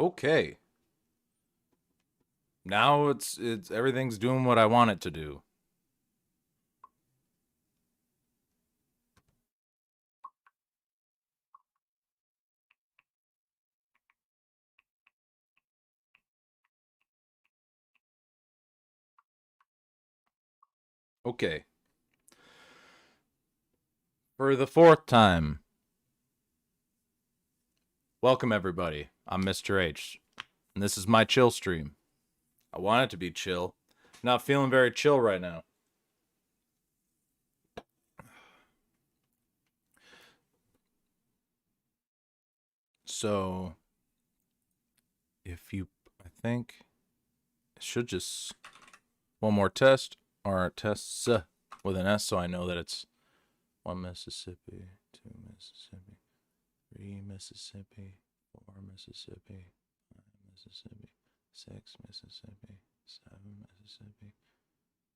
Okay. Now it's everything's doing what I want it to do. Okay. For the fourth time. Welcome everybody. I'm Mr.H. And this is my chill stream. I want it to be chill. Not feeling very chill right now. So, if you, I think, it should just, one more test, or tests with an S, so I know that it's 1 Mississippi, 2 Mississippi, 3 Mississippi, 4 Mississippi, 5 Mississippi, 6 Mississippi, 7 Mississippi,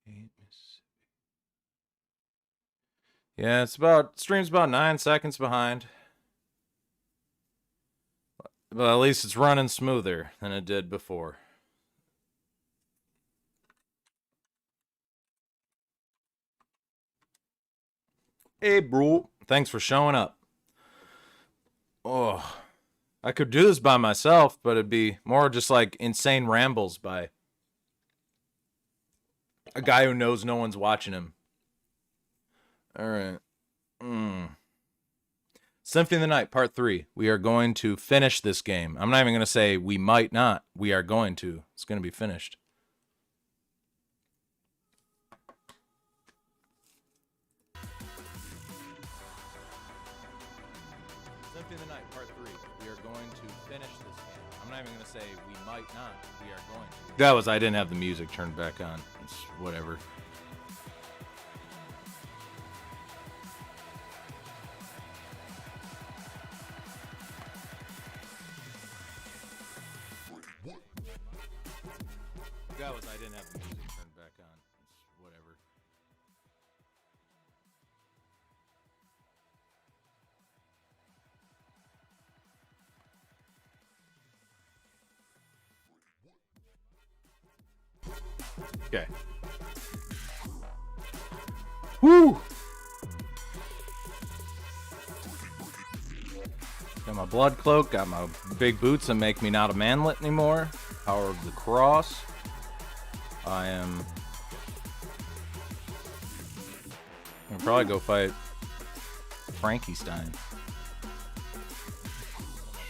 8 Mississippi. Yeah, it's about, stream's about 9 seconds behind. But at least it's running smoother than it did before. Hey, bro. Thanks for showing up. Oh, I could do this by myself, but it'd be more just like insane rambles by a guy who knows no one's watching him. All right. Symphony of the Night, Part 3. We are going to finish this game. I'm not even going to say we might not. We are going to. It's going to be finished. Symphony of the Night, Part 3. We are going to finish this game. I'm not even going to say we might not. We are going to. That was, I didn't have the music turned back on. It's whatever. That was, I didn't have the music turned back on. It's whatever. Okay. Woo! Got my blood cloak, got my big boots that make me not a manlet anymore. Power of the cross. I'm gonna probably go fight Frankenstein.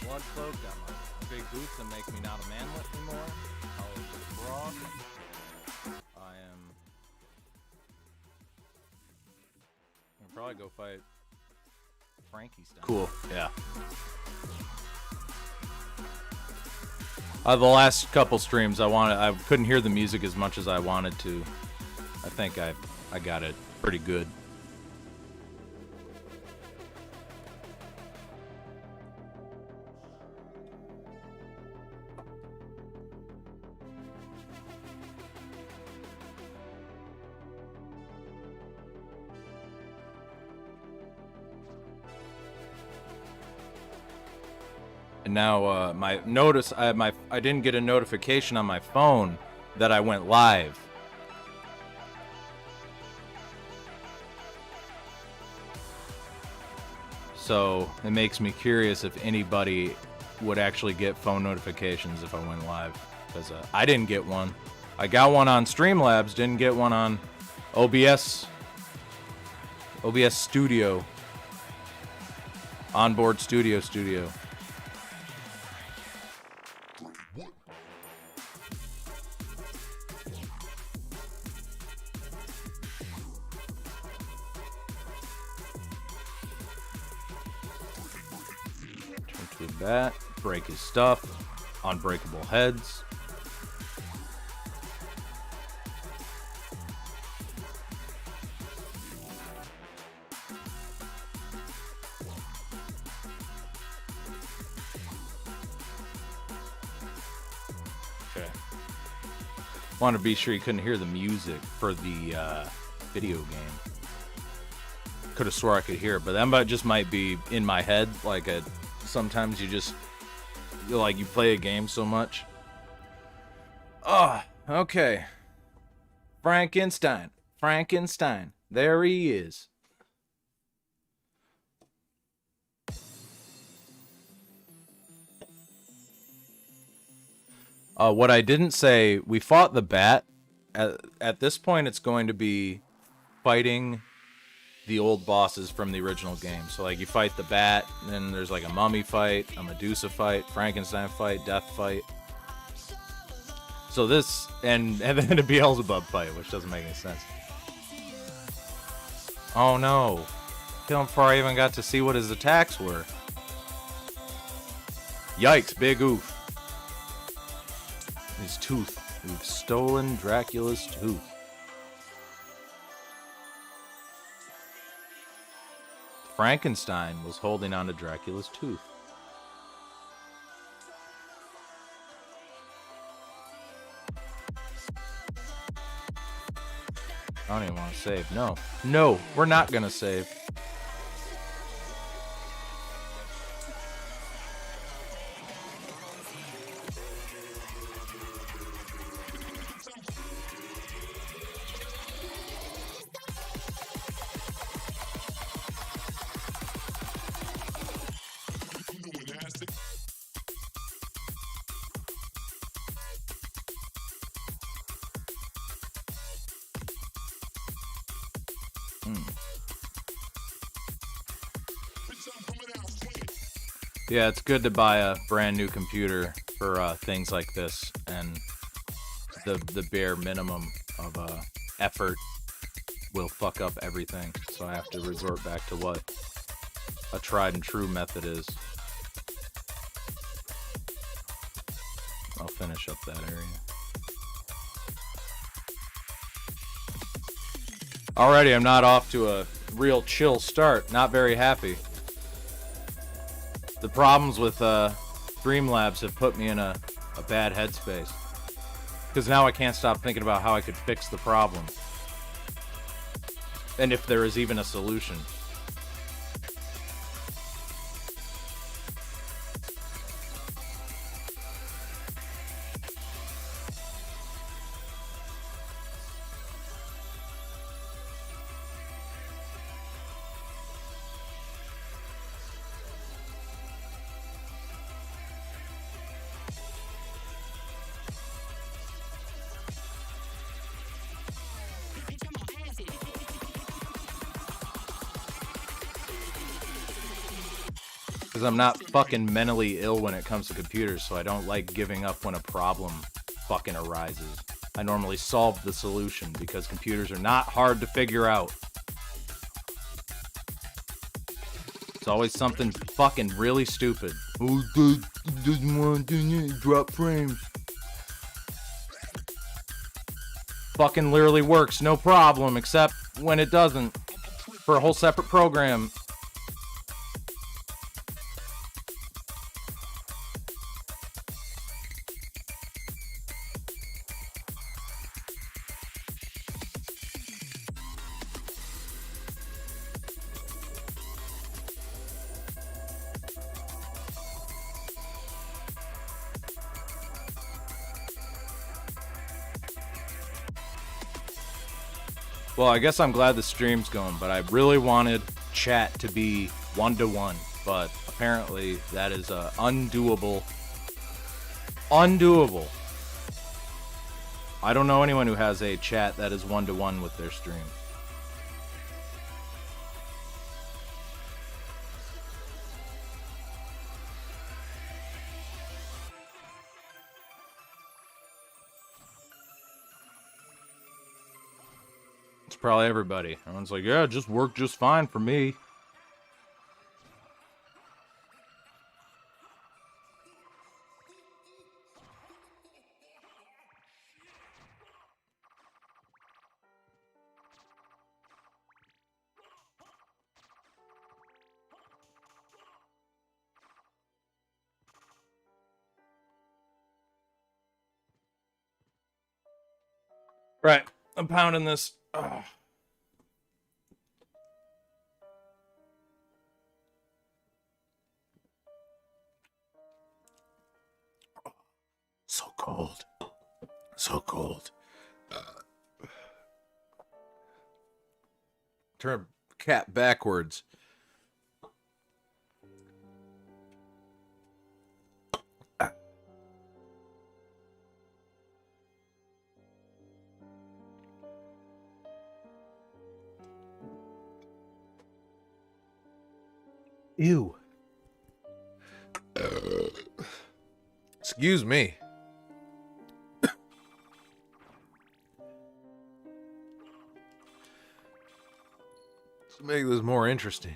Blood cloak, got my big boots that make me not a manlet anymore. Power of the cross. I'm gonna probably go fight Frankenstein. Cool, yeah. The last couple streams, I couldn't hear the music as much as I wanted to. I think I got it pretty good. And now my notice, I didn't get a notification on my phone that I went live. So it makes me curious if anybody would actually get phone notifications if I went live, because I didn't get one. I got one on Streamlabs, didn't get one on OBS Studio, Onboard Studio. That, break his stuff, unbreakable heads. Okay. Want to be sure you couldn't hear the music for the video game. Could have swore I could hear it, but that just might be in my head, like a sometimes you just you play a game so much. Oh, okay. Frankenstein. Frankenstein. There he is. What I didn't say, we fought the bat. At this point, it's going to be fighting the old bosses from the original game. So, like, you fight the bat, and then there's, like, a mummy fight, a Medusa fight, Frankenstein fight, death fight. So this, and then a Beelzebub fight, which doesn't make any sense. Oh, no. Kill him before I even got to see what his attacks were. Yikes, big oof. His tooth. We've stolen Dracula's tooth. Frankenstein was holding on to Dracula's tooth. I don't even want to save. No. No, we're not going to save. Yeah, it's good to buy a brand new computer for things like this, and the bare minimum of effort will fuck up everything. So I have to resort back to what a tried and true method is. I'll finish up that area. Alrighty, I'm not off to a real chill start. Not very happy. The problems with Streamlabs have put me in a bad headspace. Because now I can't stop thinking about how I could fix the problem. And if there is even a solution. Because I'm not fucking mentally ill when it comes to computers, so I don't like giving up when a problem fucking arises. I normally solve the solution because computers are not hard to figure out. It's always something fucking really stupid. Oh, doesn't want to drop frames. Fucking literally works, no problem, except when it doesn't. For a whole separate program. Well, I guess I'm glad the stream's going, but I really wanted chat to be one-to-one, but apparently that is undoable. Undoable. I don't know anyone who has a chat that is one-to-one with their stream. Probably everybody. Everyone's like, yeah, it just worked just fine for me. Right. I'm pounding this. Ugh. cold. So cold. Turn cat backwards. Ew. Excuse me. Let's make this more interesting.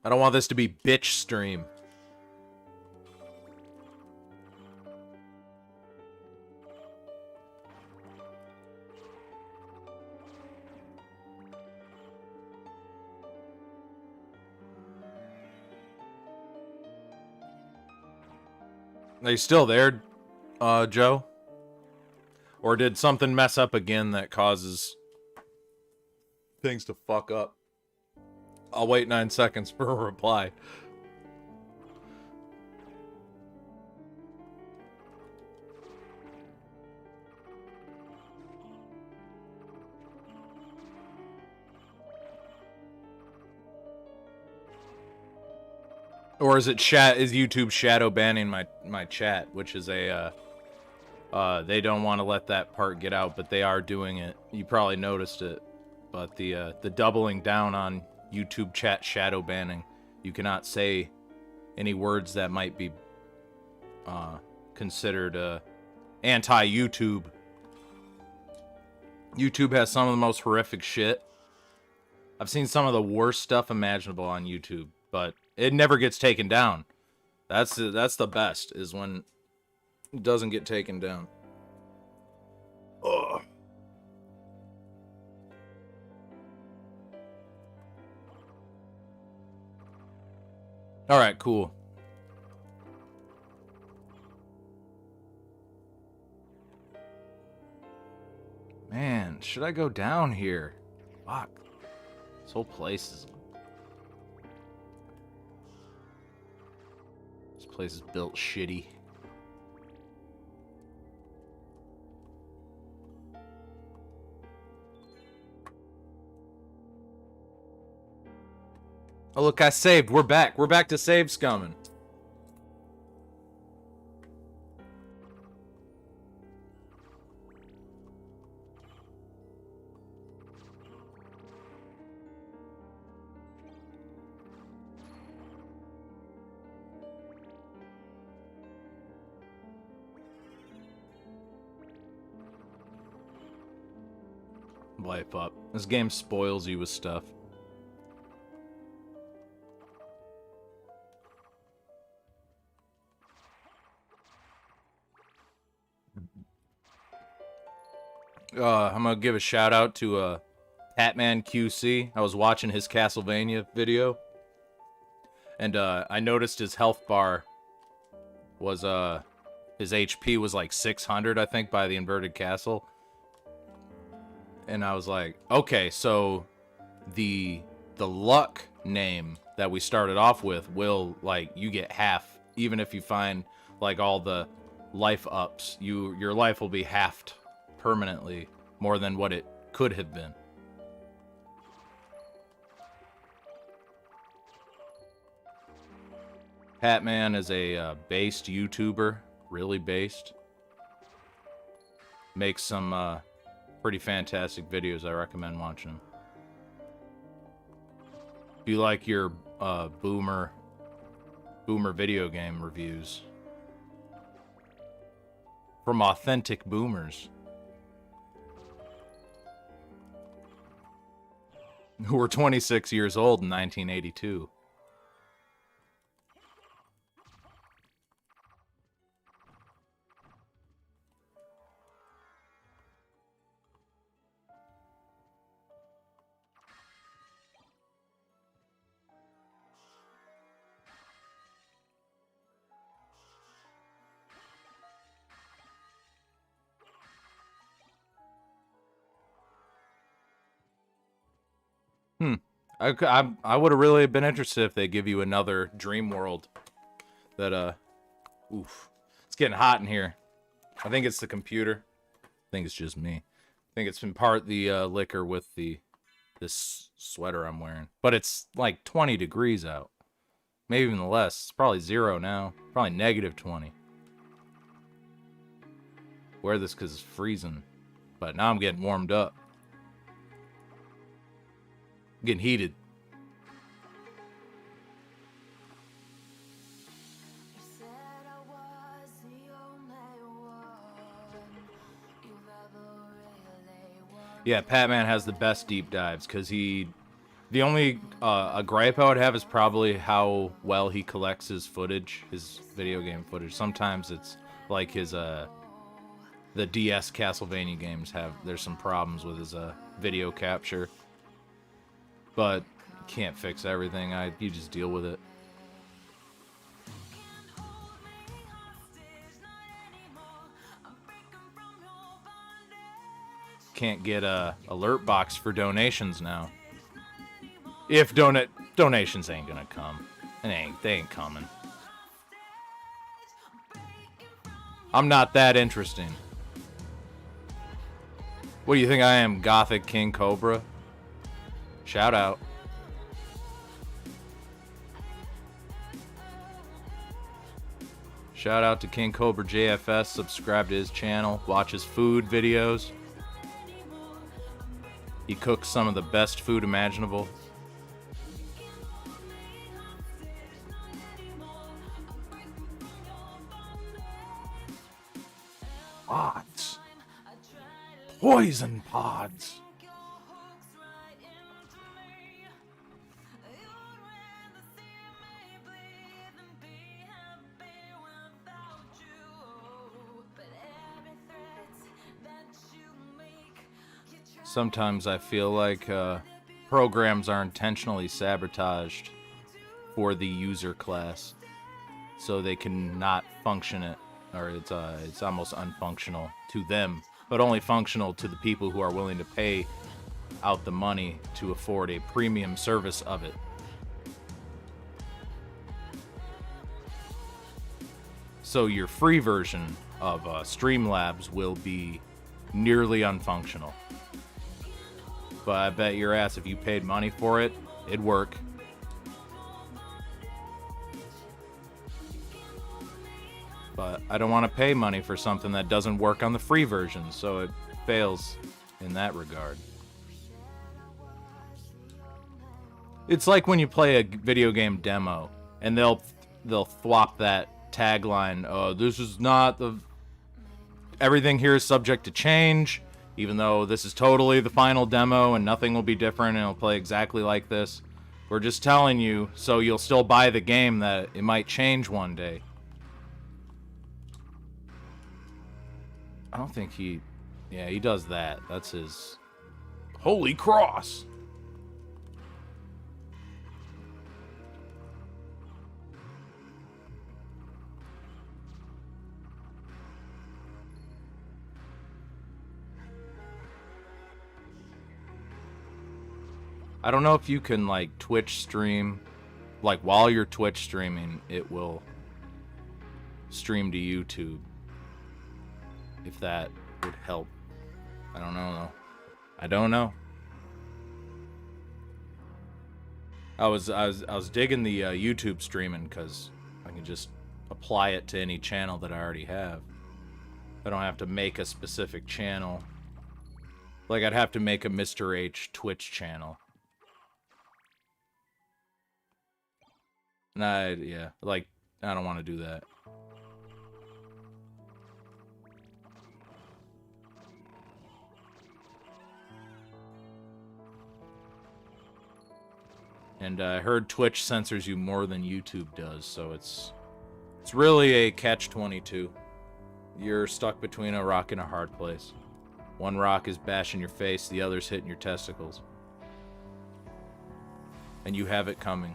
I don't want this to be bitch stream. Are you still there, Joe? Or did something mess up again that causes things to fuck up? I'll wait 9 seconds for a reply. Or is it is YouTube shadow banning my chat, which is a they don't want to let that part get out, but they are doing it. You probably noticed it. But the doubling down on YouTube chat shadow banning. You cannot say any words that might be considered anti-YouTube. YouTube has some of the most horrific shit. I've seen some of the worst stuff imaginable on YouTube, but it never gets taken down. That's the best, is when it doesn't get taken down. Ugh. All right, cool. Man, should I go down here? Fuck. This whole place is... This place is built shitty. Oh, look, I saved. We're back. We're back to save scumming. Life up. This game spoils you with stuff. I'm gonna give a shout out to Patman QC. I was watching his Castlevania video, and I noticed his health bar was his HP was like 600, I think, by the inverted castle. And I was like, okay, so the luck name that we started off with will, like, you get half, even if you find like all the life ups. Your life will be halved permanently, more than what it could have been. Patman is a based YouTuber, really based. Makes some pretty fantastic videos. I recommend watching them. If you like your boomer video game reviews from authentic boomers who were 26 years old in 1982. I would have really been interested if they give you another dream world that Oof. It's getting hot in here. I think it's the computer. I think it's just me. I think it's in part the liquor with this sweater I'm wearing. But it's like 20 degrees out. Maybe even less. It's probably 0 now. Probably negative 20. Wear this because it's freezing. But now I'm getting warmed up. I'm getting heated. Yeah, Patman has the best deep dives because the only a gripe I would have is probably how well he collects his footage, his video game footage. Sometimes it's like his the DS Castlevania games there's some problems with his video capture, but you can't fix everything. You just deal with it. Can't get a alert box for donations now. If donations ain't gonna come, they ain't coming. I'm not that interesting. What do you think I am, Gothic King Cobra? Shout out. Shout out to King Cobra JFS. Subscribe to his channel. Watch his food videos. He cooks some of the best food imaginable. Pods. Poison pods. Sometimes I feel like programs are intentionally sabotaged for the user class, so they can not function it, or it's almost unfunctional to them, but only functional to the people who are willing to pay out the money to afford a premium service of it. So your free version of Streamlabs will be nearly unfunctional. But I bet your ass if you paid money for it, it'd work. But I don't want to pay money for something that doesn't work on the free version, so it fails in that regard. It's like when you play a video game demo, and they'll thwop that tagline, this is not the... Everything here is subject to change. Even though this is totally the final demo and nothing will be different and it'll play exactly like this. We're just telling you so you'll still buy the game that it might change one day. I don't think he... Yeah, he does that. That's his... Holy Cross! I don't know if you can, like, Twitch stream. Like, while you're Twitch streaming, it will stream to YouTube. If that would help. I don't know, though. I don't know. I was digging the YouTube streaming because I can just apply it to any channel that I already have. I don't have to make a specific channel. Like, I'd have to make a Mr.H Twitch channel. Nah, yeah, like, I don't want to do that. And I heard Twitch censors you more than YouTube does, so it's really a catch-22. You're stuck between a rock and a hard place. One rock is bashing your face, the other's hitting your testicles. And you have it coming.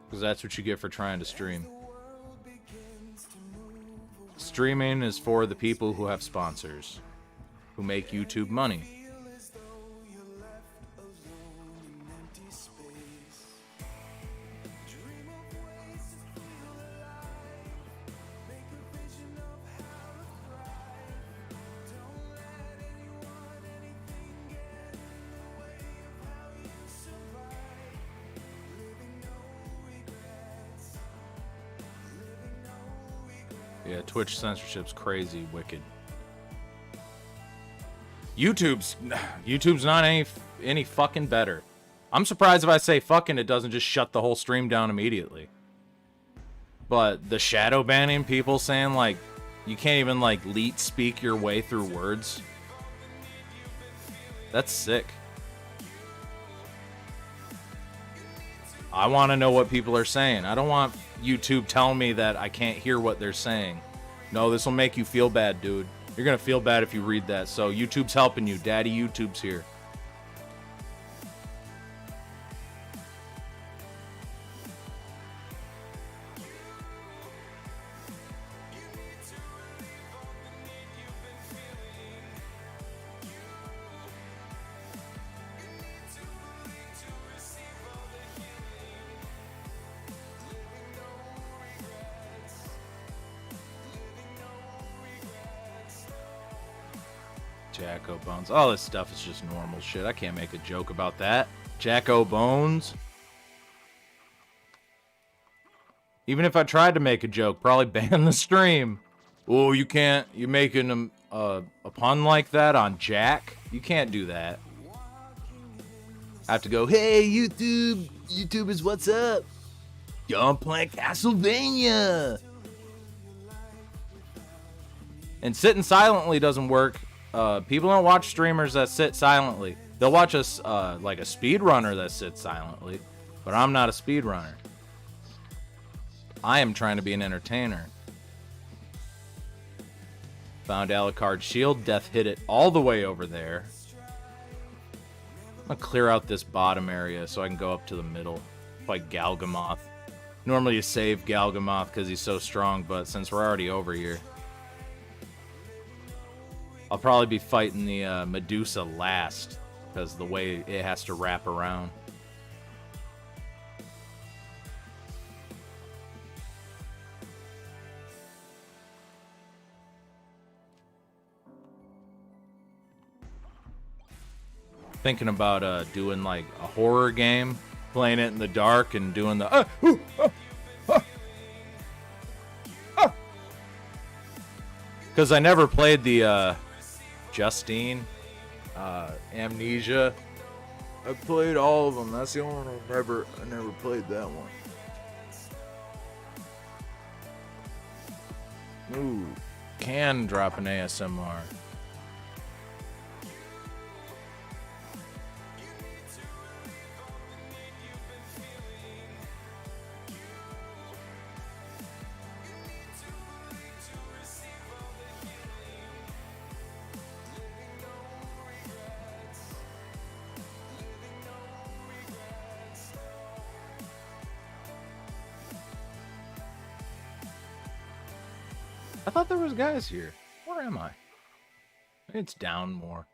Because that's what you get for trying to stream. Streaming is for the people who have sponsors, who make YouTube money. Yeah, Twitch censorship's crazy, wicked. YouTube's not any fucking better. I'm surprised if I say fucking, it doesn't just shut the whole stream down immediately. But the shadow banning, people saying like you can't even like leet speak your way through words. That's sick. I want to know what people are saying. I don't want YouTube telling me that I can't hear what they're saying. No, this will make you feel bad, dude. You're gonna feel bad if you read that. So YouTube's helping you. Daddy YouTube's here. Jacko Bones. All this stuff is just normal shit. I can't make a joke about that. Jacko Bones. Even if I tried to make a joke, probably ban the stream. Oh, you can't. You're making a pun like that on Jack? You can't do that. I have to go, hey, YouTube. YouTube is what's up. Yo, I'm playing Castlevania. And sitting silently doesn't work. People don't watch streamers that sit silently. They'll watch us like a speedrunner that sits silently, but I'm not a speedrunner. I am trying to be an entertainer. Found Alucard's shield. Death hit it all the way over there. I'm gonna clear out this bottom area so I can go up to the middle. Like Galgamoth. Normally you save Galgamoth because he's so strong, but since we're already over here, I'll probably be fighting the Medusa last, because the way it has to wrap around. Thinking about doing like a horror game, playing it in the dark and doing the because I never played the Justine, Amnesia. I played all of them. That's the only one I never played that one. Ooh, can drop an ASMR. I thought there was guys here. Where am I? It's down more.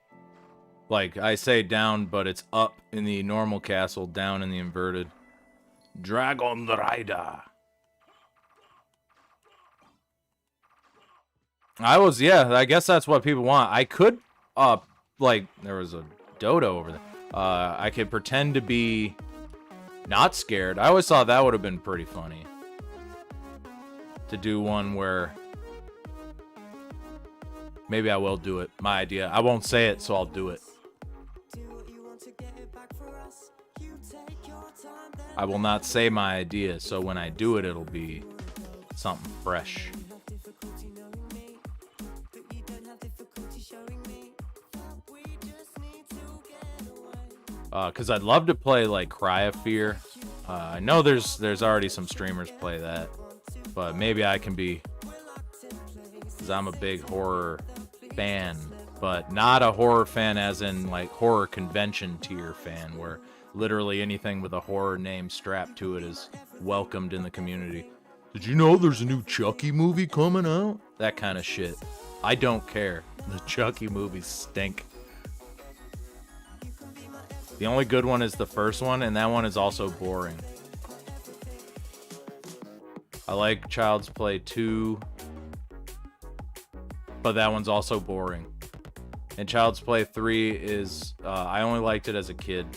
Like, I say down, but it's up in the normal castle, down in the inverted. Dragon Rider. I guess that's what people want. I could, like, there was a dodo over there. I could pretend to be not scared. I always thought that would have been pretty funny. To do one where... Maybe I will do it. My idea. I won't say it, so I'll do it. I will not say my idea, so when I do it, it'll be something fresh. Because I'd love to play, like, Cry of Fear. I know there's already some streamers play that. But maybe I can be... Because I'm a big horror fan, but not a horror fan as in like horror convention tier fan, where literally anything with a horror name strapped to it is welcomed in the community. Did you know there's a new Chucky movie coming out? That kind of shit. I don't care. The Chucky movies stink. The only good one is the first one, and that one is also boring. I like Child's Play 2. But that one's also boring. And Child's Play 3 is... I only liked it as a kid.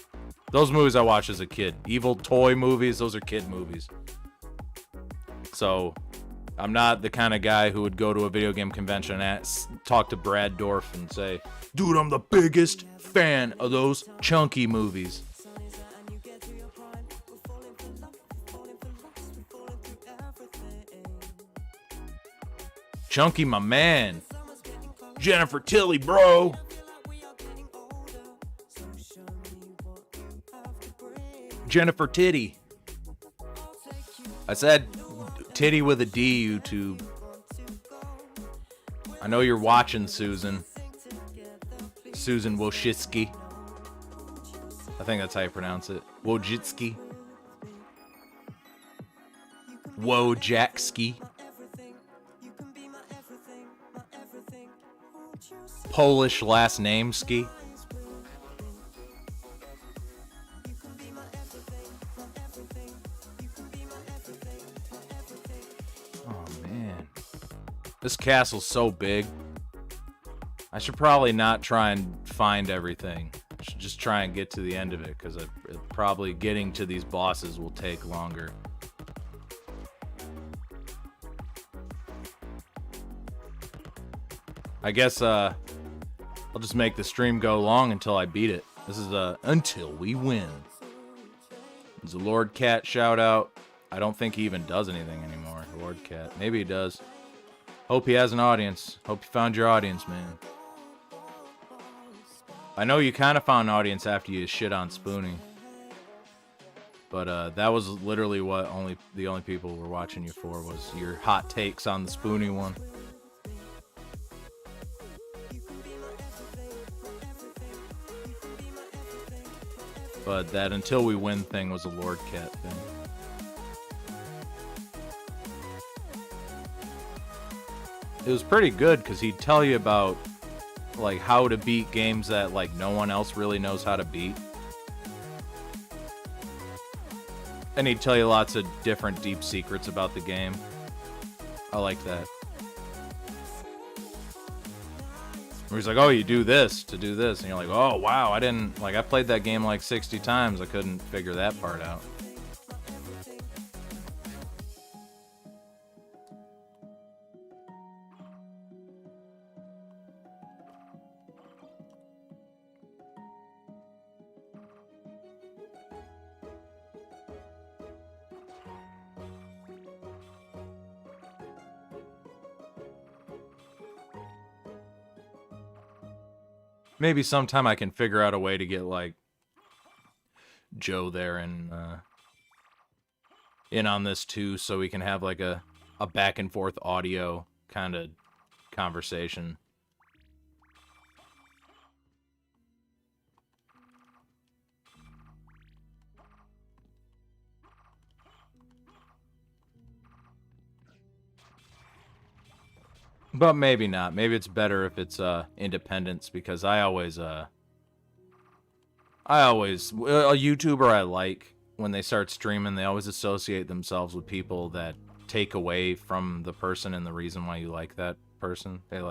Those movies I watched as a kid. Evil toy movies, those are kid movies. So, I'm not the kind of guy who would go to a video game convention and talk to Brad Dorff and say, dude, I'm the biggest fan of those Chunky movies. Chunky, my man. Jennifer Tilly, bro. Jennifer Titty. I said titty with a D, YouTube. I know you're watching, Susan. Susan Wojcicki. I think that's how you pronounce it. Wojcicki. Wojcicki. Polish last name, ski. Oh man, this castle's so big. I should probably not try and find everything. I should just try and get to the end of it, because probably getting to these bosses will take longer. I guess I'll just make the stream go long until I beat it. This is Until We Win. There's a Lord Cat shout out. I don't think he even does anything anymore. Lord Cat. Maybe he does. Hope he has an audience. Hope you found your audience, man. I know you kind of found an audience after you shit on Spoonie. But that was literally what the only people were watching you for, was your hot takes on the Spoonie one. But that Until We Win thing was a Lord Cat thing. It was pretty good, because he'd tell you about like how to beat games that like no one else really knows how to beat. And he'd tell you lots of different deep secrets about the game. I like that. Where he's like, oh, you do this to do this. And you're like, oh, wow, I played that game like 60 times. I couldn't figure that part out. Maybe sometime I can figure out a way to get, like, Joe there and in on this, too, so we can have, like, a back-and-forth audio kind of conversation. But maybe not. Maybe it's better if it's independence, because I always a YouTuber I like, when they start streaming, they always associate themselves with people that take away from the person and the reason why you like that person. They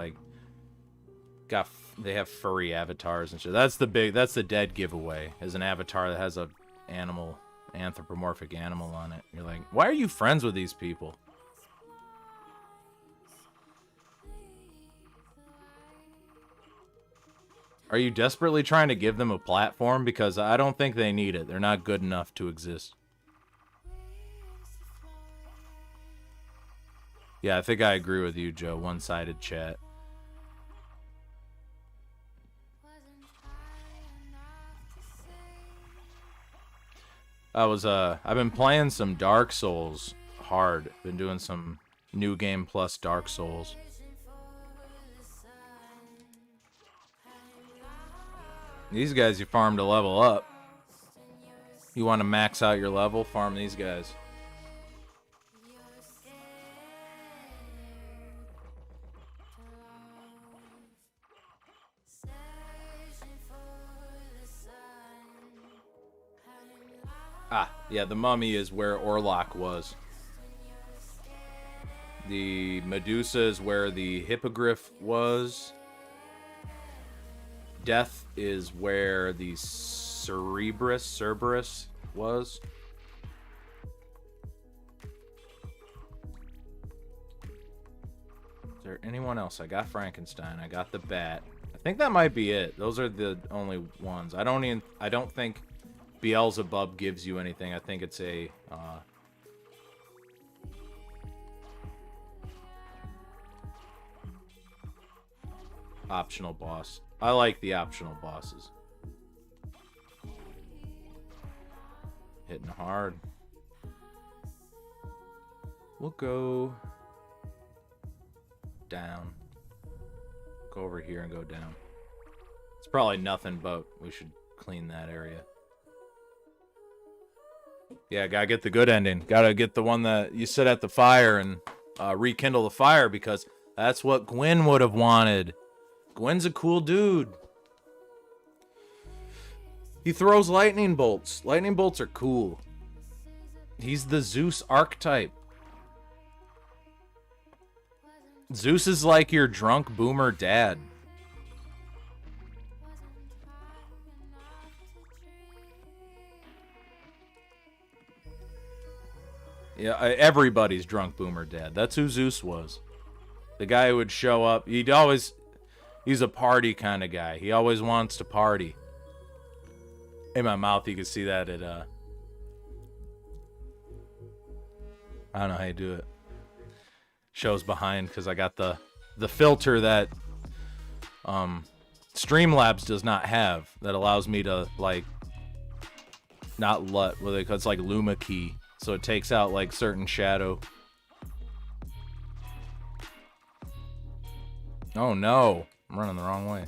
they have furry avatars and shit. That's the dead giveaway, is an avatar that has a anthropomorphic animal on it. You're like, why are you friends with these people? Are you desperately trying to give them a platform? Because I don't think they need it. They're not good enough to exist. Yeah, I think I agree with you, Joe. One-sided chat. I've been playing some Dark Souls hard. Been doing some New Game Plus Dark Souls. These guys you farm to level up. You want to max out your level? Farm these guys. Ah, yeah, the mummy is where Orlok was. The Medusa is where the Hippogriff was. Death is where the Cerberus was. there anyone else? I got Frankenstein. I got the bat. I think that might be it. Those are the only ones. I don't think Beelzebub gives you anything. I think it's a optional boss. I like the optional bosses. Hitting hard. We'll go down. Go over here and go down. It's probably nothing, but we should clean that area. Yeah, gotta get the good ending. Gotta get the one that you sit at the fire and rekindle the fire, because that's what Gwyn would have wanted. Gwyn's a cool dude. He throws lightning bolts. Lightning bolts are cool. He's the Zeus archetype. Zeus is like your drunk boomer dad. Yeah, everybody's drunk boomer dad. That's who Zeus was. The guy who would show up. He's a party kind of guy. He always wants to party. In my mouth, you can see that it, I don't know how you do it. Shows behind, because I got the filter that Streamlabs does not have, that allows me to, like, not LUT, it's like Luma key. So it takes out, like, certain shadow. Oh, no. I'm running the wrong way.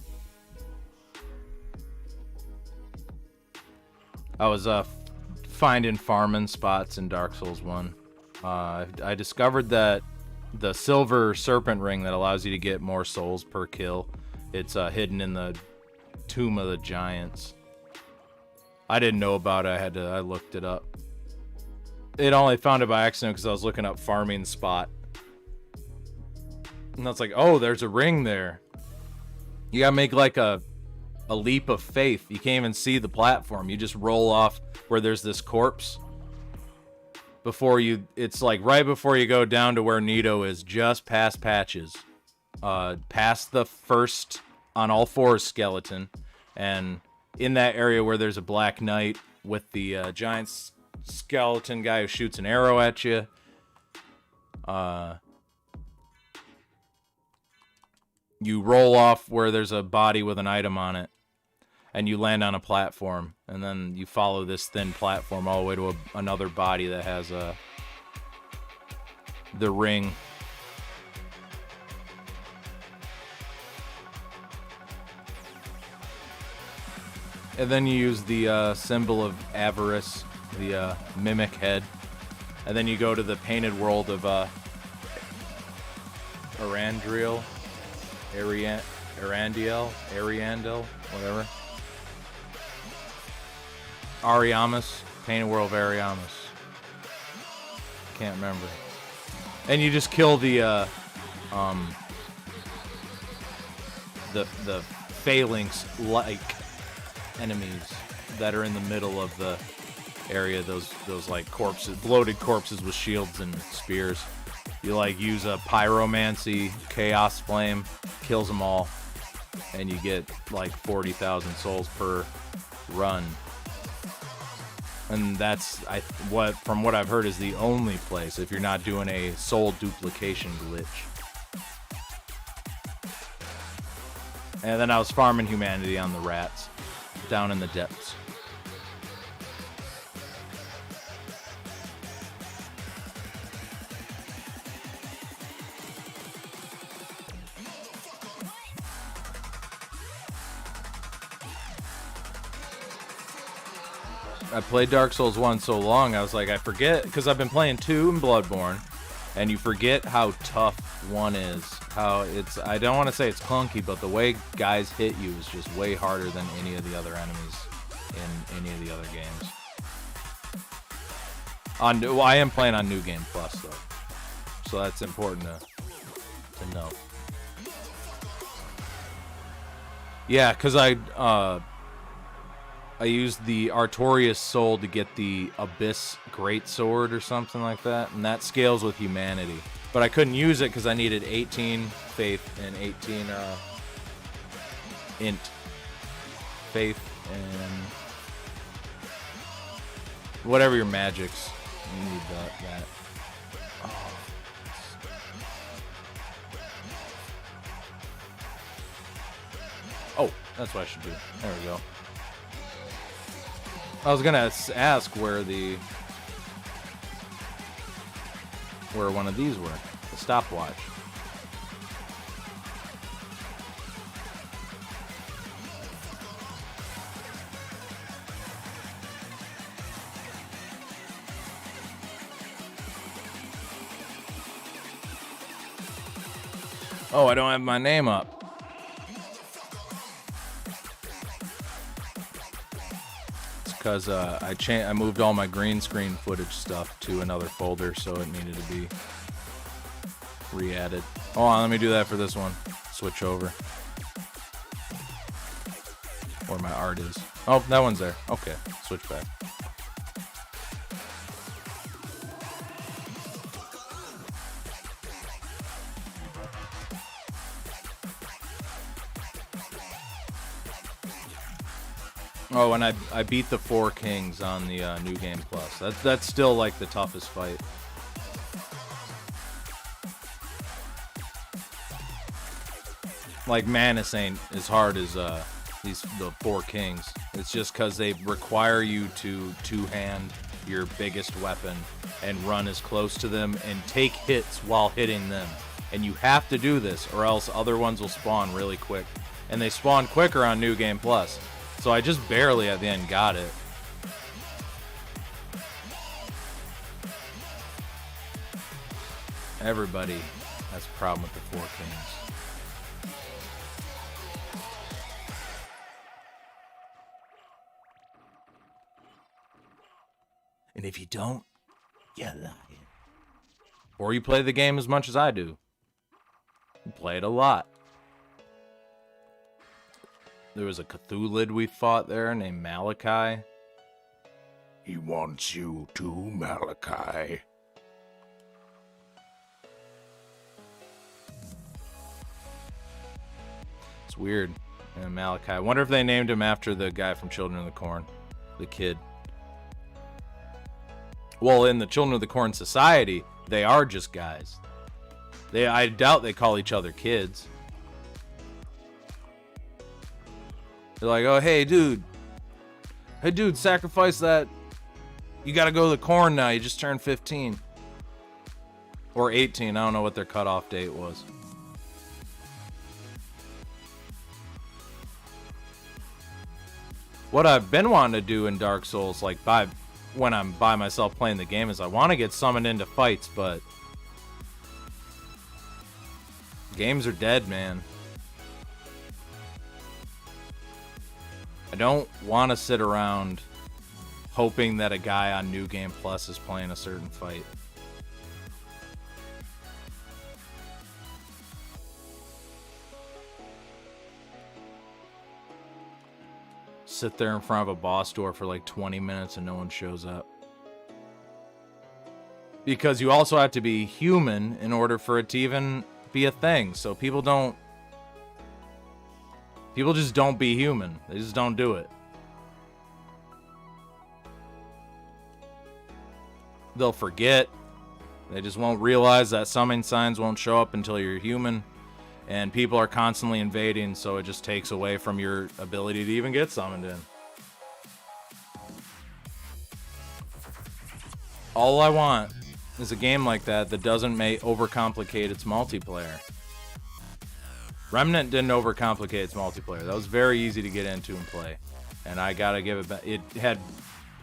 I was finding farming spots in Dark Souls 1. I discovered that the silver serpent ring that allows you to get more souls per kill, it's hidden in the Tomb of the Giants. I didn't know about it. I looked it up. It only found it by accident because I was looking up farming spot. And I was like, oh, there's a ring there. You gotta make like a leap of faith. You can't even see the platform. You just roll off where there's this corpse. It's like right before you go down to where Nito is, just past Patches. Past the first on all fours skeleton. And in that area where there's a Black Knight with the giant skeleton guy who shoots an arrow at you. You roll off where there's a body with an item on it, and you land on a platform, and then you follow this thin platform all the way to another body that has the ring. And then you use the symbol of avarice, the mimic head, and then you go to the painted world of Arandriel, Ariandel, whatever. Ariamis, painted world of Ariamis. Can't remember. And you just kill the phalanx-like enemies that are in the middle of the area. Those like corpses, bloated corpses with shields and spears. You like use a pyromancy chaos flame, kills them all, and you get like 40,000 souls per run. And that's from what I've heard is the only place if you're not doing a soul duplication glitch. And then I was farming humanity on the rats down in the depths. I played Dark Souls 1 so long, I was like, I forget, because I've been playing 2 and Bloodborne, and you forget how tough 1 is. How it's, I don't want to say it's clunky, but the way guys hit you is just way harder than any of the other enemies in any of the other games. Well, I am playing on New Game Plus, though, so that's important to know. Yeah, because I used the Artorias Soul to get the Abyss Greatsword or something like that, and that scales with humanity. But I couldn't use it because I needed 18 faith and 18 int faith and whatever your magics. You need that. Oh, that's what I should do. There we go. I was gonna ask where one of these were. The stopwatch. Oh, I don't have my name up. It's because I moved all my green screen footage stuff to another folder, so it needed to be re-added. Hold on, let me do that for this one. Switch over. Where my art is. Oh, that one's there. Okay, switch back. Oh, and I beat the 4 kings on the New Game Plus. That's still like the toughest fight. Like Manus ain't as hard as the 4 kings. It's just because they require you to two-hand your biggest weapon and run as close to them and take hits while hitting them. And you have to do this, or else other ones will spawn really quick. And they spawn quicker on New Game Plus. So I just barely at the end got it. Everybody has a problem with the 4 kings. And if you don't, you're lying. Or you play the game as much as I do. You play it a lot. There was a Cthulhu we fought there named Malachi. He wants you to, Malachi. It's weird. Yeah, Malachi. I wonder if they named him after the guy from Children of the Corn. The kid. Well, in the Children of the Corn Society, they are just guys. I doubt they call each other kids. They're like, oh, hey, dude. Hey, dude, sacrifice that. You gotta go to the corn now. You just turned 15. Or 18. I don't know what their cutoff date was. What I've been wanting to do in Dark Souls, like when I'm by myself playing the game, is I want to get summoned into fights, but games are dead, man. I don't want to sit around hoping that a guy on New Game Plus is playing a certain fight. Sit there in front of a boss door for like 20 minutes and no one shows up. Because you also have to be human in order for it to even be a thing. So people just don't be human. They just don't do it. They'll forget. They just won't realize that summon signs won't show up until you're human. And people are constantly invading, so it just takes away from your ability to even get summoned in. All I want is a game like that doesn't overcomplicate its multiplayer. Remnant didn't overcomplicate its multiplayer. That was very easy to get into and play. And I gotta give it back. It had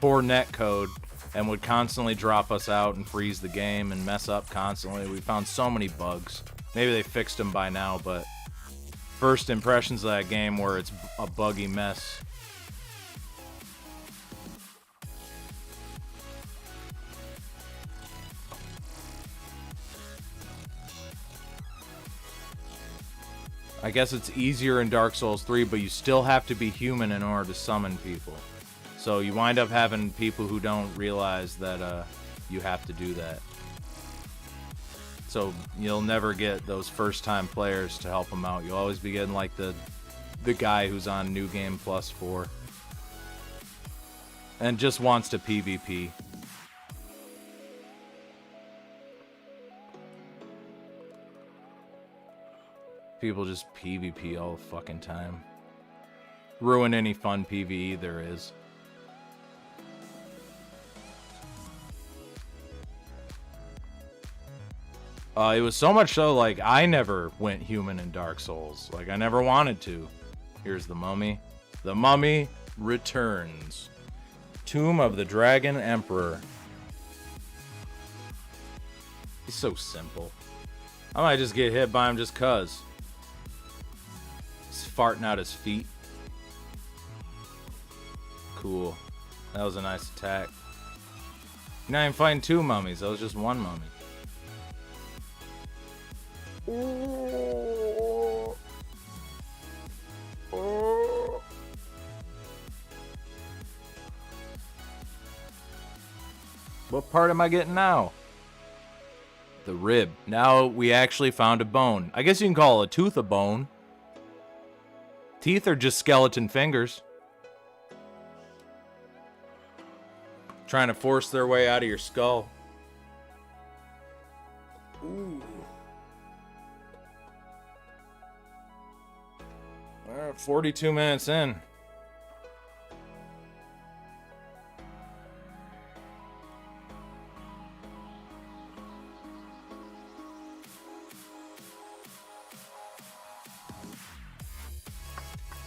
poor net code and would constantly drop us out and freeze the game and mess up constantly. We found so many bugs. Maybe they fixed them by now, but first impressions of that game were it's a buggy mess. I guess it's easier in Dark Souls 3, but you still have to be human in order to summon people. So you wind up having people who don't realize that you have to do that. So you'll never get those first-time players to help them out. You'll always be getting like the guy who's on New Game Plus 4 and just wants to PvP. People just PvP all the fucking time. Ruin any fun PvE there is. It was so much so, like, I never went human in Dark Souls. Like, I never wanted to. Here's the mummy. The mummy returns. Tomb of the Dragon Emperor. He's so simple. I might just get hit by him just cuz. He's farting out his feet. Cool. That was a nice attack. You're not even fighting two mummies. That was just one mummy. What part am I getting now? The rib. Now we actually found a bone. I guess you can call a tooth a bone. Teeth are just skeleton fingers. Trying to force their way out of your skull. Ooh. 42 minutes in.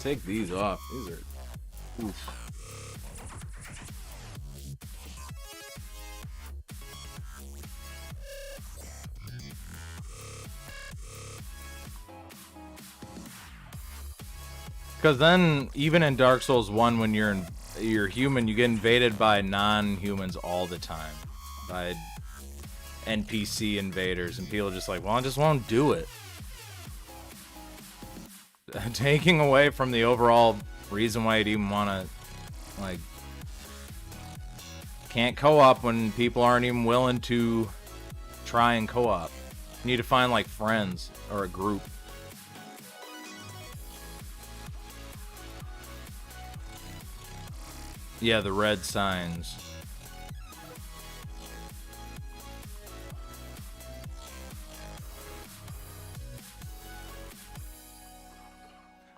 Take these off. These are... Oof. Because then, even in Dark Souls 1, when you're human, you get invaded by non-humans all the time. By NPC invaders, and people are just like, well, I just won't do it. Taking away from the overall reason why you'd even want to, like, can't co-op when people aren't even willing to try and co-op. You need to find, like, friends or a group. Yeah, the red signs.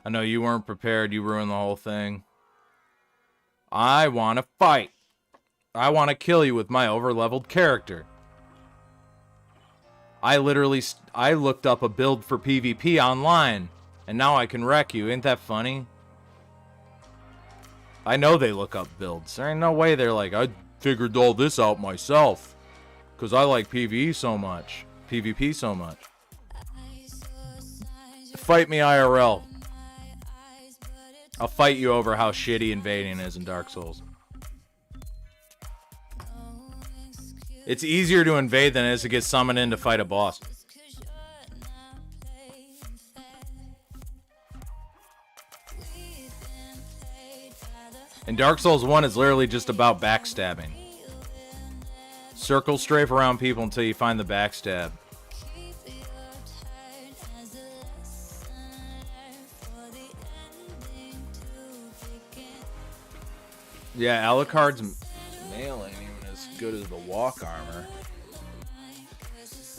I know you weren't prepared. You ruined the whole thing. I want to fight. I want to kill you with my over-leveled character. I looked up a build for PvP online, and now I can wreck you. Ain't that funny? I know they look up builds. There ain't no way they're like, I figured all this out myself. Because I like PvE so much. PvP so much. Fight me IRL. I'll fight you over how shitty invading is in Dark Souls. It's easier to invade than it is to get summoned in to fight a boss. And Dark Souls 1 is literally just about backstabbing. Circle strafe around people until you find the backstab. Yeah, Alucard's mail ain't even as good as the walk armor.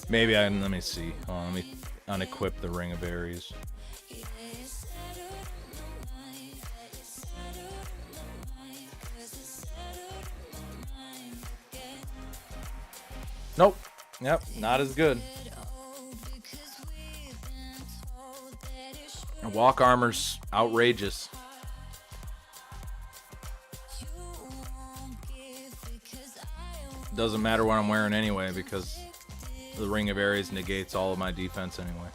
Maybe let me see. Hold on, let me unequip the Ring of Berries. Nope. Yep, not as good. Walk armor's outrageous. Doesn't matter what I'm wearing anyway, because the Ring of Ares negates all of my defense anyway.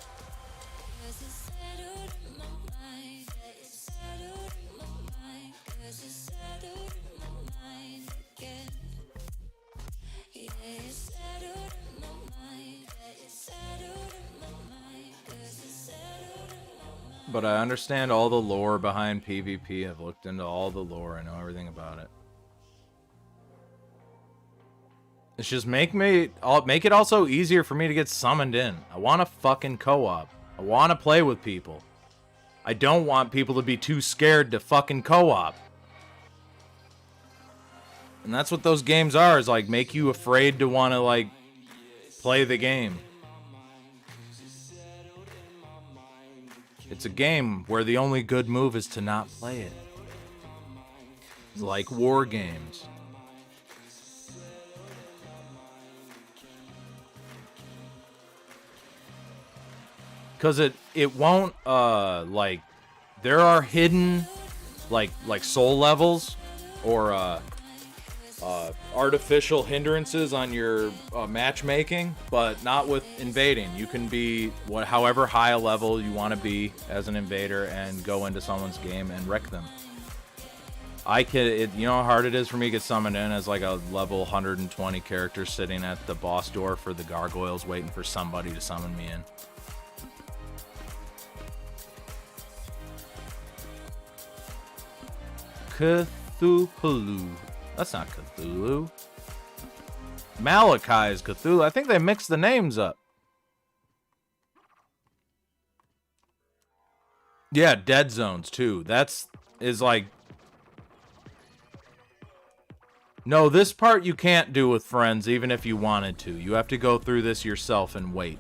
But I understand all the lore behind PvP. I've looked into all the lore. I know everything about it. It's just make it also easier for me to get summoned in. I want to fucking co-op. I want to play with people. I don't want people to be too scared to fucking co-op. And that's what those games are, is like make you afraid to want to like play the game. It's a game where the only good move is to not play it. It's like war games. Cause it won't like there are hidden like soul levels or artificial hindrances on your matchmaking, but not with invading. You can be however high a level you want to be as an invader and go into someone's game and wreck them. You know how hard it is for me to get summoned in as like a level 120 character sitting at the boss door for the gargoyles waiting for somebody to summon me in. Cthulhu. That's not Cthulhu. Malachi is Cthulhu. I think they mixed the names up. Yeah, Dead Zones too. Is like... No, this part you can't do with friends even if you wanted to. You have to go through this yourself and wait.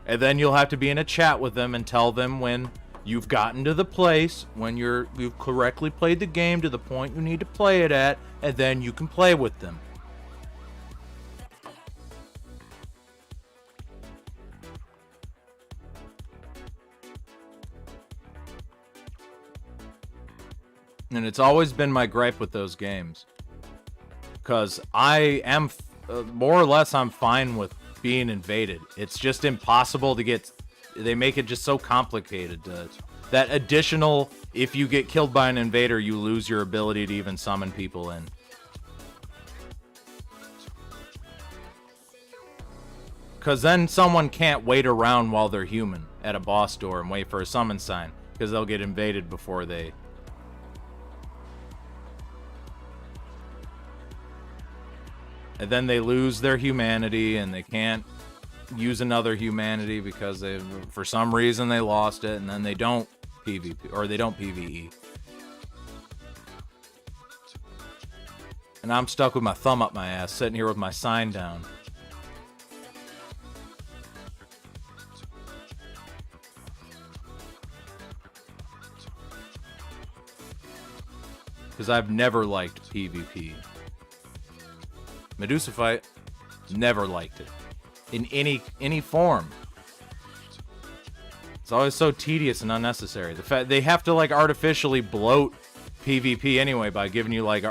And then you'll have to be in a chat with them and tell them when you've gotten to the place, when you've correctly played the game to the point you need to play it at, and then you can play with them. And it's always been my gripe with those games. Because I am, more or less, I'm fine with being invaded. It's just impossible to get... They make it just so complicated. That additional, if you get killed by an invader, you lose your ability to even summon people in. Because then someone can't wait around while they're human at a boss door and wait for a summon sign. Because they'll get invaded before they... And then they lose their humanity and they can't use another humanity because for some reason they lost it, and then they don't PvP or they don't PvE. And I'm stuck with my thumb up my ass, sitting here with my sign down. Because I've never liked PvP. Medusa fight, never liked it. In any form. It's always so tedious and unnecessary. The fact they have to like artificially bloat PvP anyway by giving you like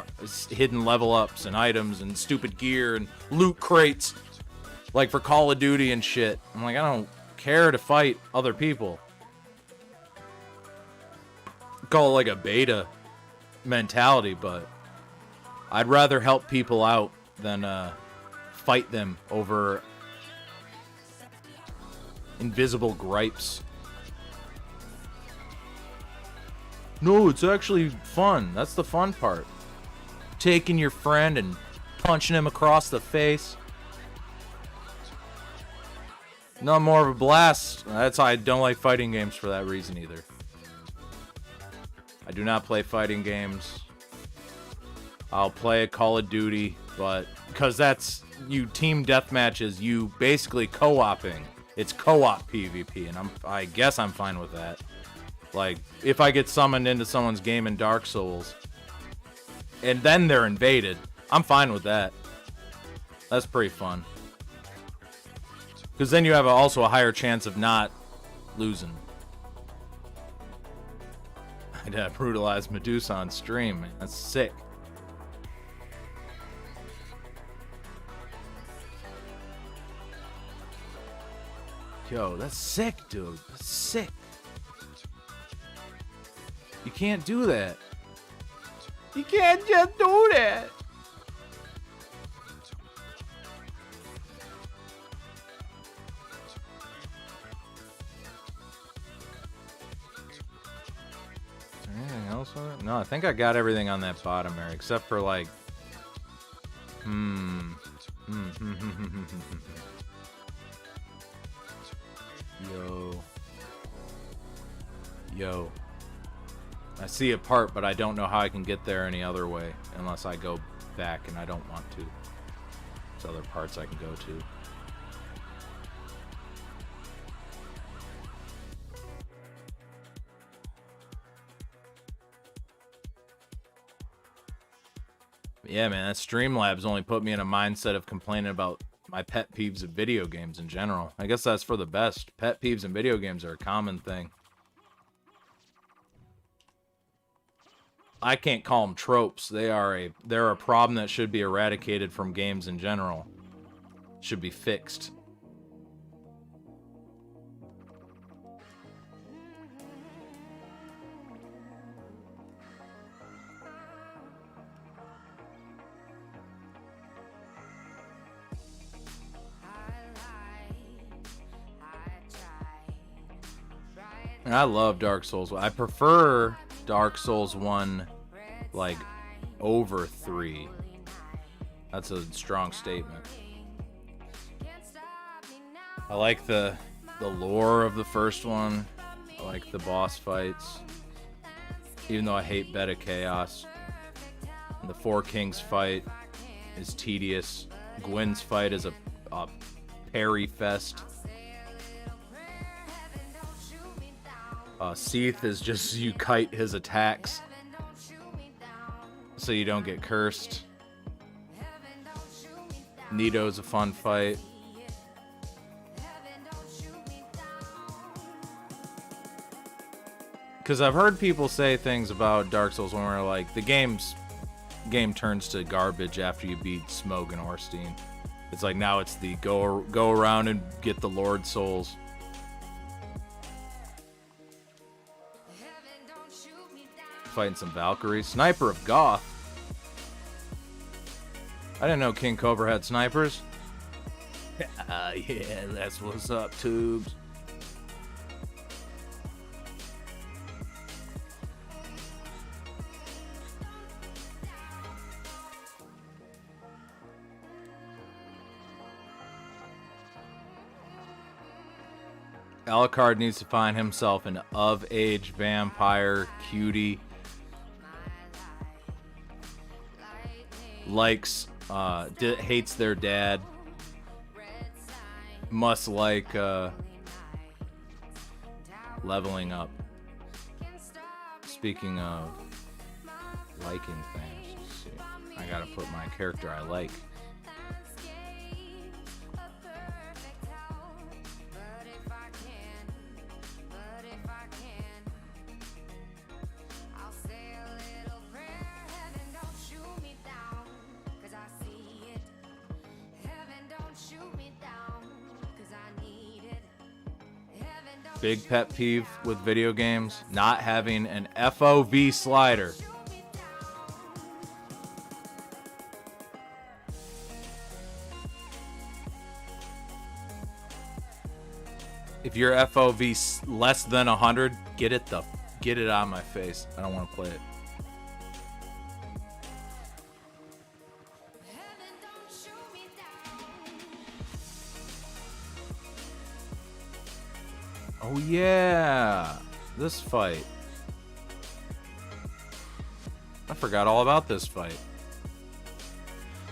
hidden level ups and items and stupid gear and loot crates, like for Call of Duty and shit. I'm like, I don't care to fight other people. Call it like a beta mentality, but I'd rather help people out than fight them over invisible gripes. No, it's actually fun. That's the fun part. Taking your friend and punching him across the face. No more of a blast. That's why I don't like fighting games for that reason either. I do not play fighting games. I'll play a Call of Duty, but because that's you team deathmatches, you basically co-oping. It's co-op PvP, and I guess I'm fine with that. Like, if I get summoned into someone's game in Dark Souls, and then they're invaded, I'm fine with that. That's pretty fun. Because then you have also a higher chance of not losing. I'd brutalize Medusa on stream, man. That's sick. Yo, that's sick, dude. That's sick. You can't do that. You can't just do that. Is there anything else on it? No, I think I got everything on that bottom area, except for like... Yo. I see a part, but I don't know how I can get there any other way unless I go back, and I don't want to. There's other parts I can go to. Yeah, man, that Streamlabs only put me in a mindset of complaining about my pet peeves of video games in general. I guess that's for the best. Pet peeves in video games are a common thing. I can't call them tropes. They're a problem that should be eradicated from games in general. Should be fixed. And I love Dark Souls. I prefer Dark Souls 1 like over 3. That's a strong statement. I like the lore of the first one. I like the boss fights. Even though I hate Beta Chaos. And the Four Kings fight is tedious. Gwyn's fight is a parry fest. Seath is just you kite his attacks so you don't get cursed. Nito's a fun fight. Because I've heard people say things about Dark Souls when we're like, the game turns to garbage after you beat Smoke and Orstein. It's like now it's the go around and get the Lord Souls. Fighting some Valkyries. Sniper of Goth. I didn't know King Cobra had snipers. Yeah, that's what's up, tubes. Alucard needs to find himself an of-age vampire cutie. Likes, hates their dad. Must like, leveling up. Speaking of liking things, let's see. I gotta put my character I like. Big pet peeve with video games, not having an FOV slider. If your FOV less than 100, get it out of my face. I don't want to play it. Oh yeah, this fight. I forgot all about this fight.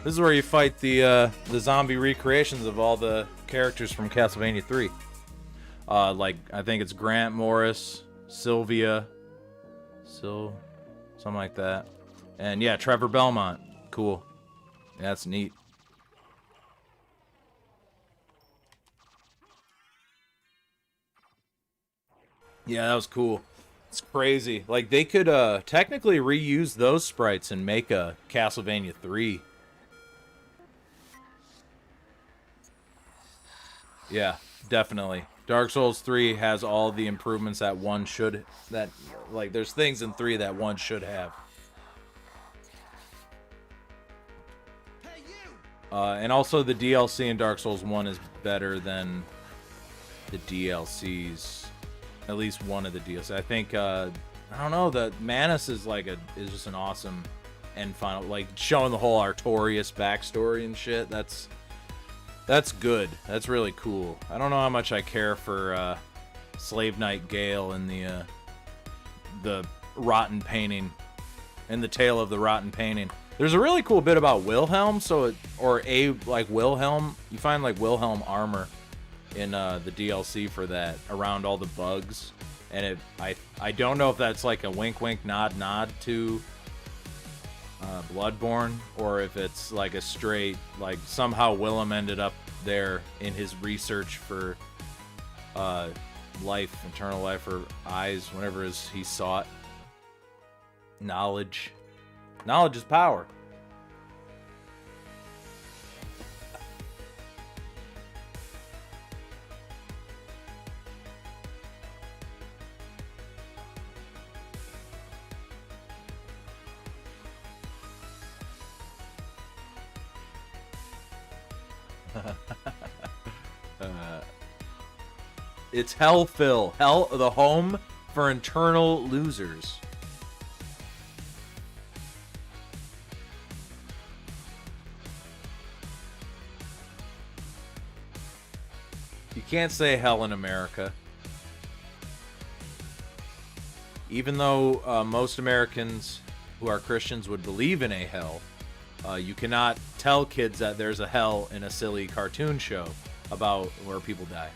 This is where you fight the zombie recreations of all the characters from Castlevania 3. Like I think it's Grant Morris, Sylvia, something like that, and yeah, Trevor Belmont. Cool. Yeah, that's neat. Yeah, that was cool. It's crazy. Like, they could technically reuse those sprites and make a Castlevania 3. Yeah, definitely. Dark Souls 3 has all the improvements that one should... Like, there's things in 3 that one should have. And also, the DLC in Dark Souls 1 is better than the DLCs. At least one of the deals. I think I don't know, the Manus is is just an awesome end final, like showing the whole Artorias backstory and shit. That's That's good. That's really cool. I don't know how much I care for Slave Knight Gale and the rotten painting and the tale of the rotten painting. There's a really cool bit about Wilhelm, Wilhelm. You find like Wilhelm armor in the DLC for that around all the bugs, and I don't know if that's like a wink nod to Bloodborne, or if it's like a straight, like somehow Willem ended up there in his research for life, eternal life, or eyes, whatever he sought. Knowledge is power. It's Hellville. Hell, the home for eternal losers. You can't say hell in America. Even though most Americans who are Christians would believe in a hell, you cannot tell kids that there's a hell in a silly cartoon show about where people die.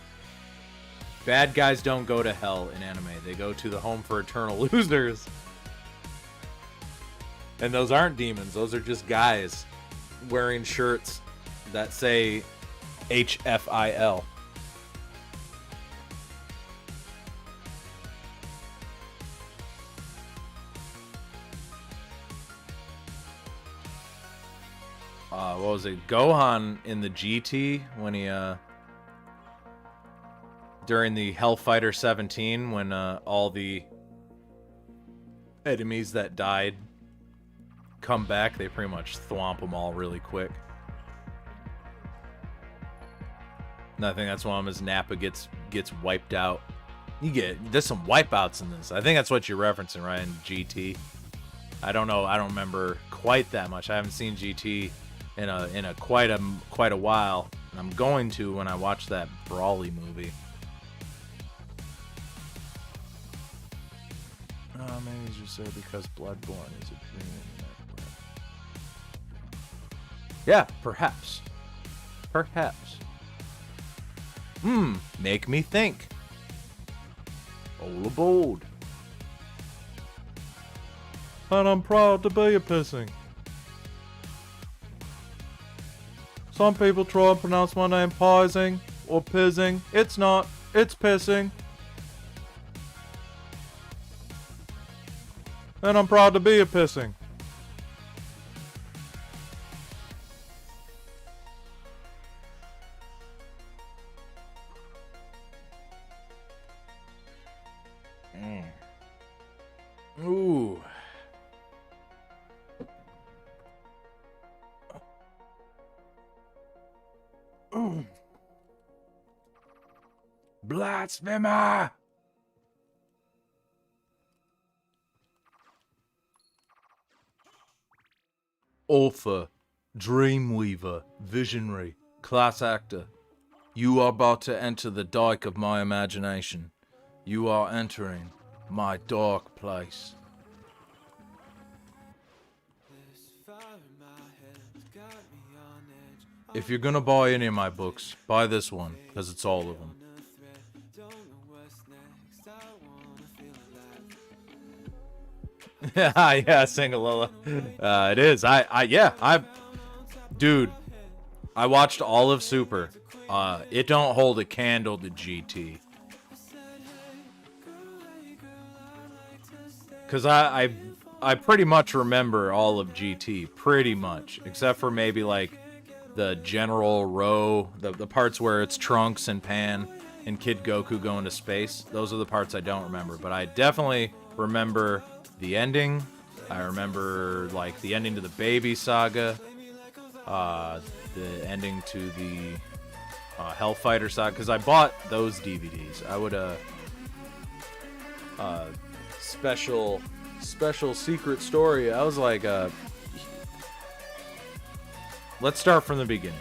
Bad guys don't go to hell in anime. They go to the home for eternal losers. And those aren't demons. Those are just guys wearing shirts that say HFIL. What was it? Gohan in the GT when he during the Hellfighter 17 when all the enemies that died come back, they pretty much thwomp them all really quick. And I think that's why his Nappa gets wiped out. There's some wipeouts in this. I think that's what you're referencing, right? In GT. I don't know. I don't remember quite that much. I haven't seen GT in quite a while. And I'm going to when I watch that Brawly movie. Maybe you say because Bloodborne is a dream. Yeah, perhaps. Perhaps. Make me think. All aboard. And I'm proud to be a pissing. Some people try and pronounce my name Pizing or Pizzing. It's not. It's pissing. And I'm proud to be a pissing. Ooh. Ooh. Blasphemer! Author, Dreamweaver, Visionary, Class Actor. You are about to enter the dike of my imagination. You are entering my dark place. If you're gonna buy any of my books, buy this one, because it's all of them. Yeah, Singalola. It is. Dude, I watched all of Super. It don't hold a candle to GT. Cause I pretty much remember all of GT, pretty much, except for maybe like the general row, the parts where it's Trunks and Pan and Kid Goku going to space. Those are the parts I don't remember, but I definitely remember the ending. I remember like the ending to the Baby Saga, the ending to the Hellfighter Saga, because I bought those DVDs. I would special secret story. I was like, let's start from the beginning.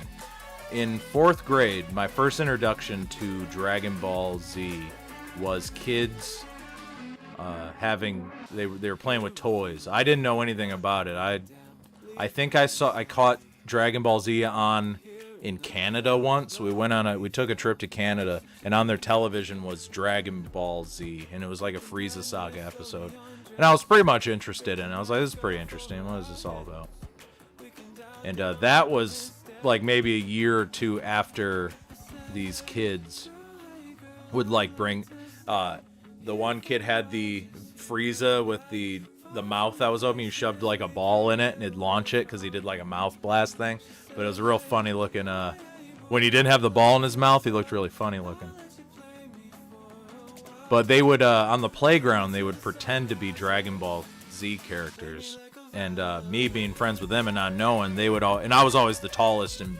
in 4th grade, my first introduction to Dragon Ball Z was kids they were playing with toys. I didn't know anything about it. I think I caught Dragon Ball Z on in Canada once. We took a trip to Canada, and on their television was Dragon Ball Z, and it was like a Frieza Saga episode. And I was pretty much interested in it. I was like, this is pretty interesting. What is this all about? And that was like maybe a year or two after these kids would like bring the one kid had the Frieza with the mouth that was open. You shoved like a ball in it and it'd launch it because he did like a mouth blast thing. But it was a real funny looking when he didn't have the ball in his mouth, he looked really funny looking. But they would on the playground they would pretend to be Dragon Ball Z characters. And me being friends with them and not knowing, they would all, and I was always the tallest and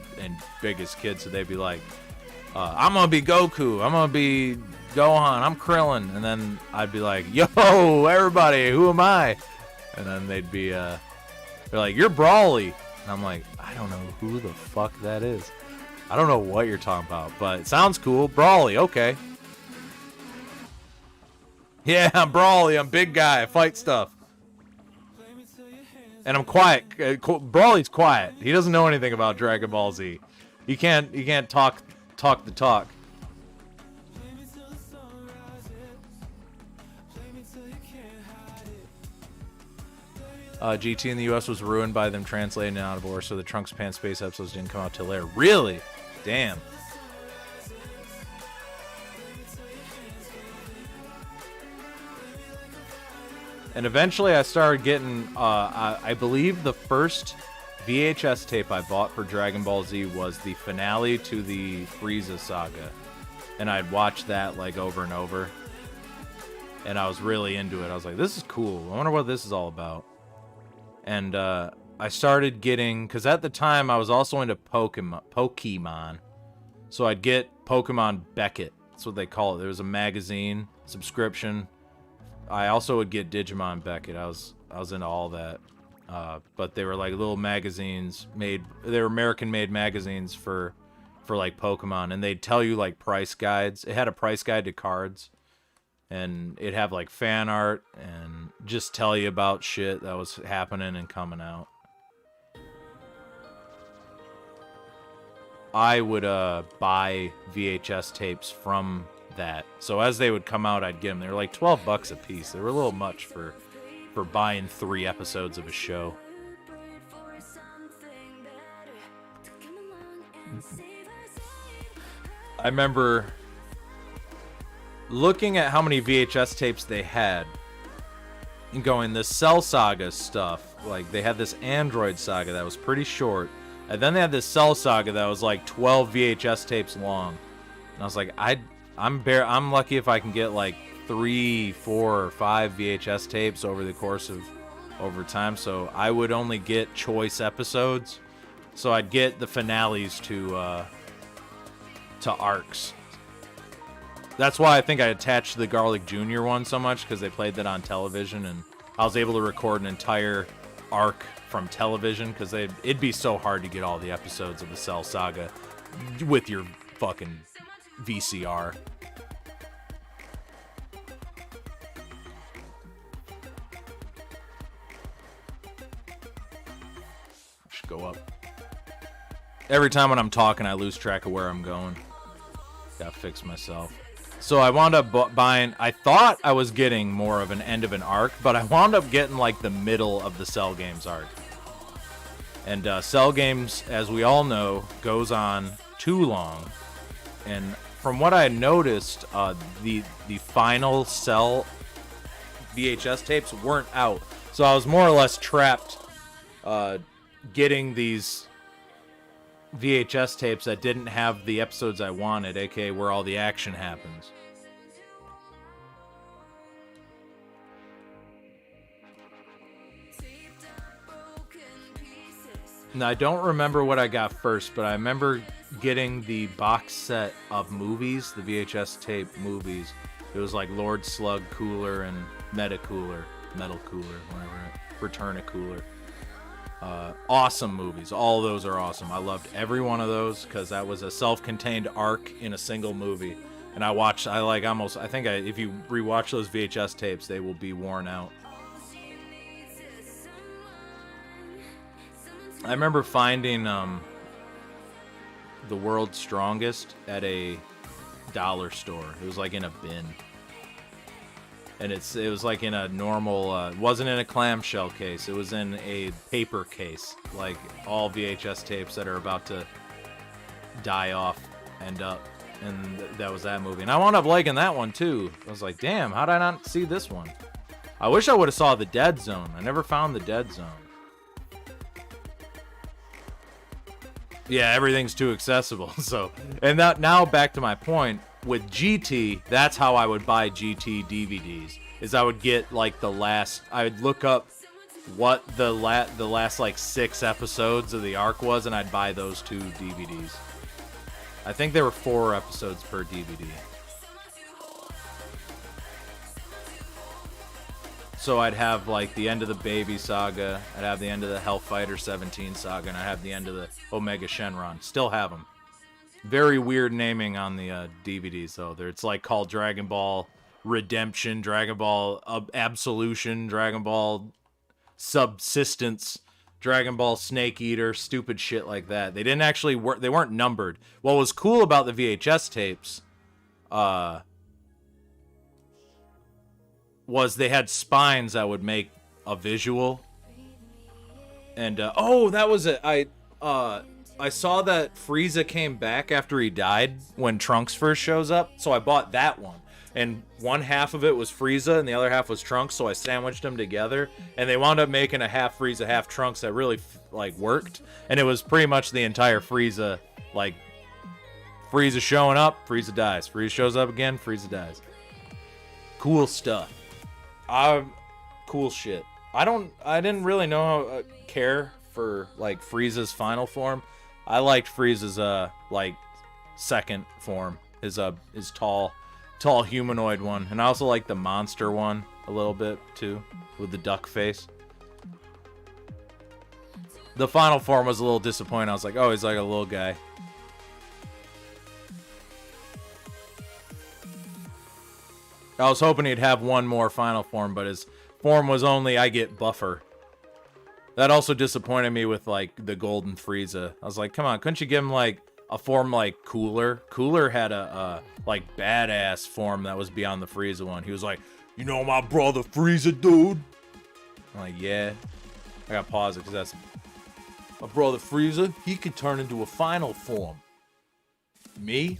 biggest kid, so they'd be like, I'm gonna be Goku, I'm gonna be Gohan, I'm Krillin, and then I'd be like, yo, everybody, who am I? And then they'd be, they're like, you're Brawly, and I'm like, I don't know who the fuck that is. I don't know what you're talking about, but it sounds cool. Brawly, okay. Yeah, I'm Brawly, I'm big guy, I fight stuff. And I'm quiet. Brawly's quiet. He doesn't know anything about Dragon Ball Z. He can't talk the talk. GT in the US was ruined by them translating it out of order, so the Trunks Pan Space episodes didn't come out till later. Really? Damn. And eventually I started getting, I believe the first VHS tape I bought for Dragon Ball Z was the finale to the Frieza saga. And I'd watch that like over and over. And I was really into it. I was like, this is cool. I wonder what this is all about. And I started getting, because at the time I was also into Pokemon. So I'd get Pokemon Beckett. That's what they call it. There was a magazine subscription. I also would get Digimon Beckett. I was into all that. But they were like little magazines they were American-made magazines for like Pokemon, and they'd tell you like price guides. It had a price guide to cards, and it'd have like fan art and just tell you about shit that was happening and coming out. I would buy VHS tapes from that. So as they would come out, I'd get them. They were like $12 a piece. They were a little much for buying 3 episodes of a show. I remember looking at how many VHS tapes they had and going, the Cell Saga stuff, like they had this Android saga that was pretty short, and then they had this Cell Saga that was like 12 VHS tapes long. And I was like, I'm lucky if I can get like 3, 4, or 5 VHS tapes over time. So I would only get choice episodes. So I'd get the finales to arcs. That's why I think I attached the Garlic Jr. one so much, because they played that on television, and I was able to record an entire arc from television, because it'd be so hard to get all the episodes of the Cell Saga with your fucking VCR. Should go up. Every time when I'm talking, I lose track of where I'm going. Gotta fix myself. So I wound up buying, I thought I was getting more of an end of an arc, but I wound up getting like the middle of the Cell Games arc. And Cell Games, as we all know, goes on too long. And from what I noticed, the final Cell VHS tapes weren't out. So I was more or less trapped getting these VHS tapes that didn't have the episodes I wanted, aka where all the action happens. Now, I don't remember what I got first, but I remember getting the box set of movies, the VHS tape movies. It was like Lord Slug Cooler and Metal Cooler, whatever, Return a Cooler. Awesome movies. All those are awesome. I loved every one of those because that was a self-contained arc in a single movie. And I think if you rewatch those VHS tapes, they will be worn out. I remember finding The World's Strongest at a dollar store. It was like in a bin. And it was like in a normal, it wasn't in a clamshell case. It was in a paper case. Like all VHS tapes that are about to die off end up. And that was that movie. And I wound up liking that one too. I was like, damn, how did I not see this one? I wish I would have saw The Dead Zone. I never found The Dead Zone. Yeah, everything's too accessible. So, and that now back to my point with GT, that's how I would buy GT DVDs. Is I would get like I would look up what the last like 6 episodes of the arc was, and I'd buy those 2 DVDs. I think there were 4 episodes per DVD. So I'd have like the end of the Baby Saga, I'd have the end of the Hellfighter 17 Saga, and I'd have the end of the Omega Shenron. Still have them. Very weird naming on the DVDs though. It's like called Dragon Ball Redemption, Dragon Ball Absolution, Dragon Ball Subsistence, Dragon Ball Snake Eater, stupid shit like that. They didn't actually work. They weren't numbered. What was cool about the VHS tapes, was they had spines that would make a visual. And that was it. I saw that Frieza came back after he died when Trunks first shows up, so I bought that one. And one half of it was Frieza and the other half was Trunks, so I sandwiched them together. And they wound up making a half Frieza, half Trunks that really worked. And it was pretty much the entire Frieza, like Frieza showing up, Frieza dies. Frieza shows up again, Frieza dies. Cool stuff. Cool shit. I didn't really care for like Frieza's final form. I liked Frieza's second form, his tall humanoid one, and I also like the monster one a little bit too, with the duck face. The final form was a little disappointing. I was like, oh, he's like a little guy. I was hoping he'd have one more final form, but his form was only I get buffer. That also disappointed me with like the golden Frieza. I was like, come on, couldn't you give him like a form like Cooler? Cooler had a like badass form that was beyond the Frieza one. He was like, you know my brother Frieza, dude? I'm like, yeah. I gotta pause it because that's my brother Frieza. He could turn into a final form. Me?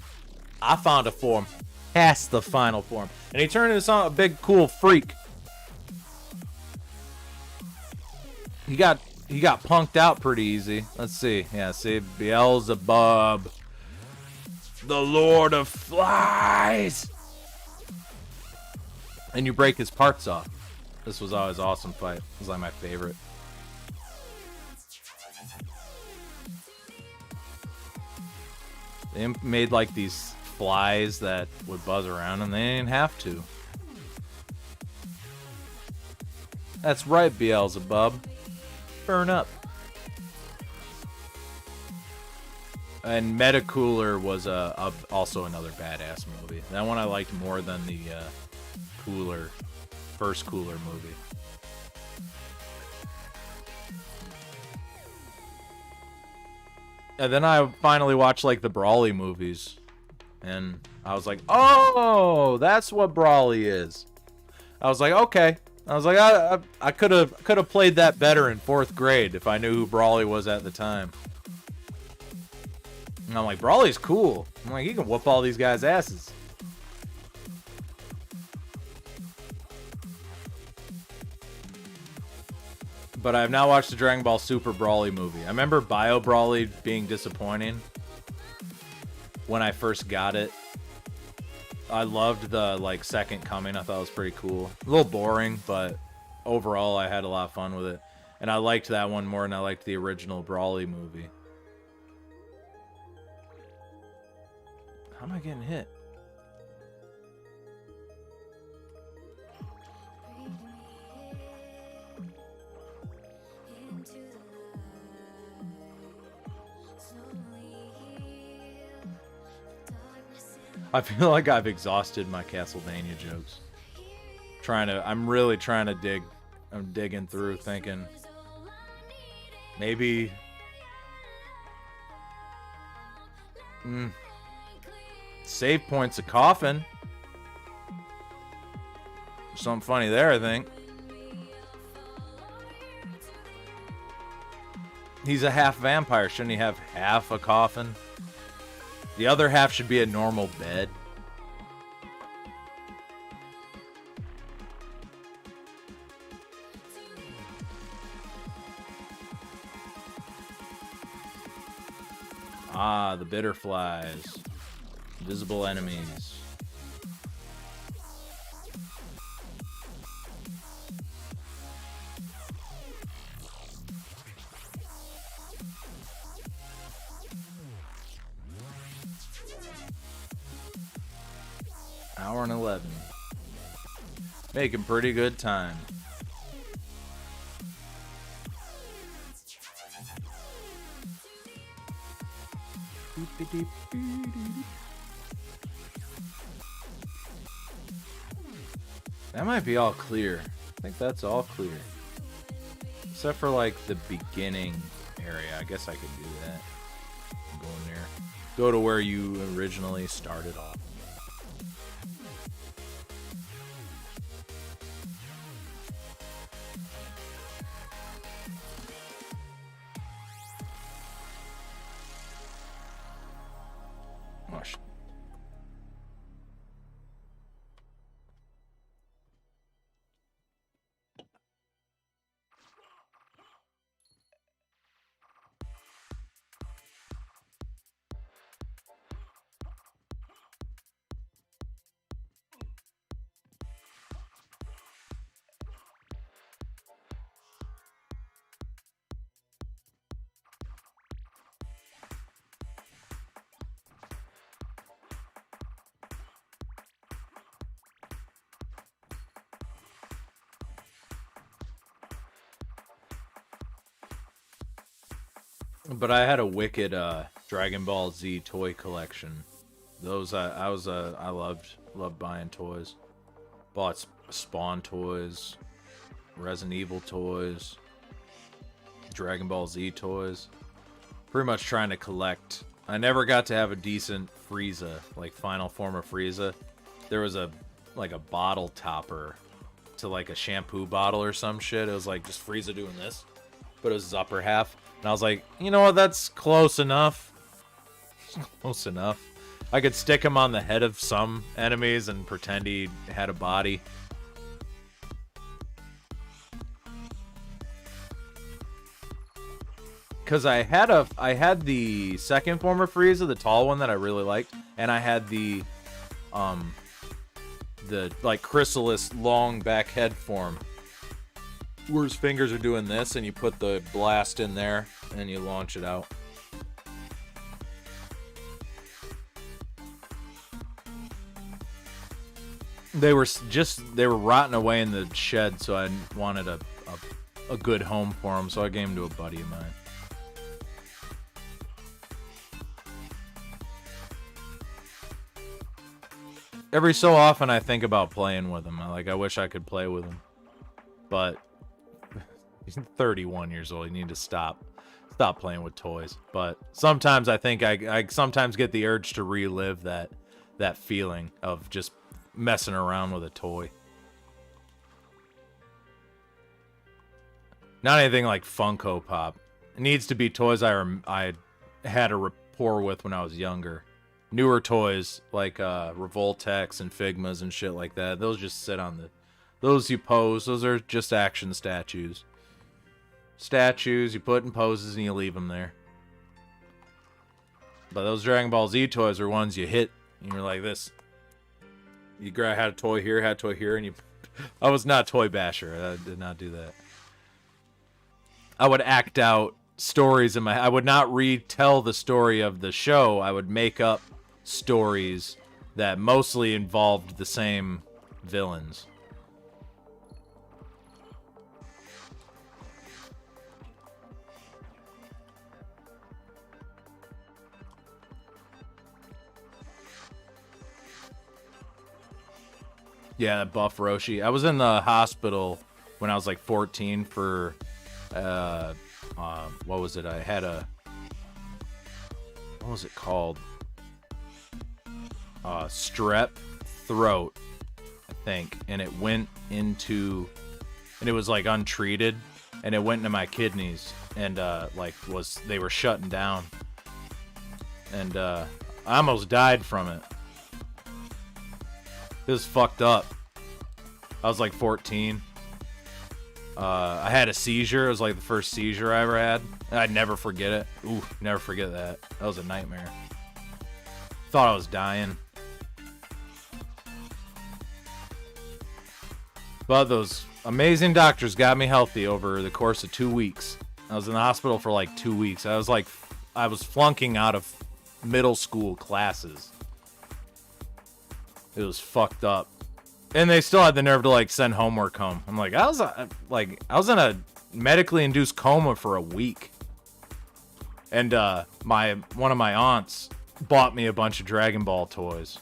I found a form past the final form. And he turned into a big cool freak. He got punked out pretty easy. Let's see. Yeah, see, Beelzebub, the Lord of Flies. And you break his parts off. This was always an awesome fight. It was like my favorite. They made like these flies that would buzz around, and they didn't have to. That's right, Beelzebub. Burn up. And Metacooler was also another badass movie. That one I liked more than the first Cooler movie. And then I finally watched like the Brawly movies, and I was like, oh, that's what Brawly is. I was like, okay. I was like, I could have played that better in 4th grade if I knew who Brawly was at the time. And I'm like, Brawly's cool. I'm like, he can whoop all these guys' asses. But I have now watched the Dragon Ball Super Brawly movie. I remember Bio Brawly being disappointing when I first got it. I loved the like second coming. I thought it was pretty cool. A little boring, but overall I had a lot of fun with it. And I liked that one more than I liked the original Brawly movie. How am I getting hit? I feel like I've exhausted my Castlevania jokes. I'm really trying to dig. I'm digging through, thinking maybe. Save point's a coffin. There's something funny there, I think. He's a half vampire. Shouldn't he have half a coffin? The other half should be a normal bed. Ah, the bitter flies. Visible enemies. Hour and 11. Making pretty good time. That might be all clear. I think that's all clear. Except for like the beginning area. I guess I could do that. Go in there. Go to where you originally started off. But I had a wicked Dragon Ball Z toy collection. Those I loved buying toys. Bought Spawn toys, Resident Evil toys, Dragon Ball Z toys. Pretty much trying to collect. I never got to have a decent Frieza, like final form of Frieza. There was a bottle topper to like a shampoo bottle or some shit. It was like just Frieza doing this, but it was his upper half. And I was like, you know what, that's close enough. Close enough. I could stick him on the head of some enemies and pretend he had a body. Because I had the second form of Frieza, the tall one that I really liked, and I had the like Chrysalis long back head form, where his fingers are doing this, and you put the blast in there, and you launch it out. They were rotting away in the shed, so I wanted a good home for them, so I gave them to a buddy of mine. Every so often, I think about playing with them. I wish I could play with them, but he's 31 years old. You need to stop playing with toys. But sometimes I think I sometimes get the urge to relive that feeling of just messing around with a toy. Not anything like Funko Pop. It needs to be toys I had a rapport with when I was younger. Newer toys like Revoltex and Figmas and shit like that. Those just sit on the... Those you pose. Those are just action statues. Statues you put in poses and you leave them there. But those Dragon Ball Z toys are ones you hit and you're like this. You had a toy here, and you... I was not Toy Basher. I did not do that. I would act out stories in my... I would not retell the story of the show. I would make up stories that mostly involved the same villains. Yeah, Buff Roshi. I was in the hospital when I was like 14 for, what was it? I had what was it called? Strep throat, I think. And it went into, and it was like untreated, and it went into my kidneys, and they were shutting down. And I almost died from it. It was fucked up. I was like 14. I had a seizure. It was like the first seizure I ever had. I'd never forget it. Ooh, never forget that. That was a nightmare. Thought I was dying. But those amazing doctors got me healthy over the course of 2 weeks. I was in the hospital for like 2 weeks. I was flunking out of middle school classes. It was fucked up. And they still had the nerve to like send homework home. I'm like, I was in a medically induced coma for a week. And one of my aunts bought me a bunch of Dragon Ball toys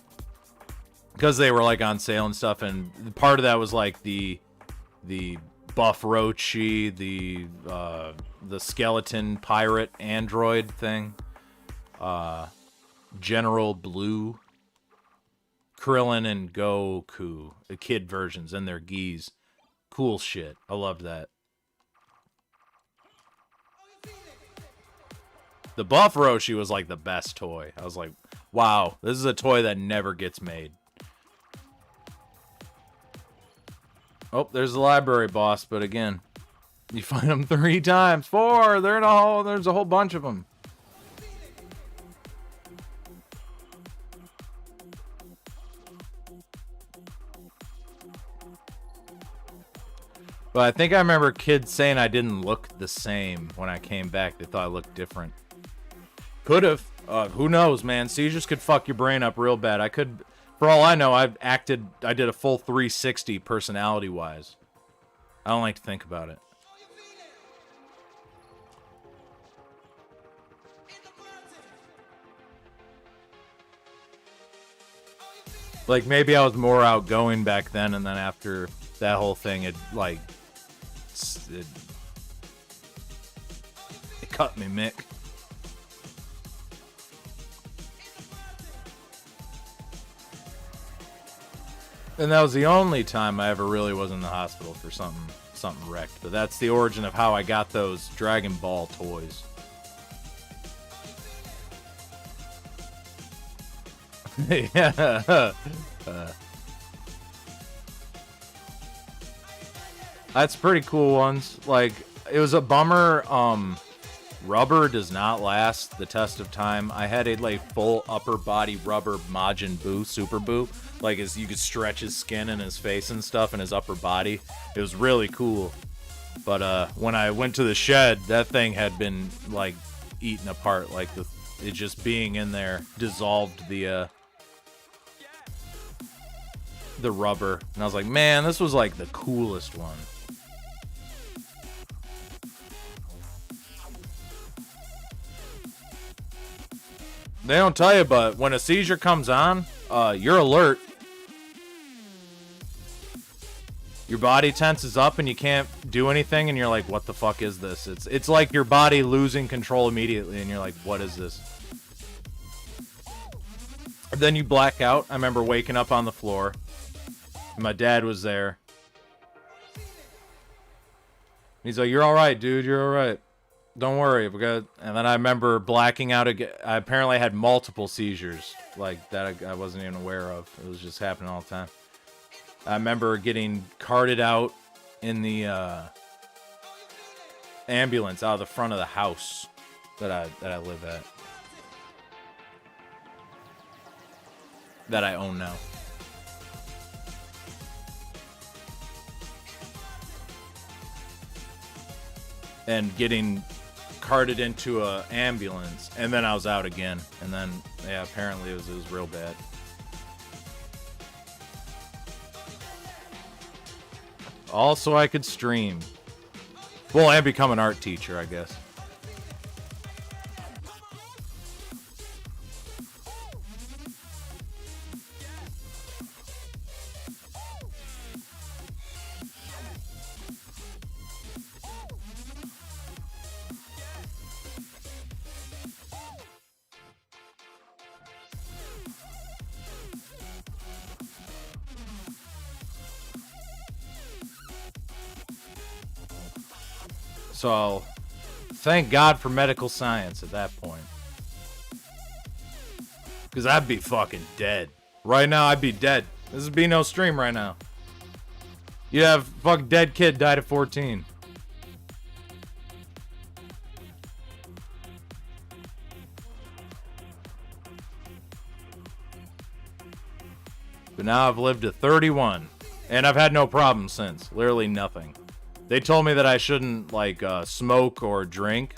because they were like on sale and stuff, and part of that was like the Buff Rochi, the skeleton pirate android thing, General Blue, Krillin and Goku, the kid versions, and their gis. Cool shit. I loved that. The Buff Roshi was like the best toy. I was like, wow, this is a toy that never gets made. Oh, there's the library boss, but again, you find them 3 times. 4, they're in a hole. There's a whole bunch of them. But I think I remember kids saying I didn't look the same when I came back. They thought I looked different. Could have. Who knows, man? Seizures could fuck your brain up real bad. I could, for all I know, I did a full 360 personality-wise. I don't like to think about it. Like, maybe I was more outgoing back then, and then after that whole thing, it cut me, Mick. And that was the only time I ever really was in the hospital for something wrecked. But that's the origin of how I got those Dragon Ball toys. Yeah. That's pretty cool ones. Like, it was a bummer. Rubber does not last the test of time. I had a like full upper body rubber Majin Buu, Super Buu. Like, as you could stretch his skin and his face and stuff and his upper body. It was really cool. But when I went to the shed, that thing had been like eaten apart. Like it just being in there dissolved the rubber. And I was like, man, this was like the coolest one. They don't tell you, but when a seizure comes on, you're alert. Your body tenses up and you can't do anything, and you're like, what the fuck is this? It's like your body losing control immediately, and you're like, what is this? Then you black out. I remember waking up on the floor. My dad was there. He's like, you're alright, dude, you're alright. Don't worry, we got. And then I remember blacking out again. I apparently had multiple seizures, like that I wasn't even aware of. It was just happening all the time. I remember getting carted out in the ambulance out of the front of the house that I live at, that I own now. And getting carted into a ambulance, and then I was out again, and then yeah, apparently it was real bad. Also, I could stream. Well, and become an art teacher, I guess. So, thank God for medical science at that point. Because I'd be fucking dead. Right now, I'd be dead. This would be no stream right now. You'd have fucking dead kid died at 14. But now I've lived to 31. And I've had no problems since. Literally nothing. They told me that I shouldn't, like, smoke or drink.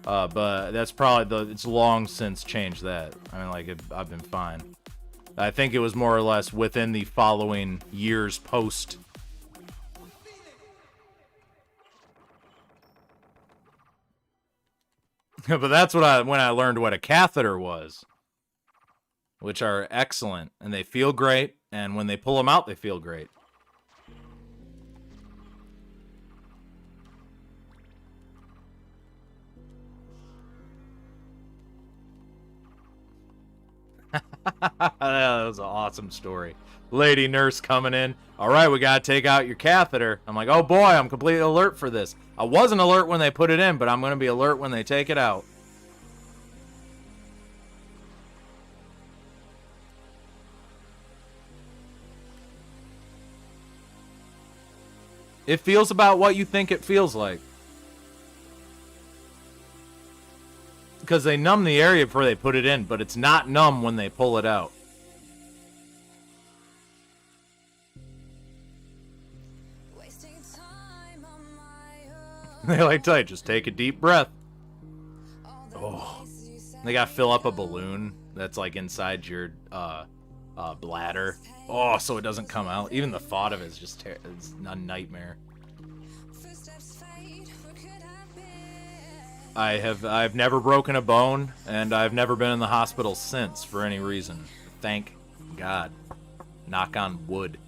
But that's probably, it's long since changed that. I mean, like, I've been fine. I think it was more or less within the following years post. But that's what when I learned what a catheter was. Which are excellent. And they feel great. And when they pull them out, they feel great. That was an awesome story. Lady nurse coming in. All right, we got to take out your catheter. I'm like, oh boy, I'm completely alert for this. I wasn't alert when they put it in, but I'm going to be alert when they take it out. It feels about what you think it feels like. Because they numb the area before they put it in, but it's not numb when they pull it out. They like tell you, just take a deep breath. Oh. They gotta fill up a balloon that's like inside your bladder. Oh, so it doesn't come out. Even the thought of it is just it's a nightmare. I've never broken a bone, and I've never been in the hospital since for any reason. Thank God. Knock on wood.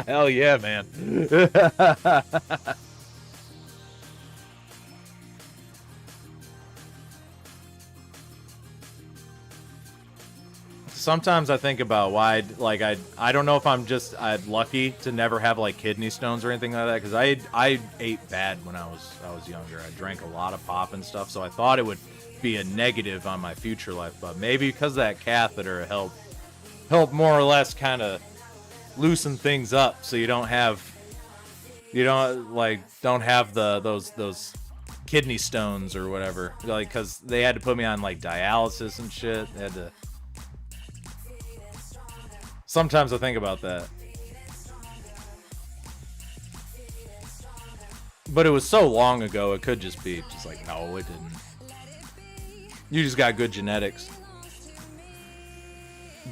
Hell yeah, man. Sometimes I think about why, like, I don't know if I'm lucky to never have like kidney stones or anything like that, because I ate bad when I was younger. I drank a lot of pop and stuff, so I thought it would be a negative on my future life, but maybe because of that catheter helped more or less kind of loosen things up, so you don't have those kidney stones or whatever, like, because they had to put me on like dialysis and shit. They had to. Sometimes I think about that, but it was so long ago, it could just be just like, no, it didn't. You just got good genetics.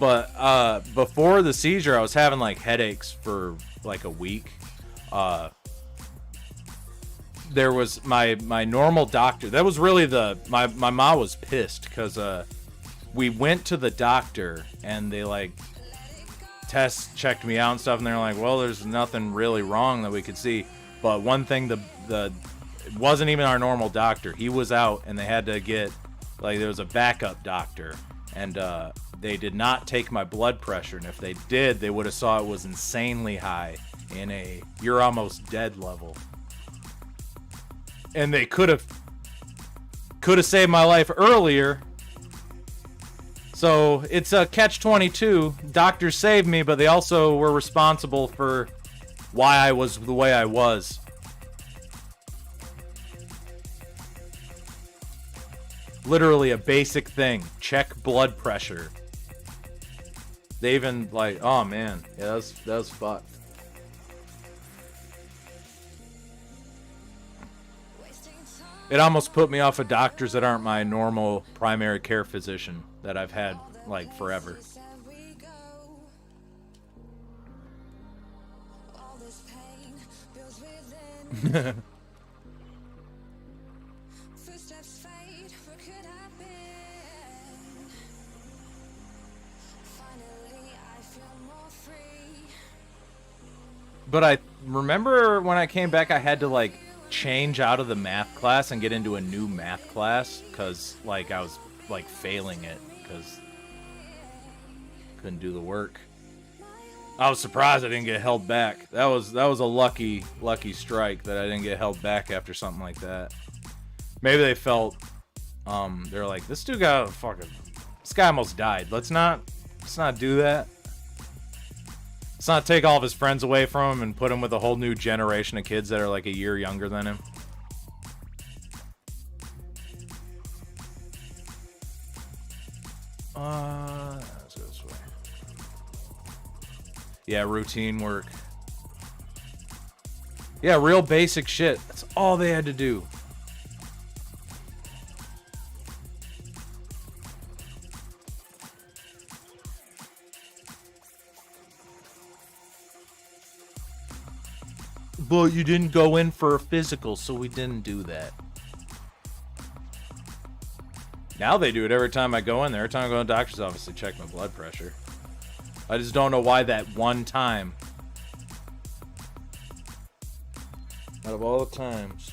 But before the seizure, I was having like headaches for like a week. There was my normal doctor. That was really my mom was pissed because we went to the doctor and they like checked me out and stuff, and they're like, well, there's nothing really wrong that we could see. But one thing, it wasn't even our normal doctor. He was out, and they had to get like, there was a backup doctor, and they did not take my blood pressure, and if they did, they would have saw it was insanely high in a you're almost dead level. And they could have saved my life earlier. So it's a catch-22. Doctors saved me, but they also were responsible for why I was the way I was. Literally a basic thing. Check blood pressure. They even like, oh man, yeah, that was fucked. It almost put me off of doctors that aren't my normal primary care physician that I've had like forever. But I remember when I came back, I had to, like, change out of the math class and get into a new math class because, like, I was, like, failing it because couldn't do the work. I was surprised I didn't get held back. That was a lucky strike that I didn't get held back after something like that. Maybe they felt, they're like, this dude got this guy almost died. Let's not do that. Let's not take all of his friends away from him and put him with a whole new generation of kids that are like a year younger than him. Let's go this way. Yeah, routine work. Yeah, real basic shit. That's all they had to do. But you didn't go in for a physical, so we didn't do that. Now they do it every time I go in there. Every time I go to the doctor's office to check my blood pressure. I just don't know why that one time. Out of all the times.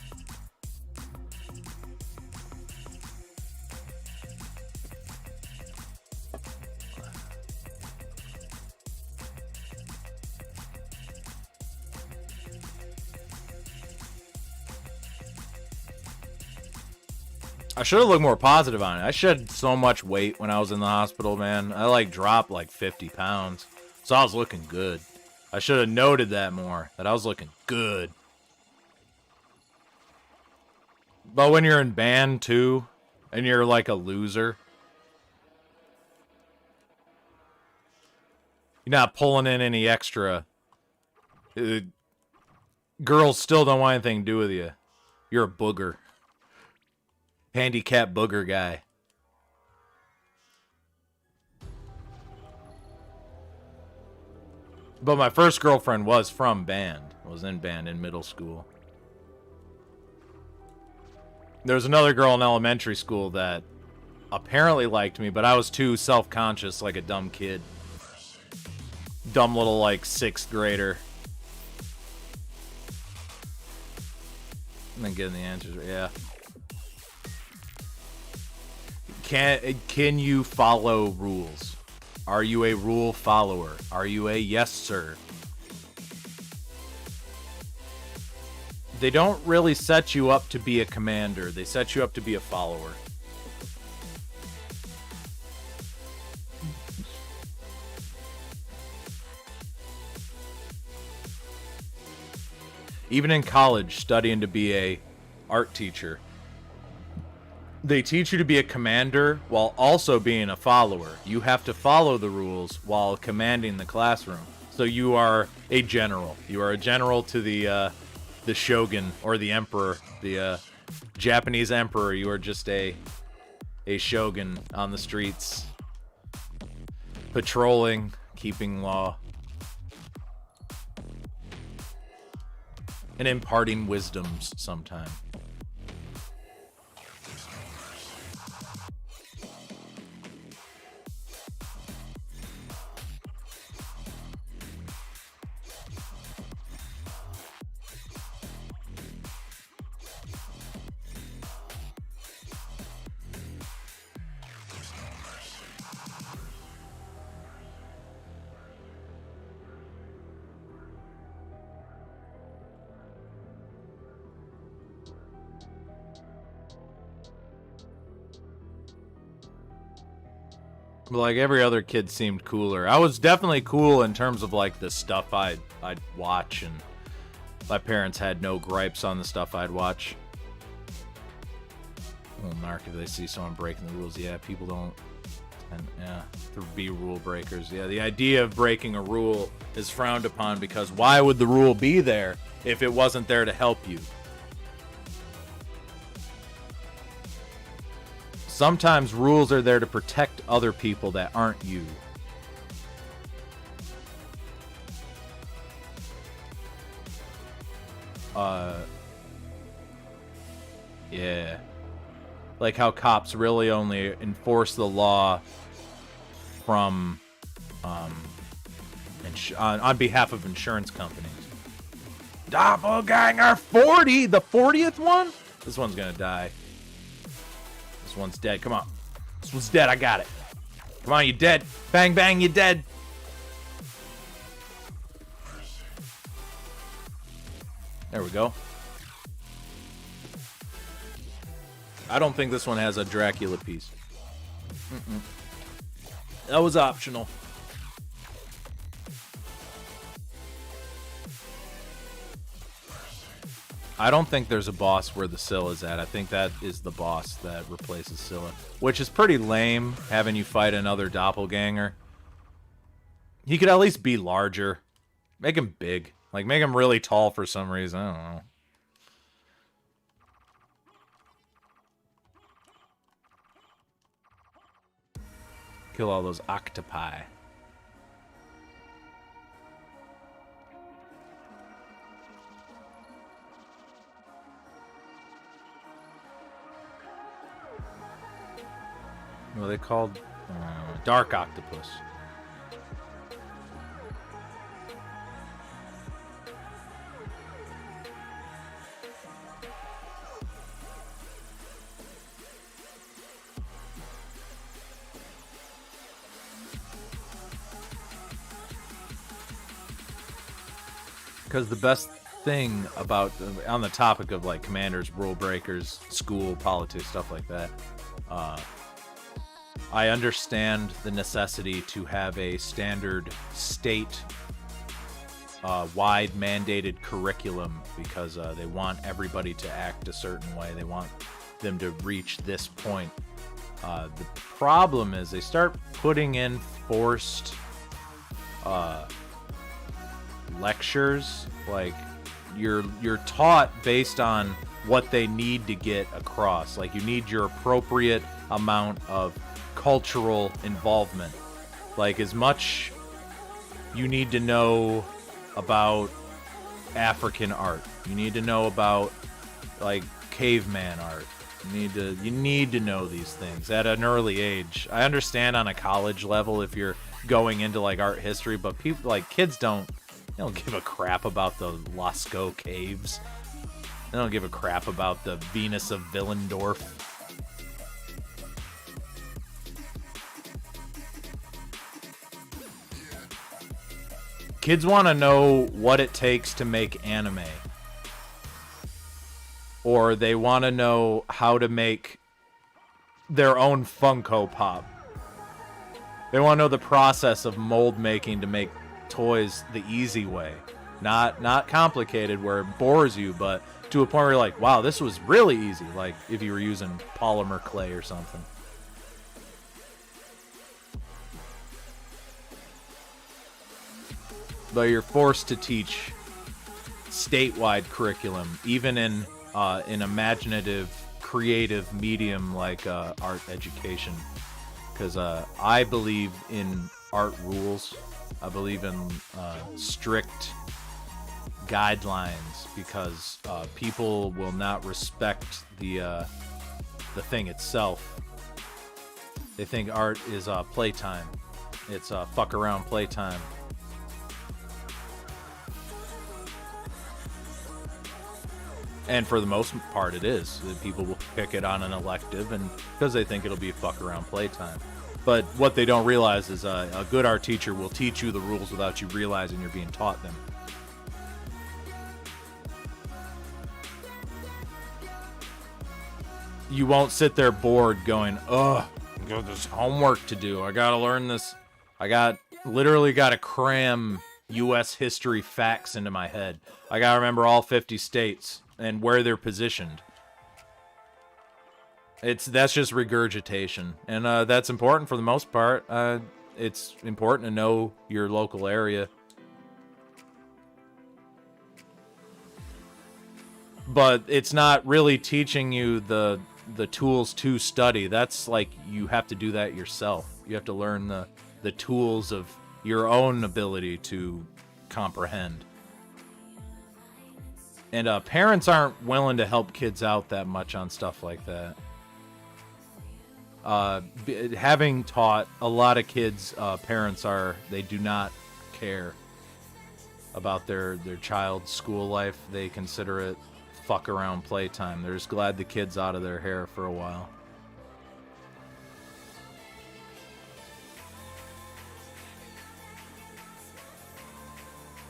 I should have looked more positive on it. I shed so much weight when I was in the hospital, man. I like dropped like 50 pounds. So I was looking good. I should have noted that more, that I was looking good. But when you're in band too, and you're like a loser, you're not pulling in any extra. Girls still don't want anything to do with you. You're a booger. Handicap booger guy. But my first girlfriend was from band. Was in band in middle school. There was another girl in elementary school that apparently liked me, but I was too self-conscious like a dumb kid. Dumb little, like, 6th grader. And then getting the answers, yeah. Can you follow rules? Are you a rule follower? Are you a yes, sir? They don't really set you up to be a commander. They set you up to be a follower. Even in college, studying to be a art teacher, they teach you to be a commander while also being a follower. You have to follow the rules while commanding the classroom. So you are a general. You are a general to the shogun or the emperor, the Japanese emperor. You are just a shogun on the streets, patrolling, keeping law, and imparting wisdoms sometime. But like every other kid seemed cooler. I was definitely cool in terms of like the stuff I'd watch, and my parents had no gripes on the stuff I'd watch. Well, narc, if they see someone breaking the rules, yeah, people don't. And yeah, to be rule breakers. Yeah, the idea of breaking a rule is frowned upon because why would the rule be there if it wasn't there to help you? Sometimes rules are there to protect other people that aren't you. Yeah. Like how cops really only enforce the law from, on behalf of insurance companies. Doppelganger 40! The 40th one? This one's gonna die. This one's dead. Come on. This one's dead. I got it. Come on, you dead. Bang, bang, you dead. There we go. I don't think this one has a Dracula piece. That was optional. I don't think there's a boss where the Scylla's at. I think that is the boss that replaces Scylla. Which is pretty lame, having you fight another doppelganger. He could at least be larger. Make him big. Like, make him really tall for some reason. I don't know. Kill all those octopi. What are they called? Dark octopus. Because the best thing about, on the topic of like commanders, rule breakers, school, politics, stuff like that, I understand the necessity to have a standard state wide mandated curriculum because they want everybody to act a certain way. They want them to reach this point. The problem is they start putting in forced lectures. Like you're taught based on what they need to get across. Like you need your appropriate amount of cultural involvement. Like as much you need to know about African art. You need to know about like caveman art. You need to know these things at an early age. I understand on a college level if you're going into like art history, but people like kids don't give a crap about the Lascaux caves. They don't give a crap about the Venus of Willendorf. Kids want to know what it takes to make anime. Or they want to know how to make their own Funko Pop. They want to know the process of mold making to make toys the easy way. Not complicated where it bores you, but to a point where you're like, wow, this was really easy. Like if you were using polymer clay or something. But you're forced to teach statewide curriculum, even in an imaginative, creative medium like art education. Because I believe in art rules. I believe in strict guidelines because people will not respect the thing itself. They think art is playtime. It's fuck around playtime. And for the most part, it is. People will pick it on an elective, and because they think it'll be fuck around playtime. But what they don't realize is a good art teacher will teach you the rules without you realizing you're being taught them. You won't sit there bored going, ugh, there's homework to do. I gotta learn this. Literally gotta cram U.S. history facts into my head. I gotta remember all 50 states and where they're positioned. That's just regurgitation, and that's important for the most part. It's important to know your local area, but it's not really teaching you the tools to study. That's like you have to do that yourself. You have to learn the tools of your own ability to comprehend. And parents aren't willing to help kids out that much on stuff like that. Having taught a lot of kids, parents they do not care. about their child's school life. They consider it fuck around playtime. They're just glad the kid's out of their hair for a while.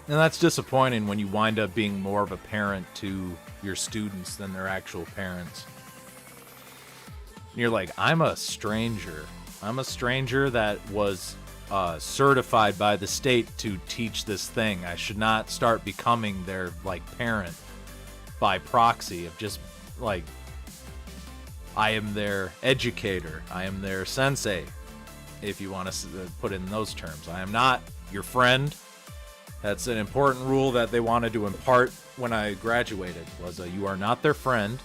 And that's disappointing when you wind up being more of a parent to your students than their actual parents. You're like, I'm a stranger. I'm a stranger that was certified by the state to teach this thing. I should not start becoming their, like, parent by proxy of just, like, I am their educator. I am their sensei, if you want to put it in those terms. I am not your friend. That's an important rule that they wanted to impart when I graduated, was you are not their friend,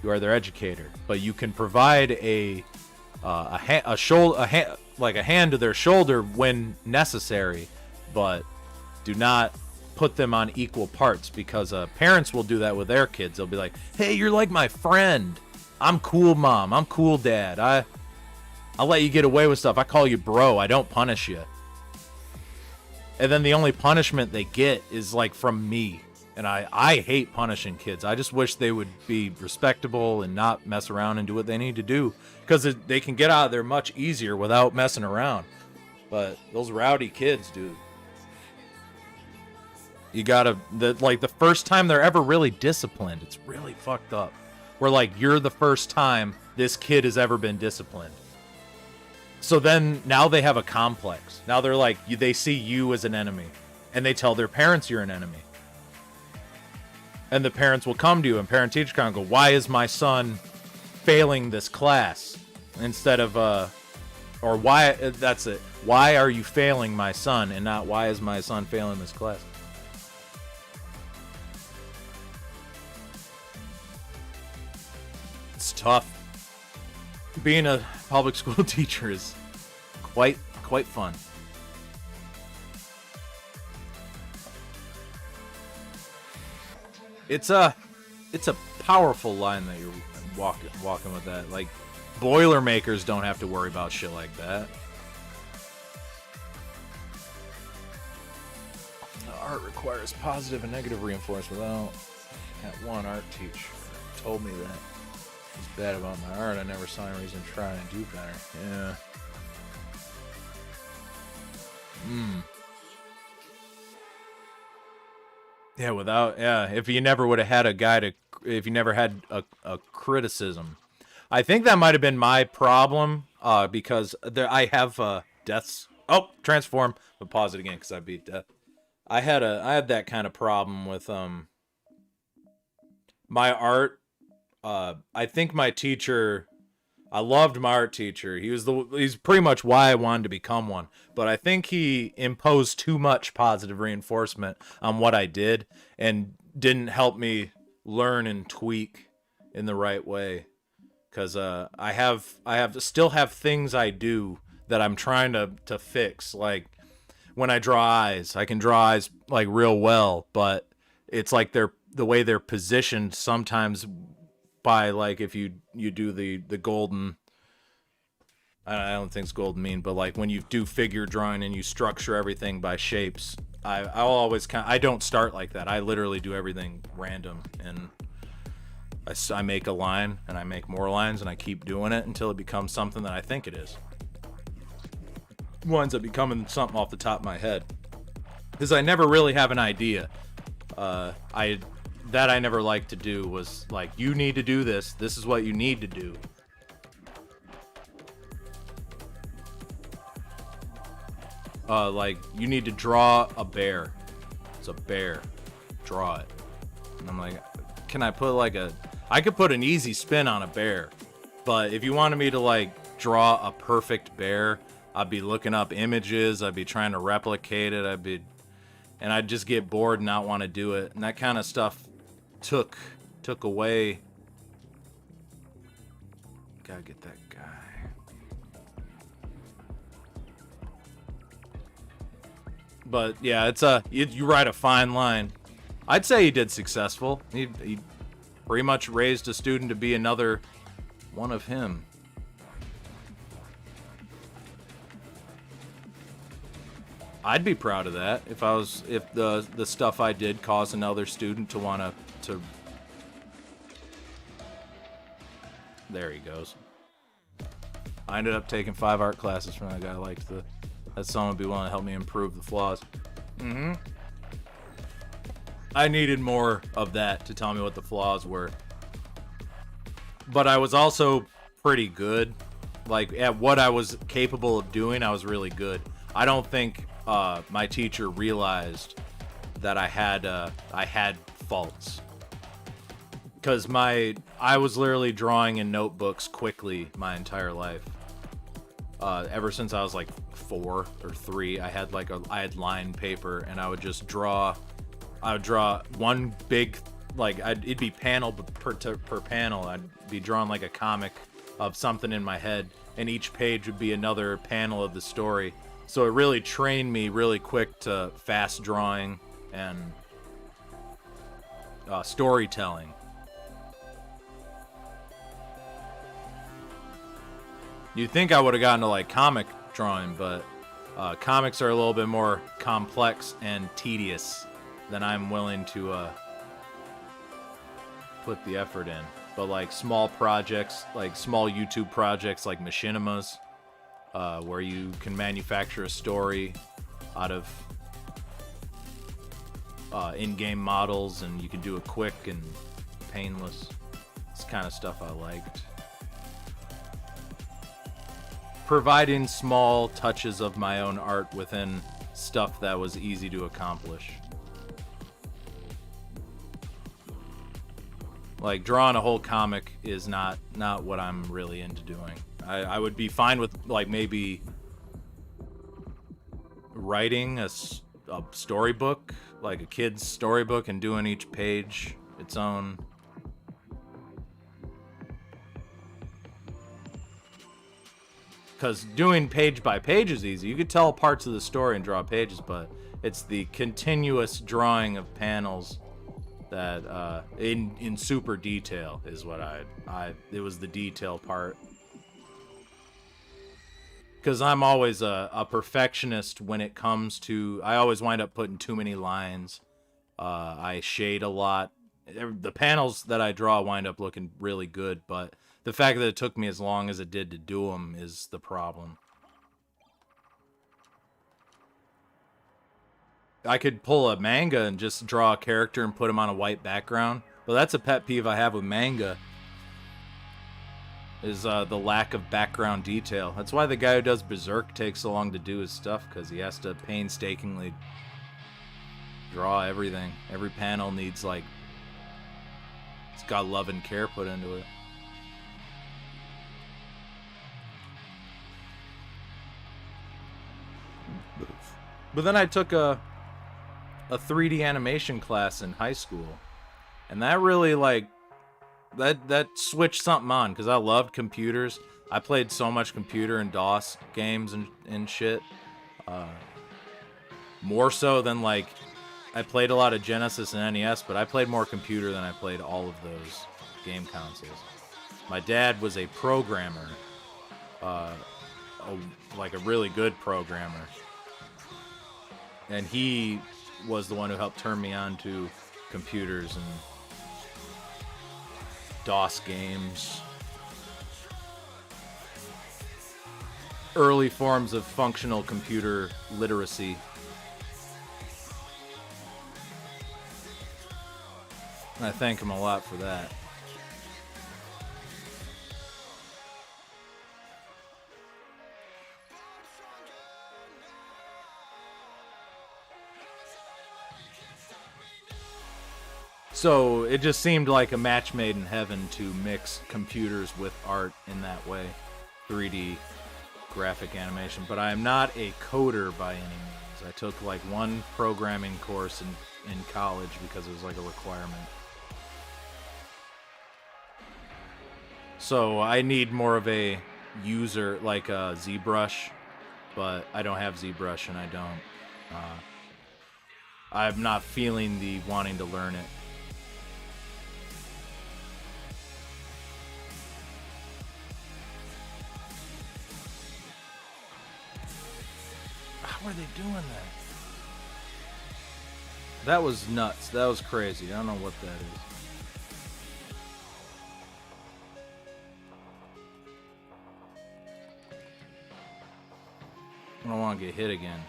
you are their educator. But you can provide a hand to their shoulder when necessary, but do not put them on equal parts, because parents will do that with their kids. They'll be like, hey, you're like my friend. I'm cool, mom. I'm cool, dad. I'll let you get away with stuff. I call you bro. I don't punish you. And then the only punishment they get is, like, from me. And I hate punishing kids. I just wish they would be respectable and not mess around and do what they need to do. Because they can get out of there much easier without messing around. But those rowdy kids, dude. You gotta, the first time they're ever really disciplined, it's really fucked up. Where, like, you're the first time this kid has ever been disciplined. So then, now they have a complex. Now they're like, they see you as an enemy. And they tell their parents you're an enemy. And the parents will come to you, and parent-teacher kind of go, why is my son failing this class? Instead of, or why, that's it. Why are you failing my son? And not, why is my son failing this class? It's tough. Being a public school teacher is quite fun. It's a powerful line that you're walking with that. Like, Boilermakers don't have to worry about shit like that. Art requires positive and negative reinforcement. Well, that one art teacher told me that it's bad about my art. I never saw any reason to try and do better. Yeah. Yeah, if you never would have had a guy if you never had a criticism. I think that might have been my problem, because I have deaths. Oh, transform. But pause it again, because I beat death. I had that kind of problem with my art. I think my teacher, I loved my art teacher. He's pretty much why I wanted to become one. But I think he imposed too much positive reinforcement on what I did and didn't help me learn and tweak in the right way. Because I still have things I do that I'm trying to fix. Like, when I draw eyes, I can draw eyes, like, real well, but it's like the way they're positioned sometimes by, like, if you do the golden, I don't think it's golden mean, but, like, when you do figure drawing and you structure everything by shapes, I'll always I don't start like that. I literally do everything random, and I make a line, and I make more lines, and I keep doing it until it becomes something that I think it is. It winds up becoming something off the top of my head, because I never really have an idea. I never liked to do was, like, you need to do this. This is what you need to do. Like, you need to draw a bear. It's a bear. Draw it. And I'm like, can I put, like, I could put an easy spin on a bear. But if you wanted me to, like, draw a perfect bear, I'd be looking up images. I'd be trying to replicate it. And I'd just get bored and not want to do it. And that kind of stuff took away. Gotta get that guy. But yeah, it's you ride a fine line. I'd say he did successful. He pretty much raised a student to be another one of him. I'd be proud of that if the stuff I did caused another student to want to. There he goes. I ended up taking 5 art classes from that guy. I liked that someone would be willing to help me improve the flaws. I needed more of that to tell me what the flaws were. But I was also pretty good. Like, at what I was capable of doing, I was really good. I don't think my teacher realized that I had faults. Because I was literally drawing in notebooks quickly my entire life. Ever since I was like 4 or 3, I had lined paper, and I would just draw. I would draw one big, like, it'd be panel per panel. I'd be drawing like a comic of something in my head, and each page would be another panel of the story. So it really trained me really quick to fast drawing and storytelling. You'd think I would have gotten to like comic drawing, but comics are a little bit more complex and tedious than I'm willing to put the effort in. But like small projects, like small YouTube projects like Machinimas, where you can manufacture a story out of in-game models, and you can do it quick and painless. It's the kind of stuff I liked. Providing small touches of my own art within stuff that was easy to accomplish. Like, drawing a whole comic is not what I'm really into doing. I would be fine with, like, maybe writing a storybook, like a kid's storybook, and doing each page its own. Because doing page by page is easy. You could tell parts of the story and draw pages, but it's the continuous drawing of panels that in super detail is what it was the detail part. Because I'm always a perfectionist when it comes to, I always wind up putting too many lines. I shade a lot. The panels that I draw wind up looking really good, but the fact that it took me as long as it did to do them is the problem. I could pull a manga and just draw a character and put him on a white background. But that's a pet peeve I have with manga, is the lack of background detail. That's why the guy who does Berserk takes so long to do his stuff, because he has to painstakingly draw everything. Every panel needs, like, it's got love and care put into it. But then I took a 3D animation class in high school, and that really, like, that switched something on, because I loved computers. I played so much computer and DOS games and shit. More so than, like, I played a lot of Genesis and NES, but I played more computer than I played all of those game consoles. My dad was a programmer, like a really good programmer. And he was the one who helped turn me on to computers and DOS games. Early forms of functional computer literacy. And I thank him a lot for that. So it just seemed like a match made in heaven to mix computers with art in that way. 3D graphic animation. But I am not a coder by any means. I took like one programming course in college because it was like a requirement. So I need more of a user, like a ZBrush, but I don't have ZBrush and I don't. I'm not feeling the wanting to learn it. are they doing that? That was nuts. That was crazy. I don't know what that is. I don't want to get hit again.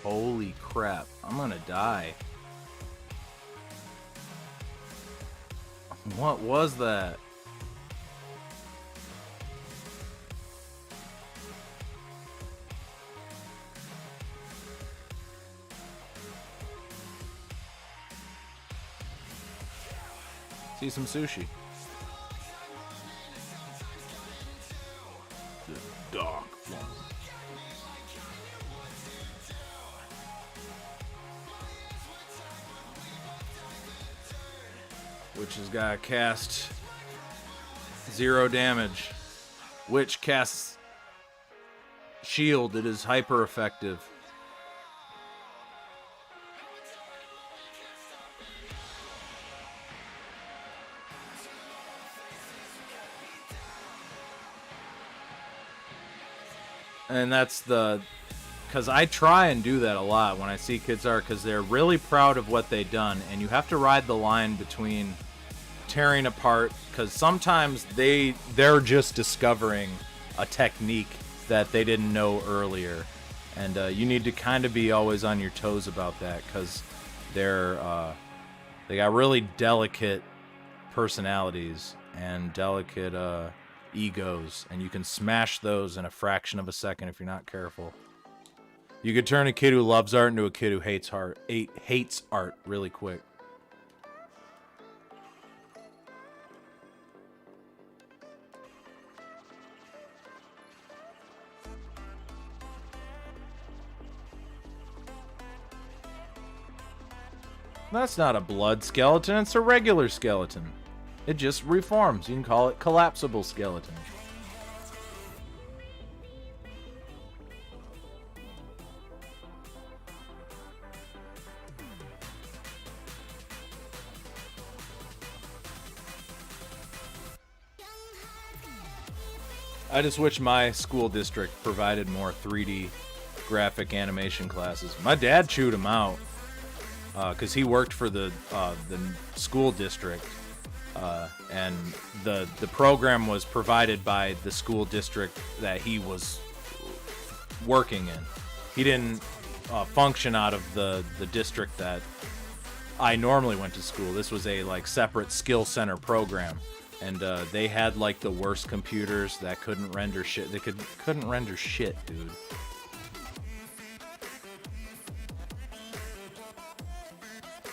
Holy crap. I'm gonna die. What was that? See some sushi. The dark one. Which has got cast 0 damage. Which casts shield. It is hyper effective. And that's the... Because I try and do that a lot when I see kids art, because they're really proud of what they've done, and you have to ride the line between tearing apart, because sometimes they're just discovering a technique that they didn't know earlier, and you need to kind of be always on your toes about that, because they got really delicate personalities and delicate egos, and you can smash those in a fraction of a second if you're not careful. You could turn a kid who loves art into a kid who hates art really quick. That's not a blood skeleton, it's a regular skeleton. It just reforms. You can call it collapsible skeleton. I just wish my school district provided more 3D graphic animation classes. My dad chewed them out because he worked for the school district, and the program was provided by the school district that he was working in. He didn't function out of the district that I normally went to school. This was a separate skill center program. And they had the worst computers that couldn't render shit. They couldn't render shit, dude.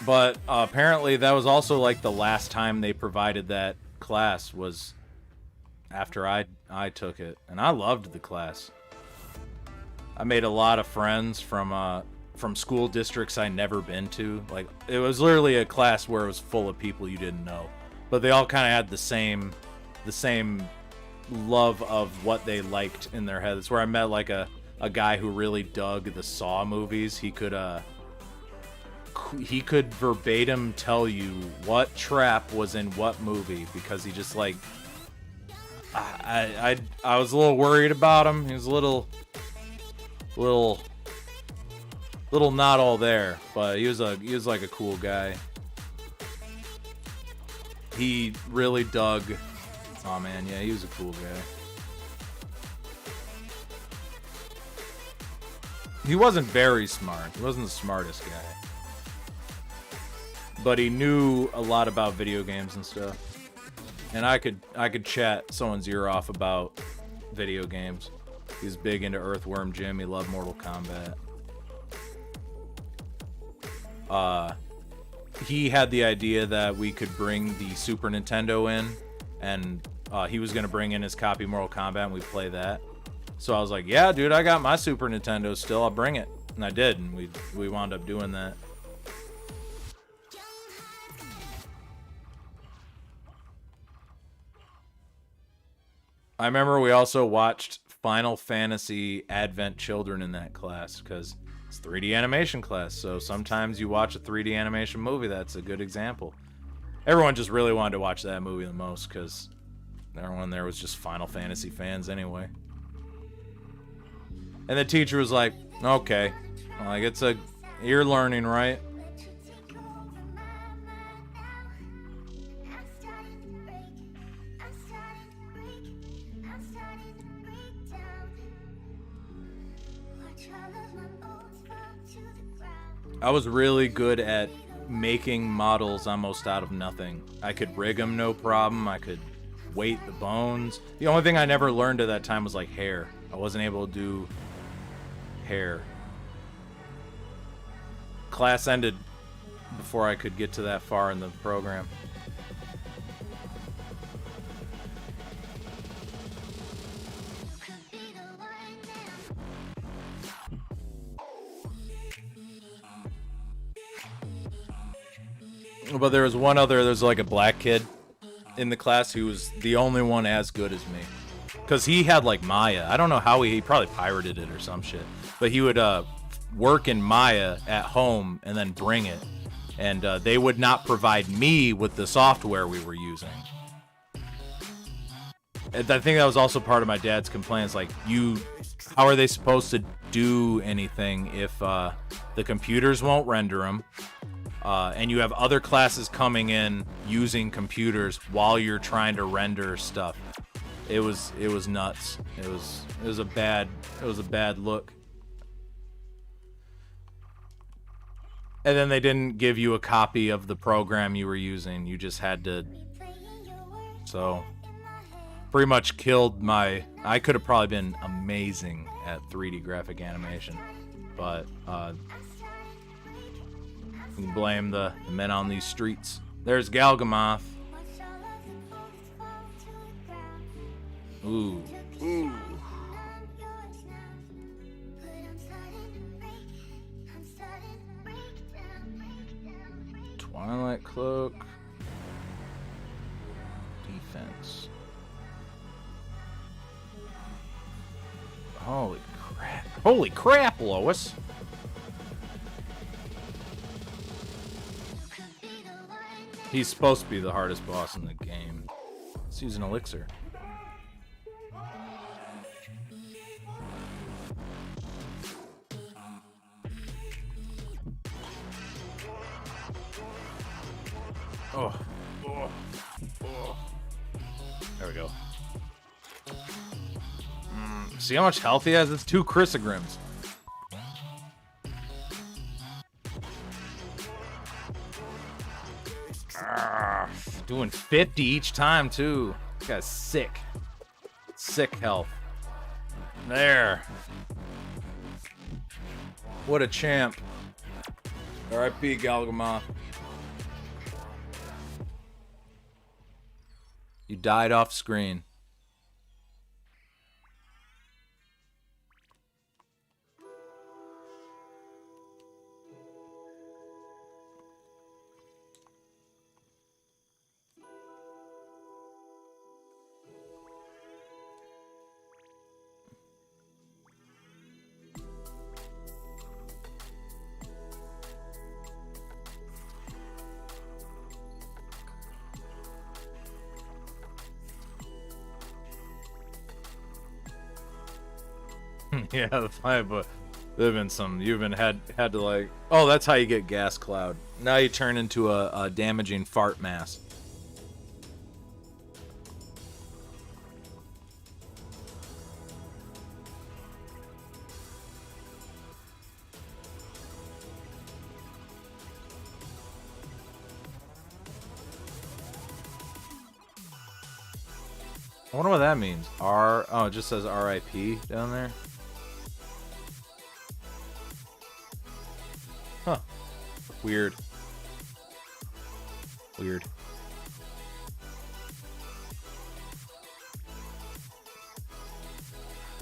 But apparently that was also the last time they provided that class was after I took it, and I loved the class. I made a lot of friends from school districts I never been to. It was literally a class where it was full of people you didn't know. But they all kind of had the same love of what they liked in their head. That's where I met a guy who really dug the Saw movies. He could verbatim tell you what trap was in what movie because he just I was a little worried about him. He was a little not all there, but he was a cool guy. He really dug... Oh man, yeah, he was a cool guy. He wasn't very smart. He wasn't the smartest guy. But he knew a lot about video games and stuff. And I could chat someone's ear off about video games. He was big into Earthworm Jim. He loved Mortal Kombat. He had the idea that we could bring the Super Nintendo in, and he was going to bring in his copy of Mortal Kombat, and we'd play that. So I was like, yeah, dude, I got my Super Nintendo still. I'll bring it. And I did, and we wound up doing that. I remember we also watched Final Fantasy Advent Children in that class, because it's 3D animation class, so sometimes you watch a 3D animation movie. That's a good example. Everyone just really wanted to watch that movie the most because everyone there was just Final Fantasy fans anyway. And the teacher was like, Okay. Like, it's a... You're learning, right? I was really good at making models almost out of nothing. I could rig them no problem. I could weight the bones. The only thing I never learned at that time was like hair. I wasn't able to do hair. Class ended before I could get to that far in the program. But there was one other, there's like a black kid in the class who was the only one as good as me. Because he had like Maya. I don't know how he probably pirated it or some shit. But he would work in Maya at home and then bring it. And they would not provide me with the software we were using. And I think that was also part of my dad's complaints. Like, how are they supposed to do anything if the computers won't render them? And you have other classes coming in using computers while you're trying to render stuff. It was nuts. It was a bad look. And then they didn't give you a copy of the program you were using. You just had to. So pretty much killed my. I could have probably been amazing at 3D graphic animation, but you can blame the men on these streets. There's Galgamoth. Ooh. Ooh. Twilight Cloak. Defense. Holy crap. Holy crap, Lois. He's supposed to be the hardest boss in the game. Let's use an elixir. Oh. Oh. Oh. There we go. See how much health he has? It's 2 Chrysogrims. Doing 50 each time, too. This guy's sick. Sick health. There. What a champ. R.I.P. Galgamoth. You died off screen. Yeah, the fight, but there've been some. You've been had to like. Oh, that's how you get gas cloud. Now you turn into a damaging fart mass. I wonder what that means. Oh, it just says RIP down there. Huh. Weird. Weird.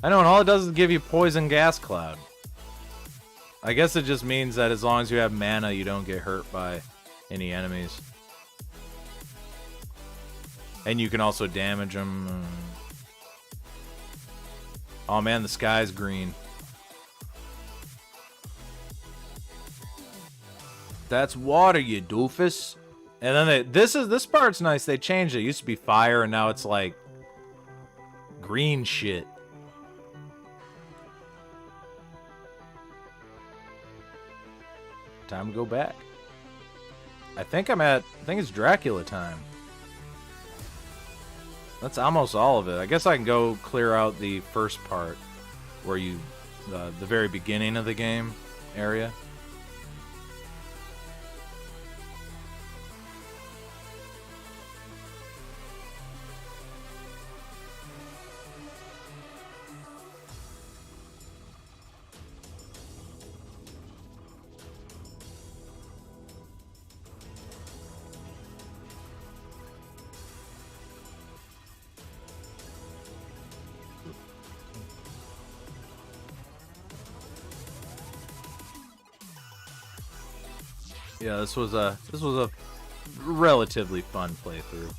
I know, and all it does is give you poison gas cloud. I guess it just means that as long as you have mana, you don't get hurt by any enemies. And you can also damage them. Oh man, the sky's green. That's water, you doofus. And then this part's nice. They changed it. It used to be fire, and now it's like green shit. time to go back. I think it's Dracula time. That's almost all of it. I guess I can go clear out the first part where you, the very beginning of the game area. Yeah, this was a relatively fun playthrough.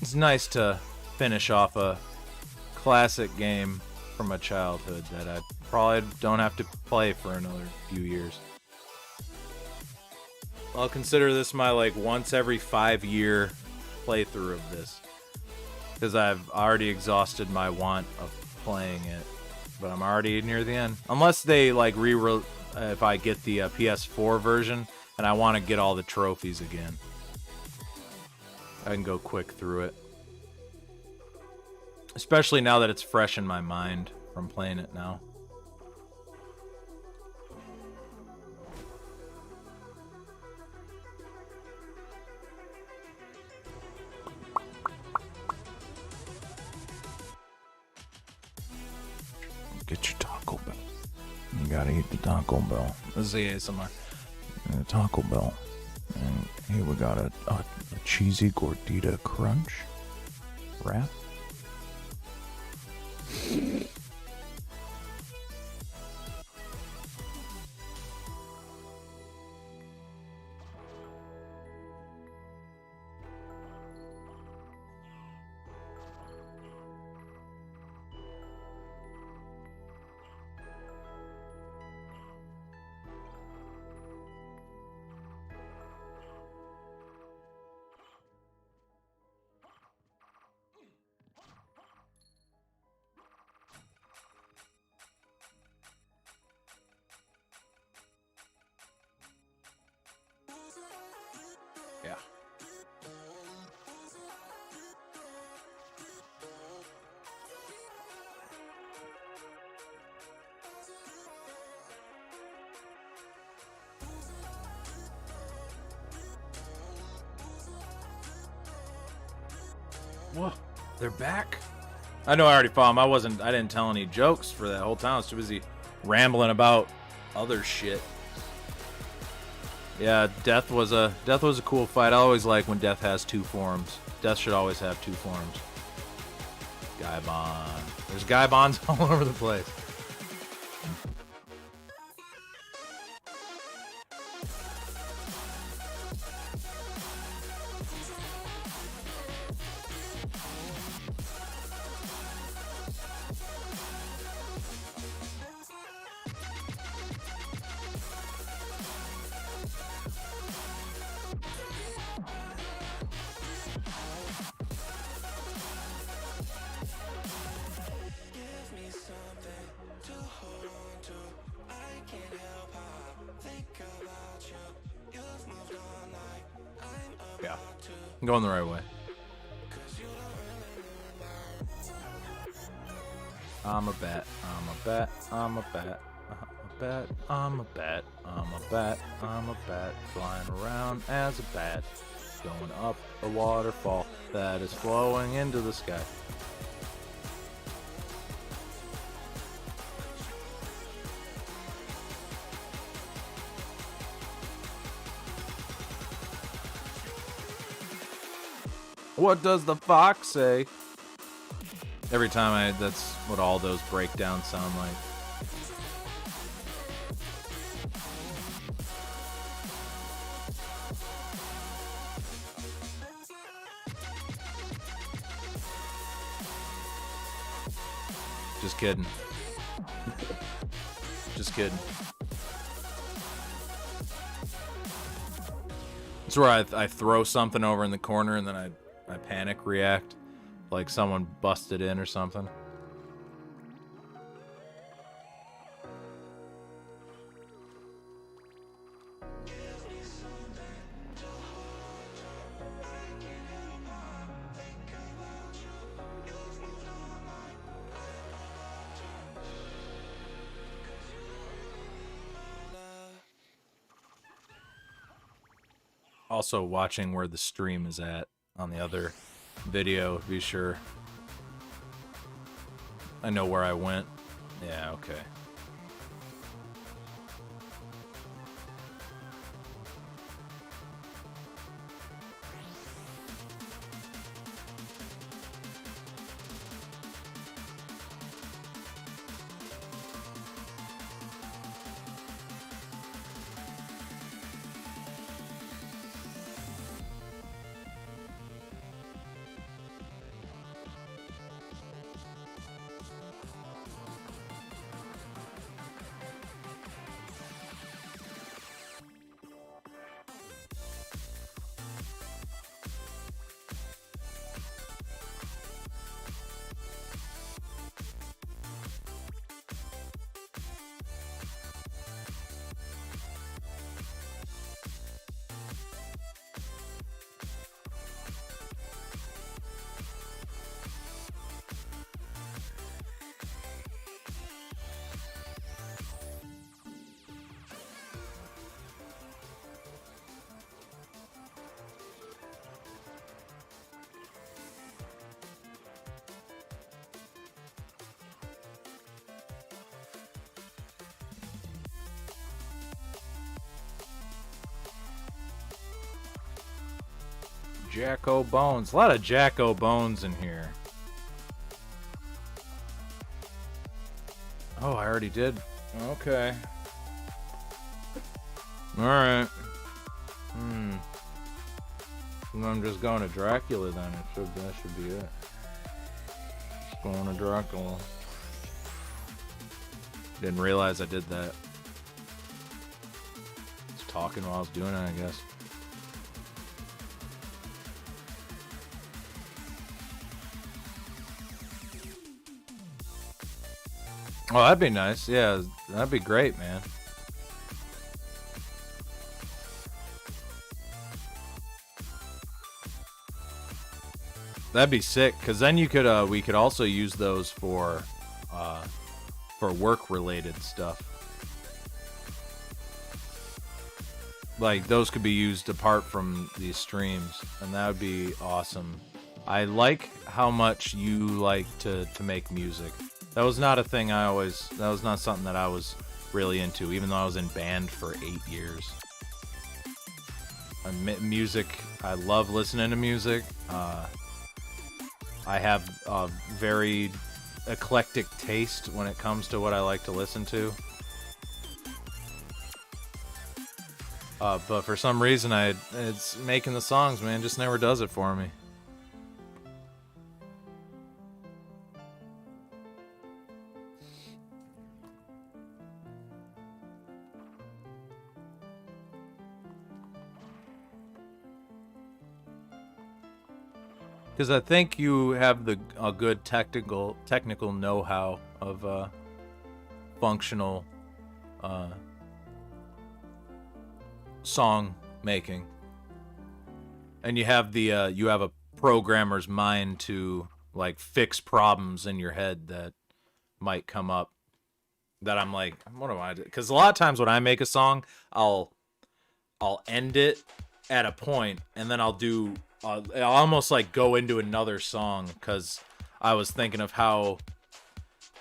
It's nice to finish off a classic game from my childhood that I probably don't have to play for another few years. I'll consider this my like once every 5-year playthrough of this, because I've already exhausted my want of playing it. But I'm already near the end. Unless they like if I get the PS4 version and I want to get all the trophies again, I can go quick through it. Especially now that it's fresh in my mind from playing it now. Get your Taco Bell. You gotta eat the Taco Bell. This is the ASMR. And a Taco Bell. And here we got a cheesy gordita crunch wrap. Yeah. Whoa, they're back? I know I already found them. I didn't tell any jokes for that whole time. I was too busy rambling about other shit. Yeah, Death was a cool fight. I always like when Death has two forms. Death should always have two forms. Gaibon. There's Gaibons all over the place. Yeah, I'm going the right way. I'm a bat, I'm a bat, I'm a bat, I'm a bat, I'm a bat, I'm a bat, I'm a bat, flying around as a bat, going up a waterfall that is flowing into the sky. What does the fox say? Every time that's what all those breakdowns sound like. Just kidding. Just kidding. It's where I throw something over in the corner and then I panic react like someone busted in or something. Also watching where the stream is at on the other video, be sure I know where I went. Yeah, okay. Jacko Bones. A lot of Jacko Bones in here. Oh, I already did. Okay. Alright. I'm just going to Dracula then. That should be it. Just going to Dracula. Didn't realize I did that. Just talking while I was doing it, I guess. Oh, that'd be nice. Yeah, that'd be great, man. That'd be sick, because then you could, we could also use those for work-related stuff. Like, those could be used apart from these streams, and that would be awesome. I like how much you like to make music. That was not a thing that was not something that I was really into, even though I was in band for 8 years. Music, I love listening to music. I have a very eclectic taste when it comes to what I like to listen to. But for some reason, it's making the songs, man, just never does it for me. Because I think you have a good technical know-how of functional song making, and you have a programmer's mind to like fix problems in your head that might come up. That I'm like, what do I do? Because a lot of times when I make a song, I'll end it at a point, and then I'll almost like go into another song because I was thinking of how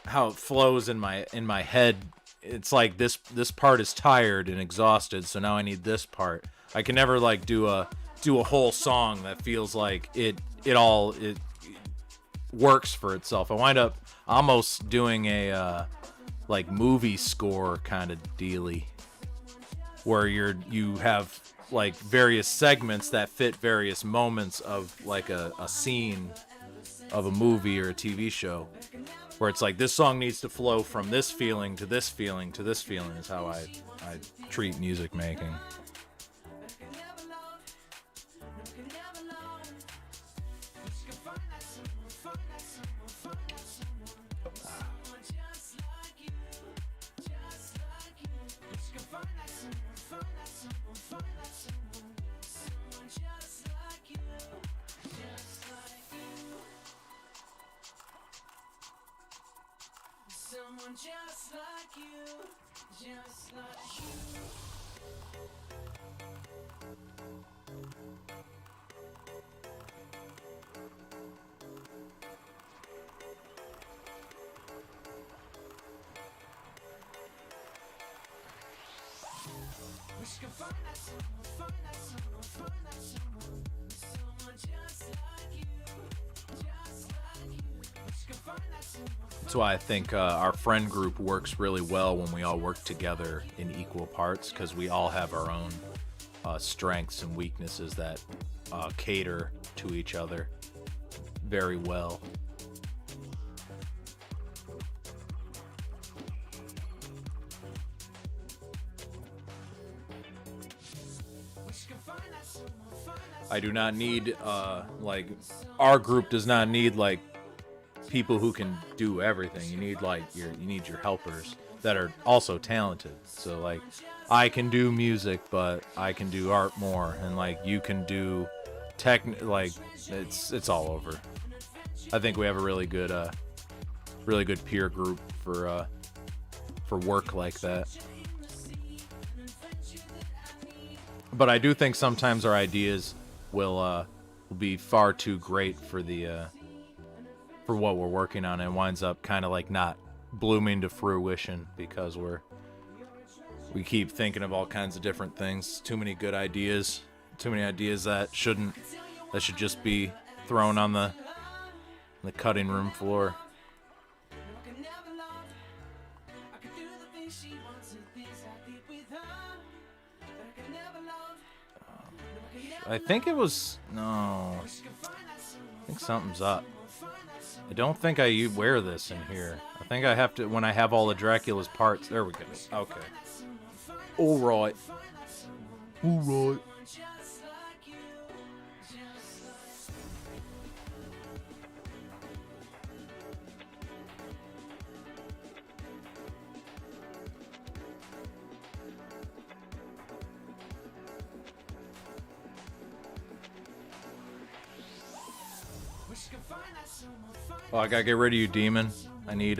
it flows in my head. It's like this part is tired and exhausted, so now I need this part. I can never like do a whole song that feels like it works for itself. I wind up almost doing a like movie score kind of dealy, where you have like various segments that fit various moments of like a scene of a movie or a TV show, where it's like this song needs to flow from this feeling to this feeling to this feeling is how I treat music making. That's why I think our friend group works really well when we all work together in equal parts, because we all have our own strengths and weaknesses that cater to each other very well. I do not need like, our group does not need like people who can do everything. You need like you need your helpers that are also talented. So like, I can do music, but I can do art more, and like you can do like it's all over. I think we have a really good peer group for work like that. But I do think sometimes our ideas will be far too great for the for what we're working on, and winds up kind of like not blooming to fruition because we keep thinking of all kinds of different things. Too many good ideas, too many ideas that should just be thrown on the cutting room floor. I think it was, no, I think something's up. I don't think I wear this in here. I think I have to, when I have all of Dracula's parts. There we go. Okay. Alright. Alright. Oh, I gotta get rid of you, demon. I need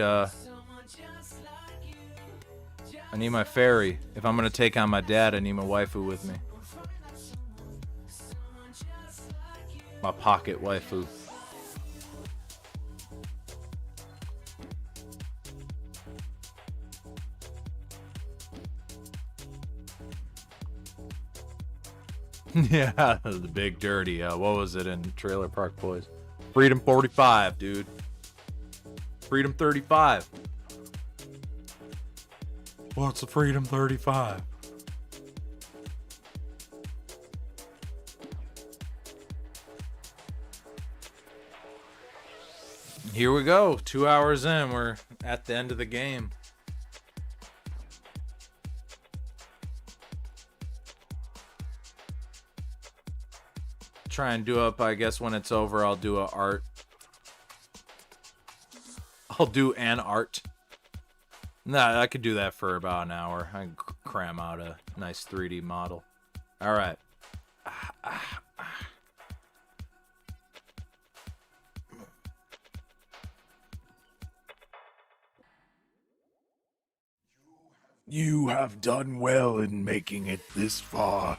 my fairy. If I'm gonna take on my dad, I need my waifu with me. My pocket waifu. Yeah, the big dirty. What was it in Trailer Park Boys? Freedom 45, dude. Freedom 35. What's the Freedom 35? Here we go. 2 hours in. We're at the end of the game. Try and do up, I guess when it's over, I'll do an art. Nah, I could do that for about an hour. I can cram out a nice 3D model. All right. You have done well in making it this far.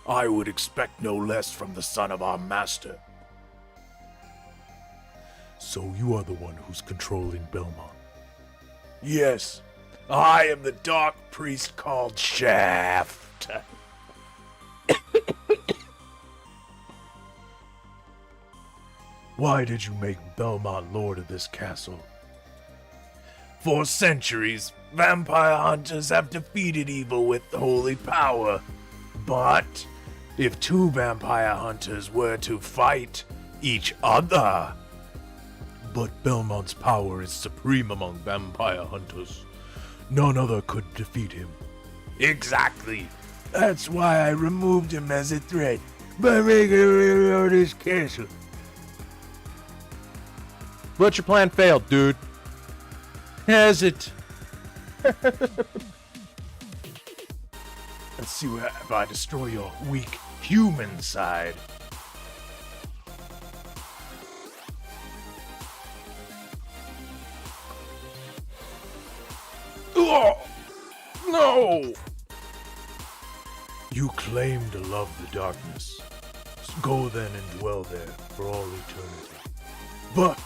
I would expect no less from the son of our master. So you are the one who's controlling Belmont? Yes, I am the dark priest called Shaft. Why did you make Belmont lord of this castle? For centuries, vampire hunters have defeated evil with holy power. But if two vampire hunters were to fight each other... But Belmont's power is supreme among vampire hunters. None other could defeat him. Exactly. That's why I removed him as a threat by making him lord of this castle. But your plan failed, dude. Has it? Let's see if I destroy your weak human side. Oh, no! You claim to love the darkness. Go then and dwell there for all eternity. But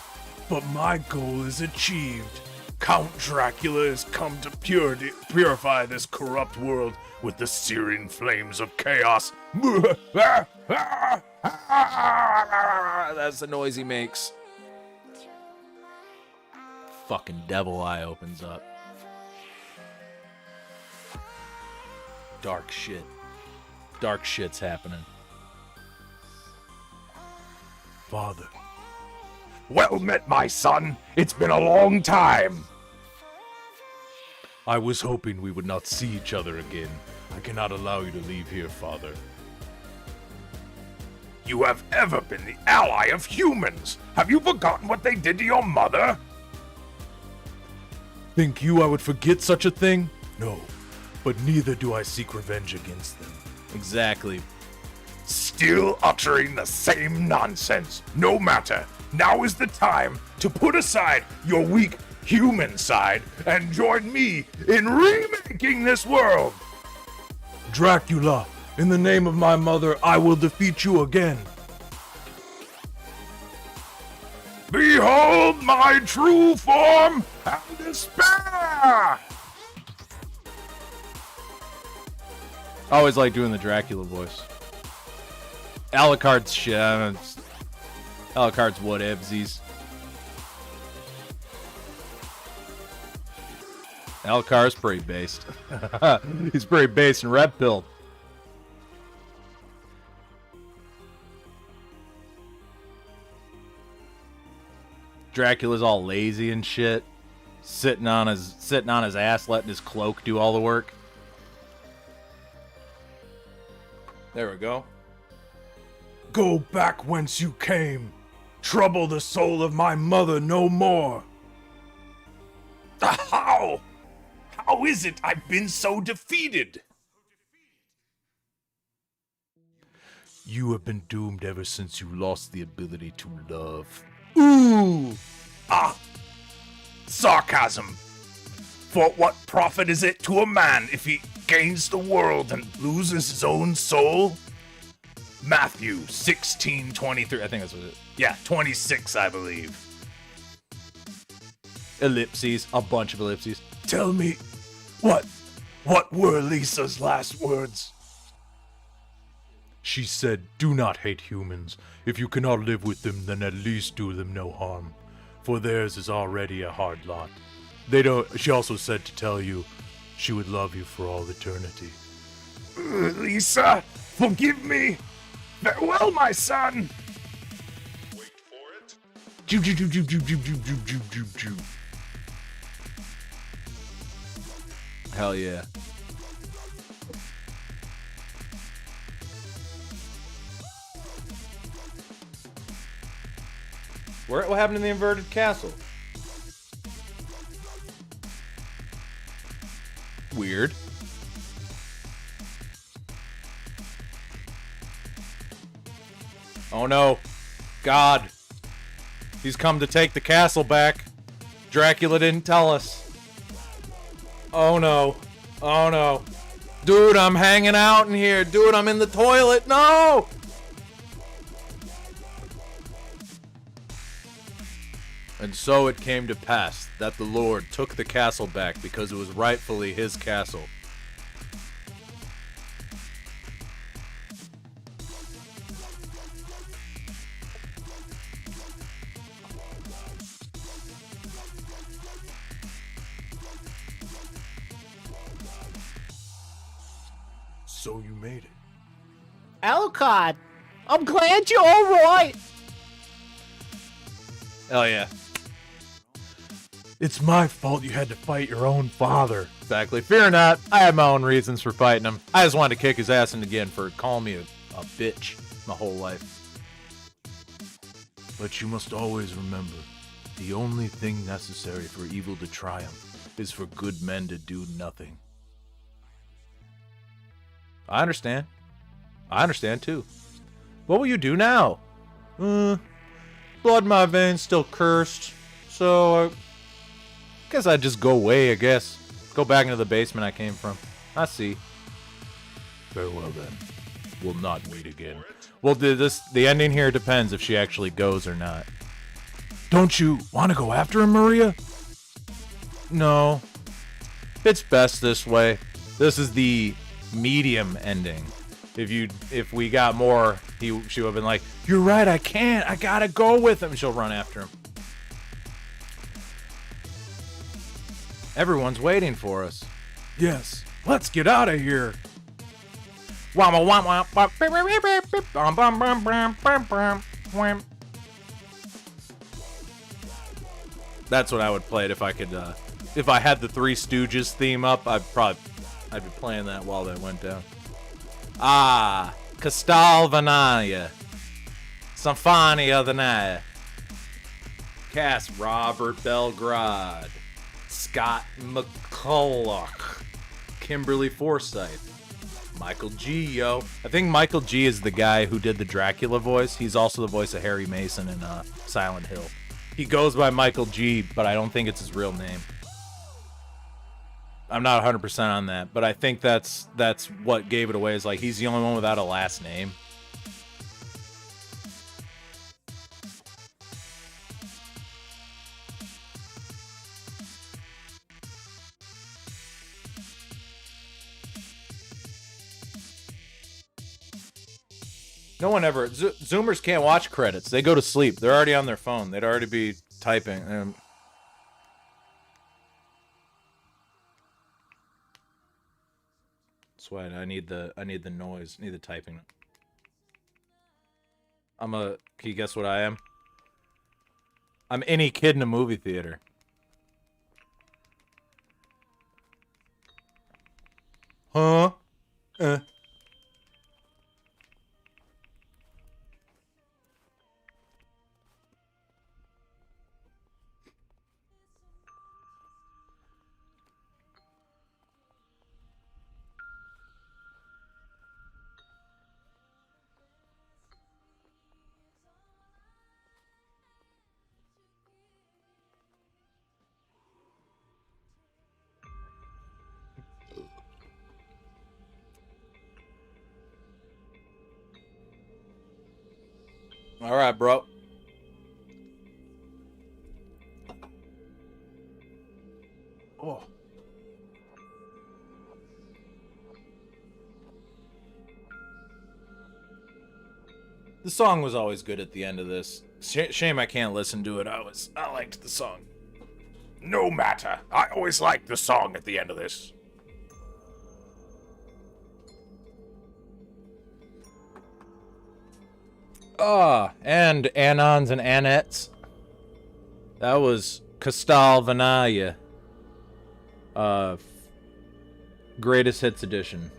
my goal is achieved. Count Dracula is come to purify this corrupt world with the searing flames of chaos. That's the noise he makes. Fucking devil eye opens up. Dark shit. Dark shit's happening. Father, Well met, my son. It's been a long time. I was hoping we would not see each other again. I cannot allow you to leave here, Father. You have ever been the ally of humans. Have you forgotten what they did to your mother? Think you I would forget such a thing? No, but neither do I seek revenge against them. Exactly. Still uttering the same nonsense. No matter. Now is the time to put aside your weak human side and join me in remaking this world. Dracula, in the name of my mother, I will defeat you again. Behold my true form and despair! I always like doing the Dracula voice. Alucard's shit. I don't know, Alucard's whatevsies. Alucard's pretty based. He's pretty based and red pilled. Dracula's all lazy and shit, sitting on his ass, letting his cloak do all the work. There we go. Go back whence you came. Trouble the soul of my mother no more. How? How is it I've been so defeated? You have been doomed ever since you lost the ability to love. Ooh! Ah! Sarcasm! For what profit is it to a man if he gains the world and loses his own soul? Matthew 16:23. I think that's what it is. Yeah, 26, I believe. Ellipses. A bunch of ellipses. Tell me, what were Lisa's last words? She said, do not hate humans. If you cannot live with them, then at least do them no harm. For theirs is already a hard lot. She also said to tell you she would love you for all eternity. Lisa, forgive me. Farewell, my son. Wait for it. Ju ju ju ju ju ju ju ju ju ju ju. Hell yeah. What happened in the inverted castle? Weird. Oh no. God. He's come to take the castle back. Dracula didn't tell us. Oh no. Oh no. Dude, I'm hanging out in here. Dude, I'm in the toilet. No! And so it came to pass that the Lord took the castle back because it was rightfully his castle. So you made it. Alucard, I'm glad you're alright. Hell yeah. It's my fault you had to fight your own father. Exactly. Fear not. I had my own reasons for fighting him. I just wanted to kick his ass in again for calling me a bitch my whole life. But you must always remember, the only thing necessary for evil to triumph is for good men to do nothing. I understand. I understand too. What will you do now? Blood in my veins, still cursed. So, I guess I'd just go away, I guess. Go back into the basement I came from. I see. Farewell then. We'll not meet again. Well, the ending here depends if she actually goes or not. Don't you want to go after him, Maria? No. It's best this way. This is the medium ending. If we got more, she would have been like, "You're right, I can't. I gotta go with him." She'll run after him. Everyone's waiting for us. Yes, let's get out of here. That's what I would play it if I could. If I had the Three Stooges theme up, I'd be playing that while that went down. Ah, Castlevania, Symphony of the Night. Cast Robert Belgrade, Scott McCulloch, Kimberly Forsyth, Michael G. Yo. I think Michael G. is the guy who did the Dracula voice. He's also the voice of Harry Mason in Silent Hill. He goes by Michael G., but I don't think it's his real name. I'm not 100% on that, but I think that's what gave it away. Is like he's the only one without a last name. No one ever. Zoomers can't watch credits. They go to sleep. They're already on their phone. They'd already be typing. That's why I need the noise. I need the typing. Can you guess what I am? I'm any kid in a movie theater. Huh? All right, bro. Oh. The song was always good at the end of this. Shame I can't listen to it. I liked the song. No matter. I always like the song at the end of this. And Anons and Anettes. That was Castlevania. Greatest Hits Edition.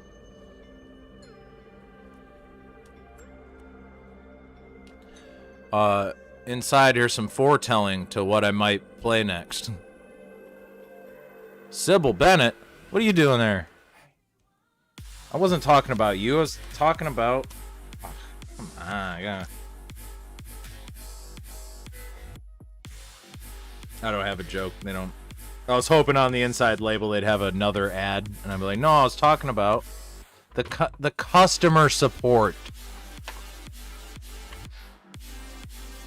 Inside here's some foretelling to what I might play next. Sybil Bennett, what are you doing there? I wasn't talking about you. I was talking about... Oh, come on, I gotta... I don't have a joke. They don't... I was hoping on the inside label they'd have another ad, and I'd be like, no, I was talking about the customer support.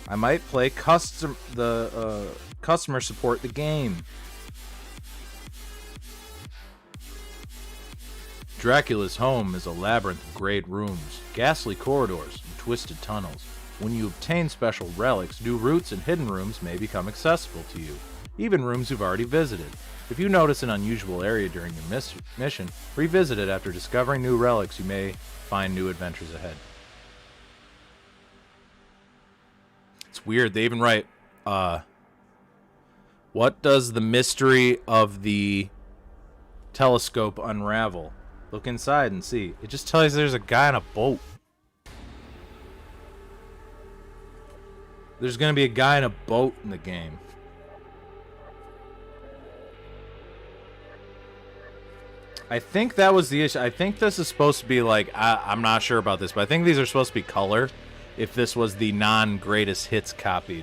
I might play customer support the game. Dracula's home is a labyrinth of great rooms, ghastly corridors, and twisted tunnels. When you obtain special relics, new routes and hidden rooms may become accessible to you, even rooms you've already visited. If you notice an unusual area during your mission, revisit it after discovering new relics. You may find new adventures ahead. It's weird. They even write, what does the mystery of the telescope unravel? Look inside and see. It just tells you there's a guy on a boat. There's going to be a guy in a boat in the game. I think that was the issue. I think this is supposed to be like, I'm not sure about this, but I think these are supposed to be color. If this was the non-greatest hits copy,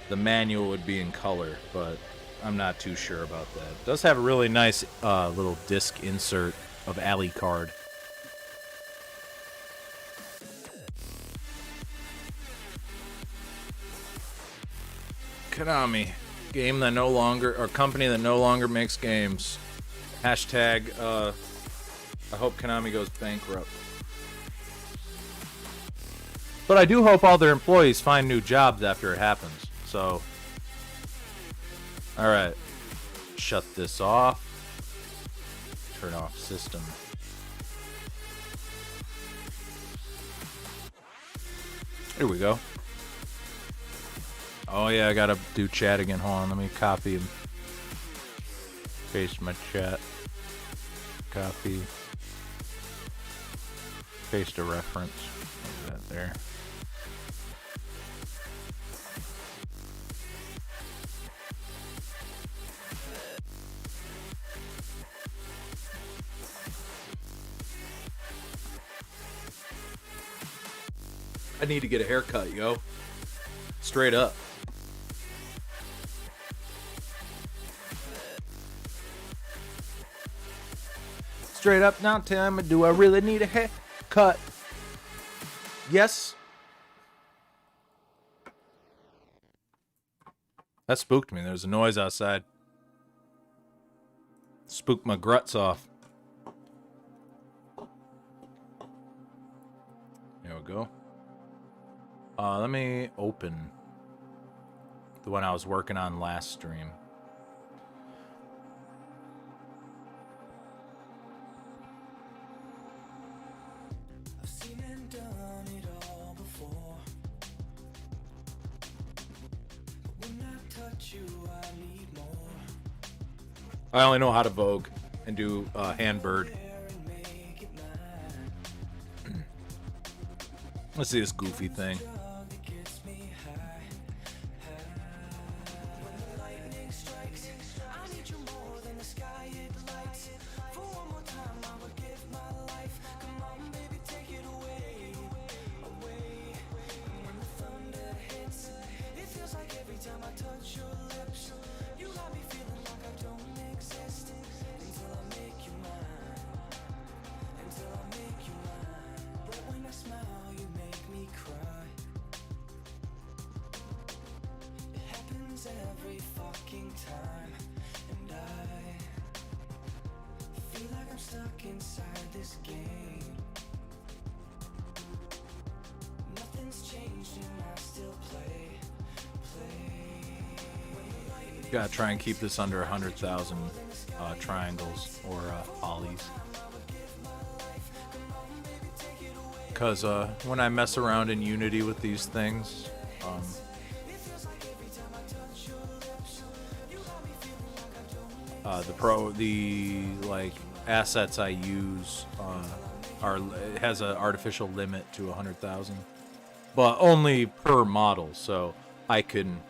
the manual would be in color, but I'm not too sure about that. It does have a really nice little disc insert of Alucard. Konami, Game that no longer, or company that no longer makes games. Hashtag, I hope Konami goes bankrupt. But I do hope all their employees find new jobs after it happens. So, alright. Shut this off. Turn off system. Here we go. Oh yeah, I gotta do chat again. Hold on, let me copy and paste my chat. Copy. Paste a reference. Like that there. I need to get a haircut, yo. Straight up. Straight up, now tell me, do I really need a haircut? Yes. That spooked me. There was a noise outside. Spooked my gruts off. There we go. Let me open the one I was working on last stream. I've seen and done it all before. But when I touch you, I need more. I only know how to Vogue and do Handbird. Let's see this goofy thing. Every fucking time, and I feel like I'm stuck inside this game. Nothing's changed and I still play. Gotta try and keep this under 100,000 triangles or polys. Because when I mess around in Unity with these things, the like assets I use it has an artificial limit to 100,000, but only per model. So I can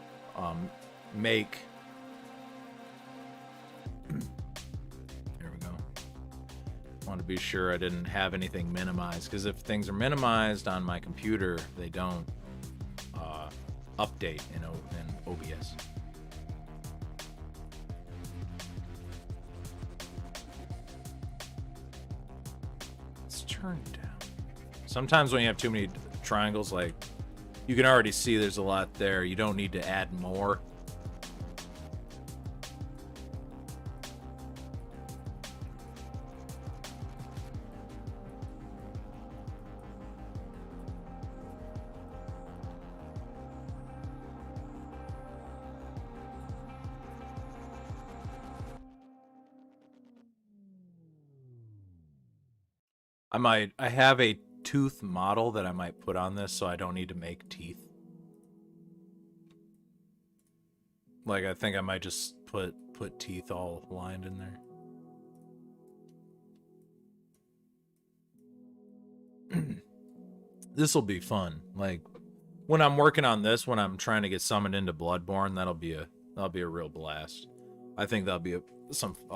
make. There we go. Want to be sure I didn't have anything minimized, because if things are minimized on my computer, they don't update in OBS. Turn down. Sometimes when you have too many triangles, like, you can already see there's a lot there. You don't need to add more. I have a tooth model that I might put on this, so I don't need to make teeth. Like, I think I might just put teeth all lined in there. This will be fun. Like, when I'm working on this, when I'm trying to get summoned into Bloodborne, that'll be a real blast. I think that'll be a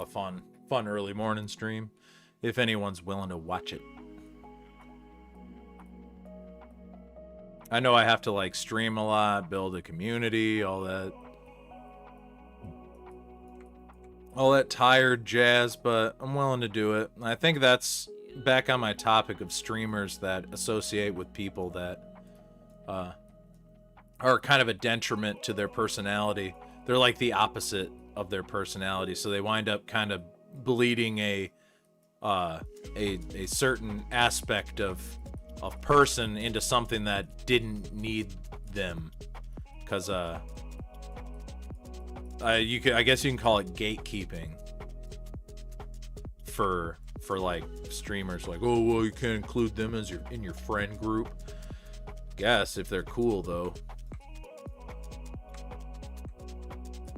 fun early morning stream, if anyone's willing to watch it. I know I have to like stream a lot, build a community, all that tired jazz, but I'm willing to do it. I think that's back on my topic of streamers that associate with people that are kind of a detriment to their personality. they're like the opposite of their personality, so they wind up kind of bleeding a certain aspect of person into something that didn't need them, because I guess you can call it gatekeeping for like streamers, like, oh well, you can't include them as in your friend group. Guess if they're cool though.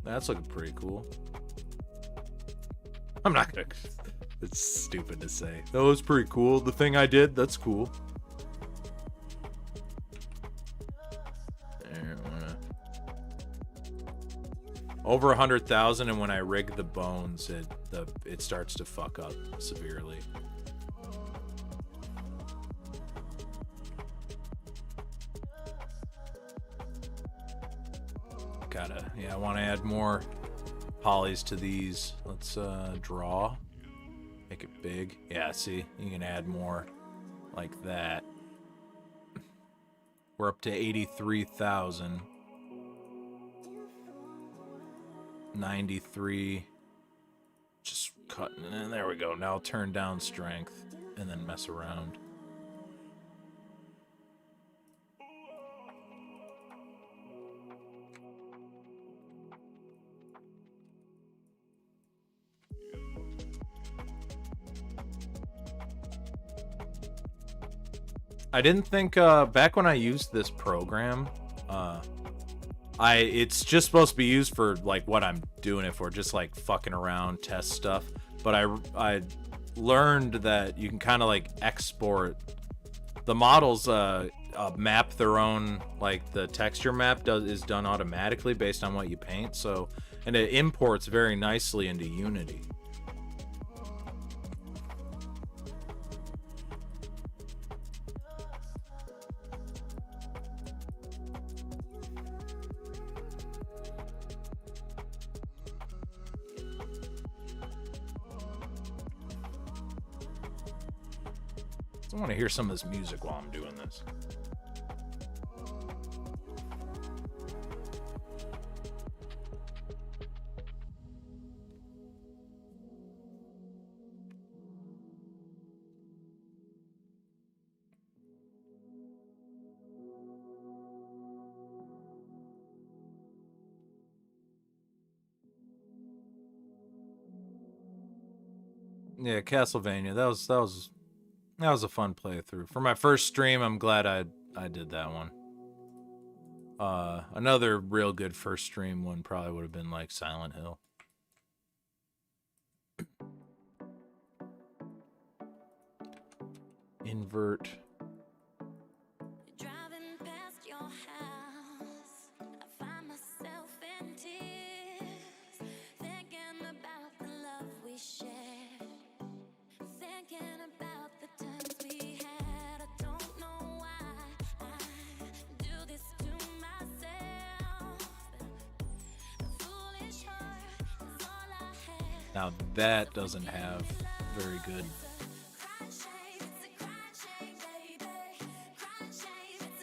That's looking pretty cool. I'm not gonna. It's stupid to say. That was pretty cool. The thing I did, that's cool. Over 100,000, and when I rig the bones, it starts to fuck up severely. I want to add more polys to these. Let's draw. Make it big. Yeah, see, you can add more like that. We're up to 83,000. 93. Just cutting it in. There we go. Now turn down strength and then mess around. I didn't think back when I used this program, it's just supposed to be used for like what I'm doing it for, just like fucking around, test stuff. But I learned that you can kind of like export the models, map their own, like the texture map is done automatically based on what you paint. So, and it imports very nicely into Unity. I want to hear some of this music while I'm doing this. Yeah, Castlevania. That was a fun playthrough. For my first stream, I'm glad I did that one. Another real good first stream one probably would have been like Silent Hill. Invert. Driving past your house, I find myself in tears, thinking about the love we shared, thinking about the times we had. I don't know why I do this to myself. A foolish heart is all I have. Now that doesn't have very good.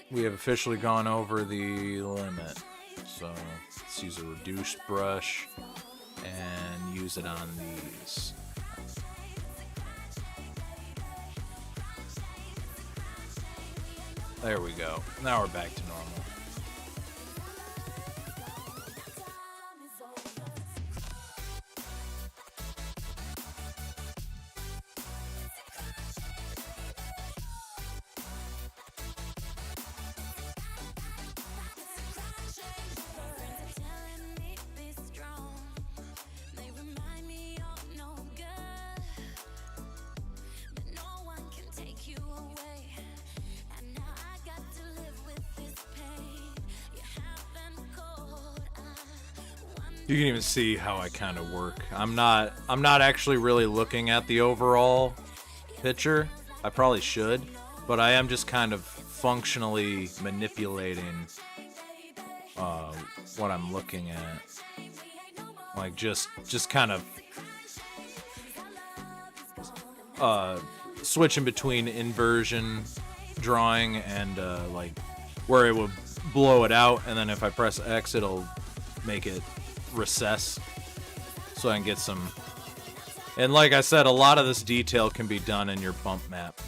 We have officially gone over the limit, so let's use a reduced brush and use it on these. There we go. Now we're back to normal. You can even see how I kind of work. I'm not actually really looking at the overall picture. I probably should, but I am just kind of functionally manipulating what I'm looking at. Like just kind of switching between inversion drawing and like where it will blow it out, and then if I press X, it'll make it recess so I can get some. And like I said, a lot of this detail can be done in your bump map.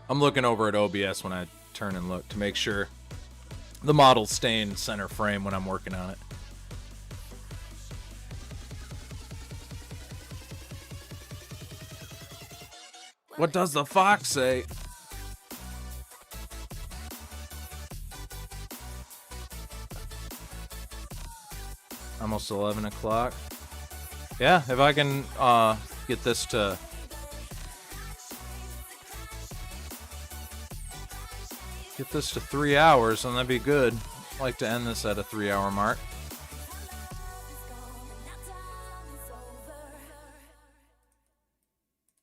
I'm looking over at OBS when I turn and look to make sure the model's staying center frame when I'm working on it. What does the fox say? Almost 11 o'clock. Yeah, if I can get this to... Get this to 3 hours, then that'd be good. I'd like to end this at a 3-hour mark.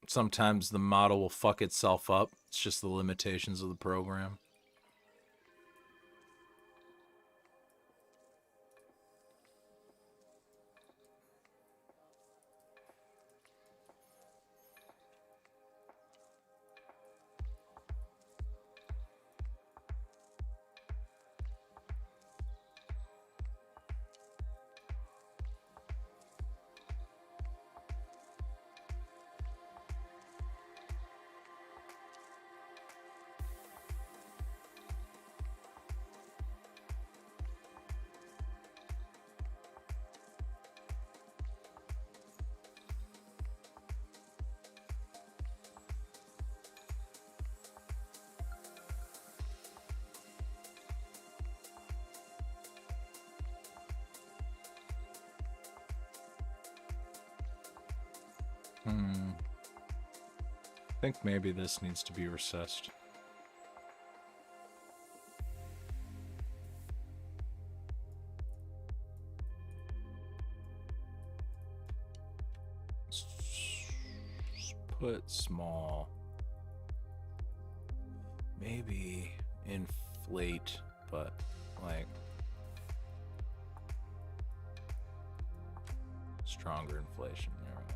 Sometimes the model will fuck itself up. It's just the limitations of the program. I think maybe this needs to be recessed. Put small. Maybe inflate, but like stronger inflation. There we go.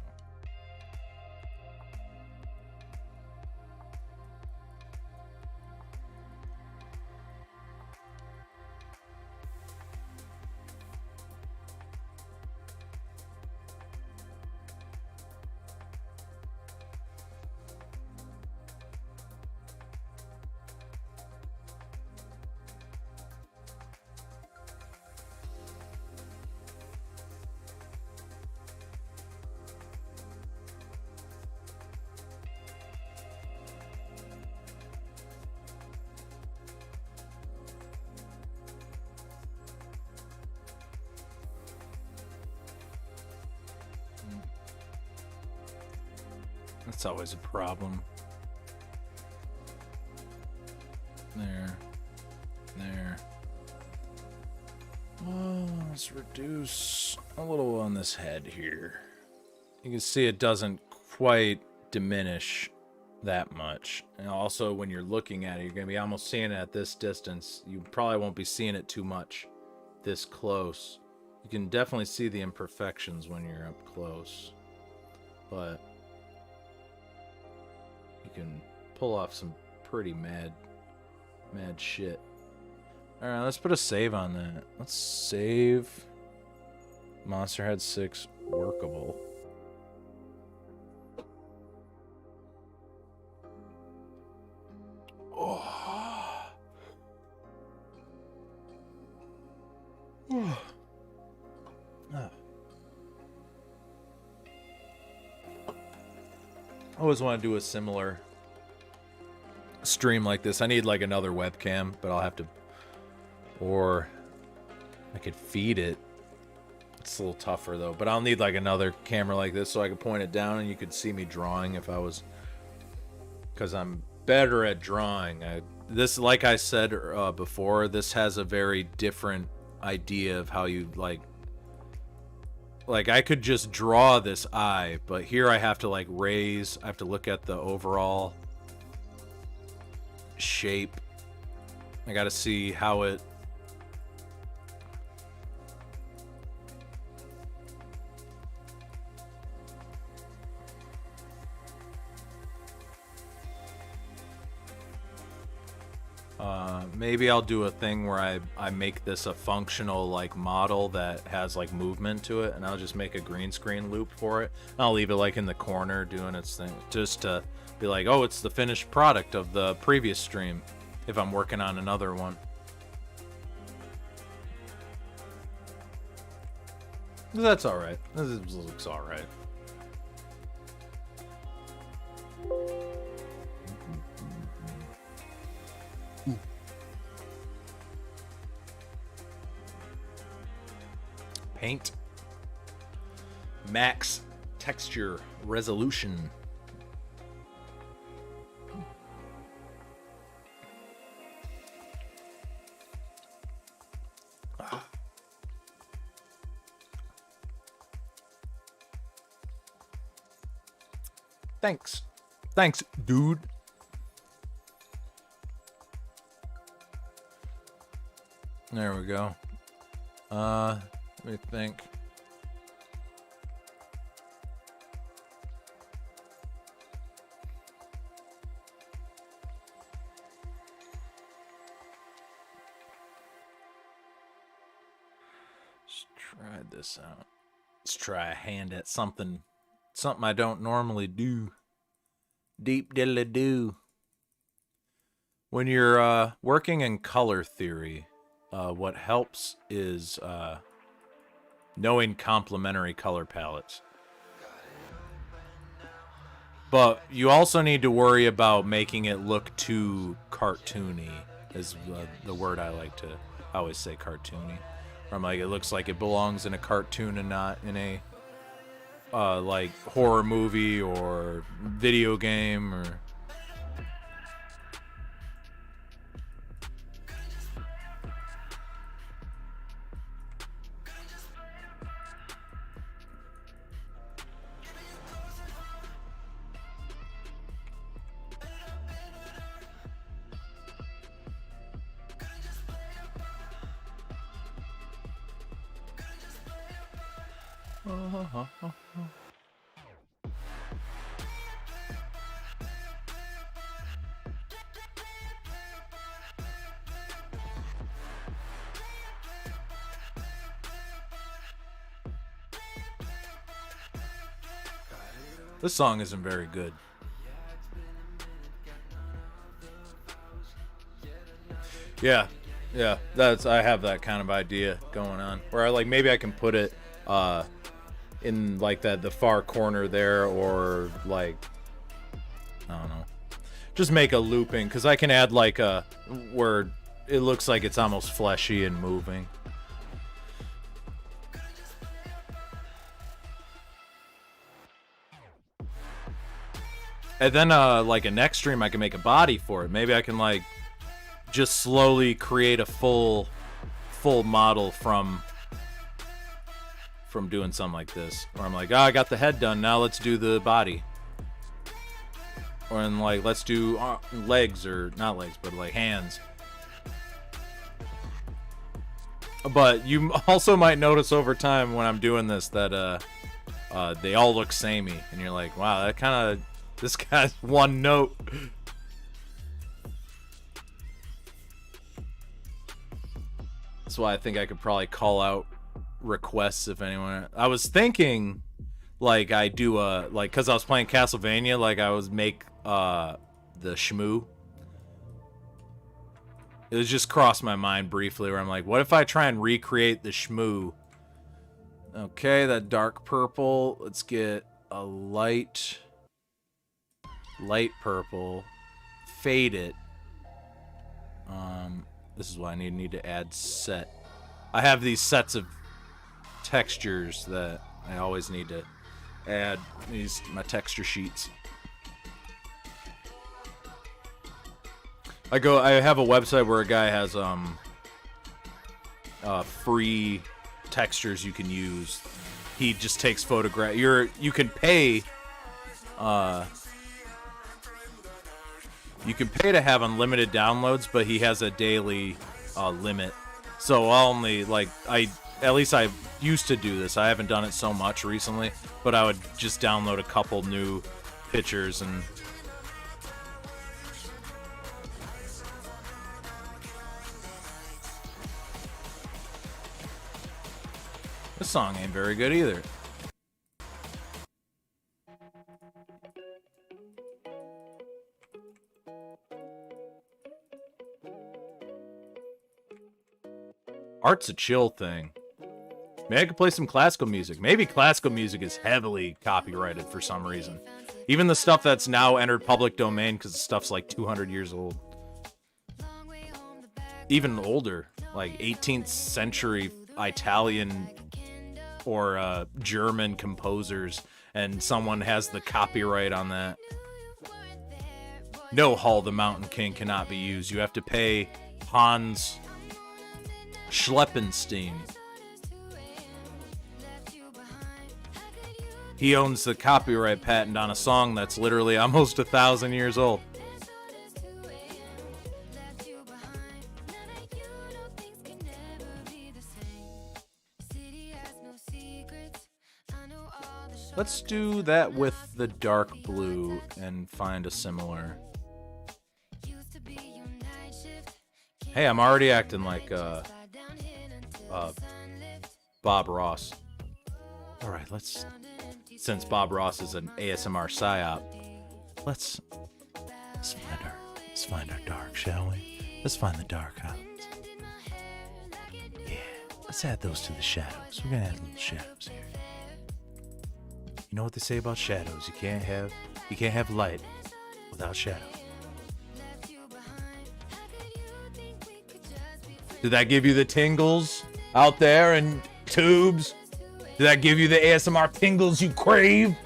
That's always a problem. There. There. Oh, let's reduce a little on this head here. You can see it doesn't quite diminish that much. And also, when you're looking at it, you're going to be almost seeing it at this distance. You probably won't be seeing it too much this close. You can definitely see the imperfections when you're up close. But you can pull off some pretty mad shit. Alright, let's put a save on that. Let's save Monster Head 6 workable. Oh. Oh. Ah. I always want to do a similar stream like this. I need like another webcam, but I'll have to, or I could feed it. It's a little tougher though, but I'll need like another camera like this so I could point it down and you could see me drawing if I was, because I'm better at drawing. I this, like I said before, this has a very different idea of how you like I could just draw this eye, but here I have to like raise, I have to look at the overall shape. I gotta see how it maybe I'll do a thing where I make this a functional like model that has like movement to it, and I'll just make a green screen loop for it. I'll leave it like in the corner doing its thing, just to be like, oh, it's the finished product of the previous stream if I'm working on another one. That's alright. This looks alright. Paint. Max texture resolution. Thanks. Thanks, dude. There we go. Let me think. Let's try this out. Let's try a hand at something I don't normally do. Deep diddly do. When you're working in color theory, what helps is knowing complementary color palettes. But you also need to worry about making it look too cartoony, is the word I like to always say, cartoony. I'm like, it looks like it belongs in a cartoon and not in a like horror movie or video game or... This song isn't very good. Yeah, that's, I have that kind of idea going on. Where I like, maybe I can put it in like the far corner there, or like, I don't know. Just make a looping, because I can add like a, where it looks like it's almost fleshy and moving. And then, like a next stream, I can make a body for it. Maybe I can, like, just slowly create a full model from doing something like this. Where I'm like, oh, I got the head done, now let's do the body. Or, and like, let's do legs, or, not legs, but, like, hands. But you also might notice over time when I'm doing this that, they all look samey. And you're like, wow, that kind of... This guy's one note. That's why I think I could probably call out requests if anyone... I was thinking, like, I do a... Like, because I was playing Castlevania, like, I was make the shmoo. It was just crossed my mind briefly, where I'm like, what if I try and recreate the shmoo? Okay, that dark purple. Let's get a light purple, fade it. This is what I need to add set. I have these sets of textures that I always need to add, my texture sheets. I have a website where a guy has free textures you can use. He just takes photograph. You can pay to have unlimited downloads, but he has a daily limit. So I'll only at least I used to do this. I haven't done it so much recently, but I would just download a couple new pictures and this song ain't very good either. Art's a chill thing. Maybe I could play some classical music. Maybe classical music is heavily copyrighted for some reason. Even the stuff that's now entered public domain because the stuff's like 200 years old. Even older, like 18th century Italian or German composers, and someone has the copyright on that. No, Hall the Mountain King cannot be used. You have to pay Hans Schleppenstein. He owns the copyright patent on a song that's literally almost 1,000 years old. Let's do that with the dark blue and find a similar. Hey, I'm already acting like Bob Ross. All right, since Bob Ross is an ASMR psyop, let's find our dark, shall we? Let's find the dark highlights. Yeah, let's add those to the shadows. We're gonna add little shadows here. You know what they say about shadows? You can't have light without shadow. Did that give you the tingles out there and tubes? Did that give you the ASMR tingles you crave?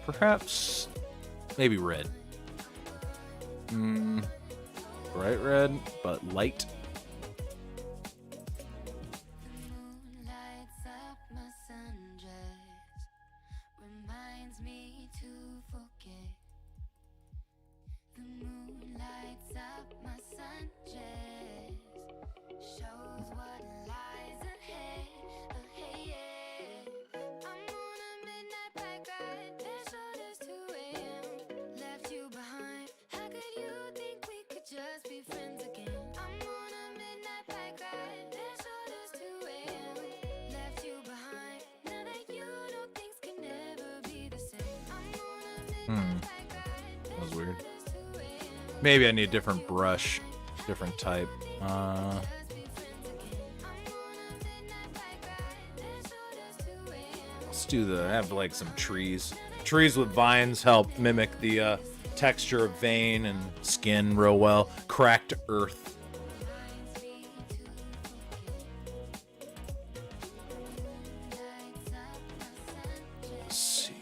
Perhaps, maybe red. Bright red, but light. Lights up my sundress, reminds me to forget. The moon lights up my sundress, shows what lies ahead. I'm on a midnight bike ride, as short as 2 a.m. Left you behind. How could you think we could just be friends again? I'm on a midnight bike ride, as short as 2 a.m. Left you behind. Now that you know things can never be the same. I'm on a midnight bike ride. That was weird. Maybe I need a different brush, different type. Let's do I have like some trees. Trees with vines help mimic the texture of vein and skin real well. Cracked earth. Let's see.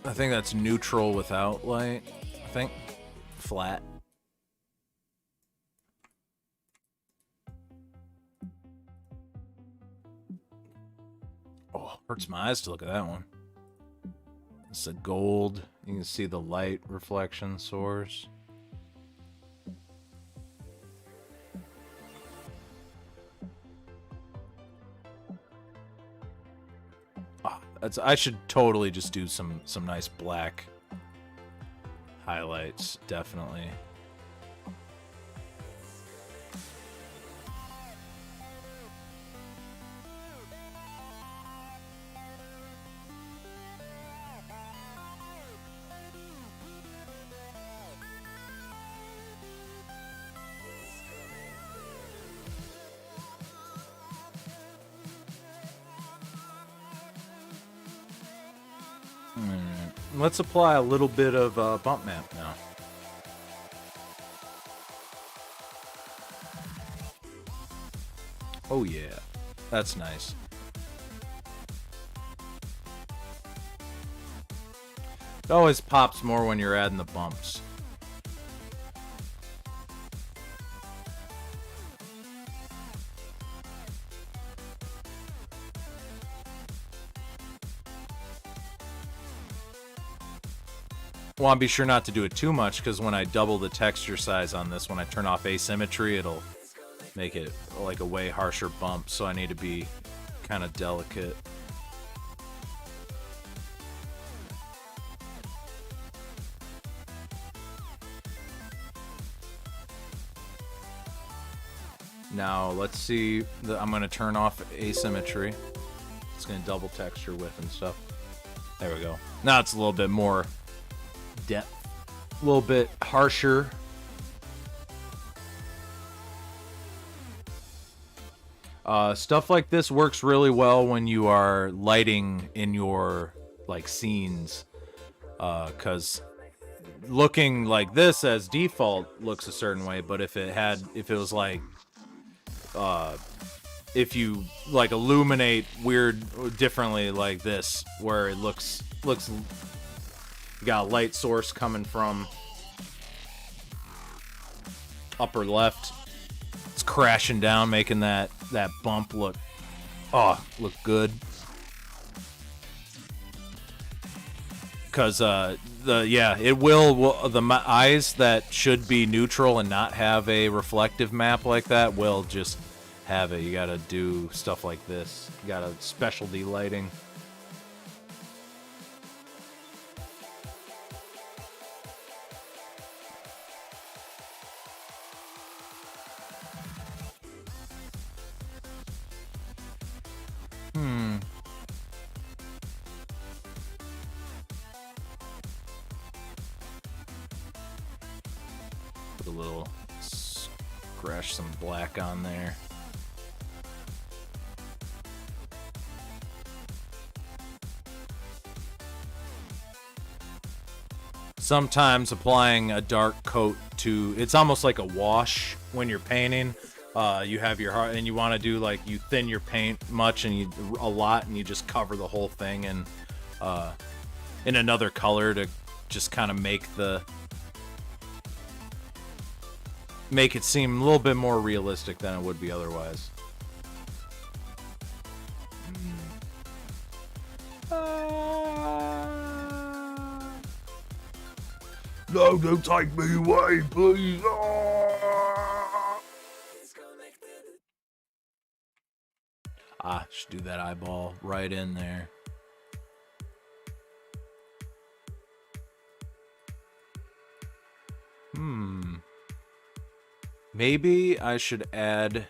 I think that's neutral without light. I think flat. Oh, hurts my eyes to look at that one. It's a gold. You can see the light reflection source. I should totally just do some nice black highlights, definitely. Let's apply a little bit of bump map now. Oh yeah. That's nice. It always pops more when you're adding the bumps. Want to be sure not to do it too much, because when I double the texture size on this, when I turn off asymmetry, it'll make it like a way harsher bump, so I need to be kind of delicate. Now let's see, I'm going to turn off asymmetry. It's going to double texture width and stuff. There we go. Now it's a little bit more depth, a little bit harsher. Stuff like this works really well when you are lighting in your like scenes, because looking like this as default looks a certain way, but if it was like if you like illuminate weird differently like this, where it looks you got a light source coming from upper left, it's crashing down, making that bump look good. Because it will the eyes that should be neutral and not have a reflective map like that will just have it. You gotta do stuff like this. You gotta specialty lighting. Put a little scratch some black on there. Sometimes applying a dark coat to, it's almost like a wash when you're painting. You have your heart and you want to do like, you thin your paint much and a lot, and you just cover the whole thing in another color to just kind of make it seem a little bit more realistic than it would be otherwise. No, don't take me away, please. Should do that eyeball right in there. Maybe I should add,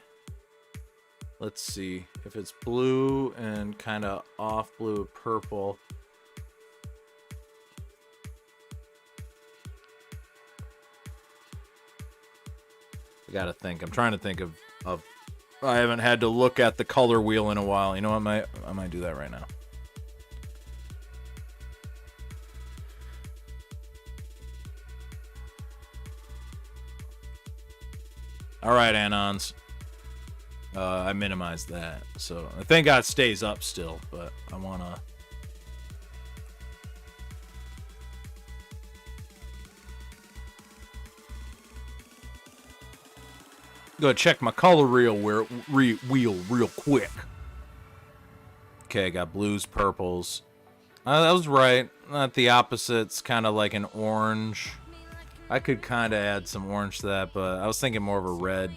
let's see, if it's blue and kind of off blue purple. I gotta think. I'm trying to think of I haven't had to look at the color wheel in a while. You know what? I might do that right now. All right, Anons. I minimized that, so I think it stays up still, but I wanna. Go check my color wheel real quick. Okay, I got blues, purples. That was right. Not the opposites, kind of like an orange. I could kind of add some orange to that, but I was thinking more of a red.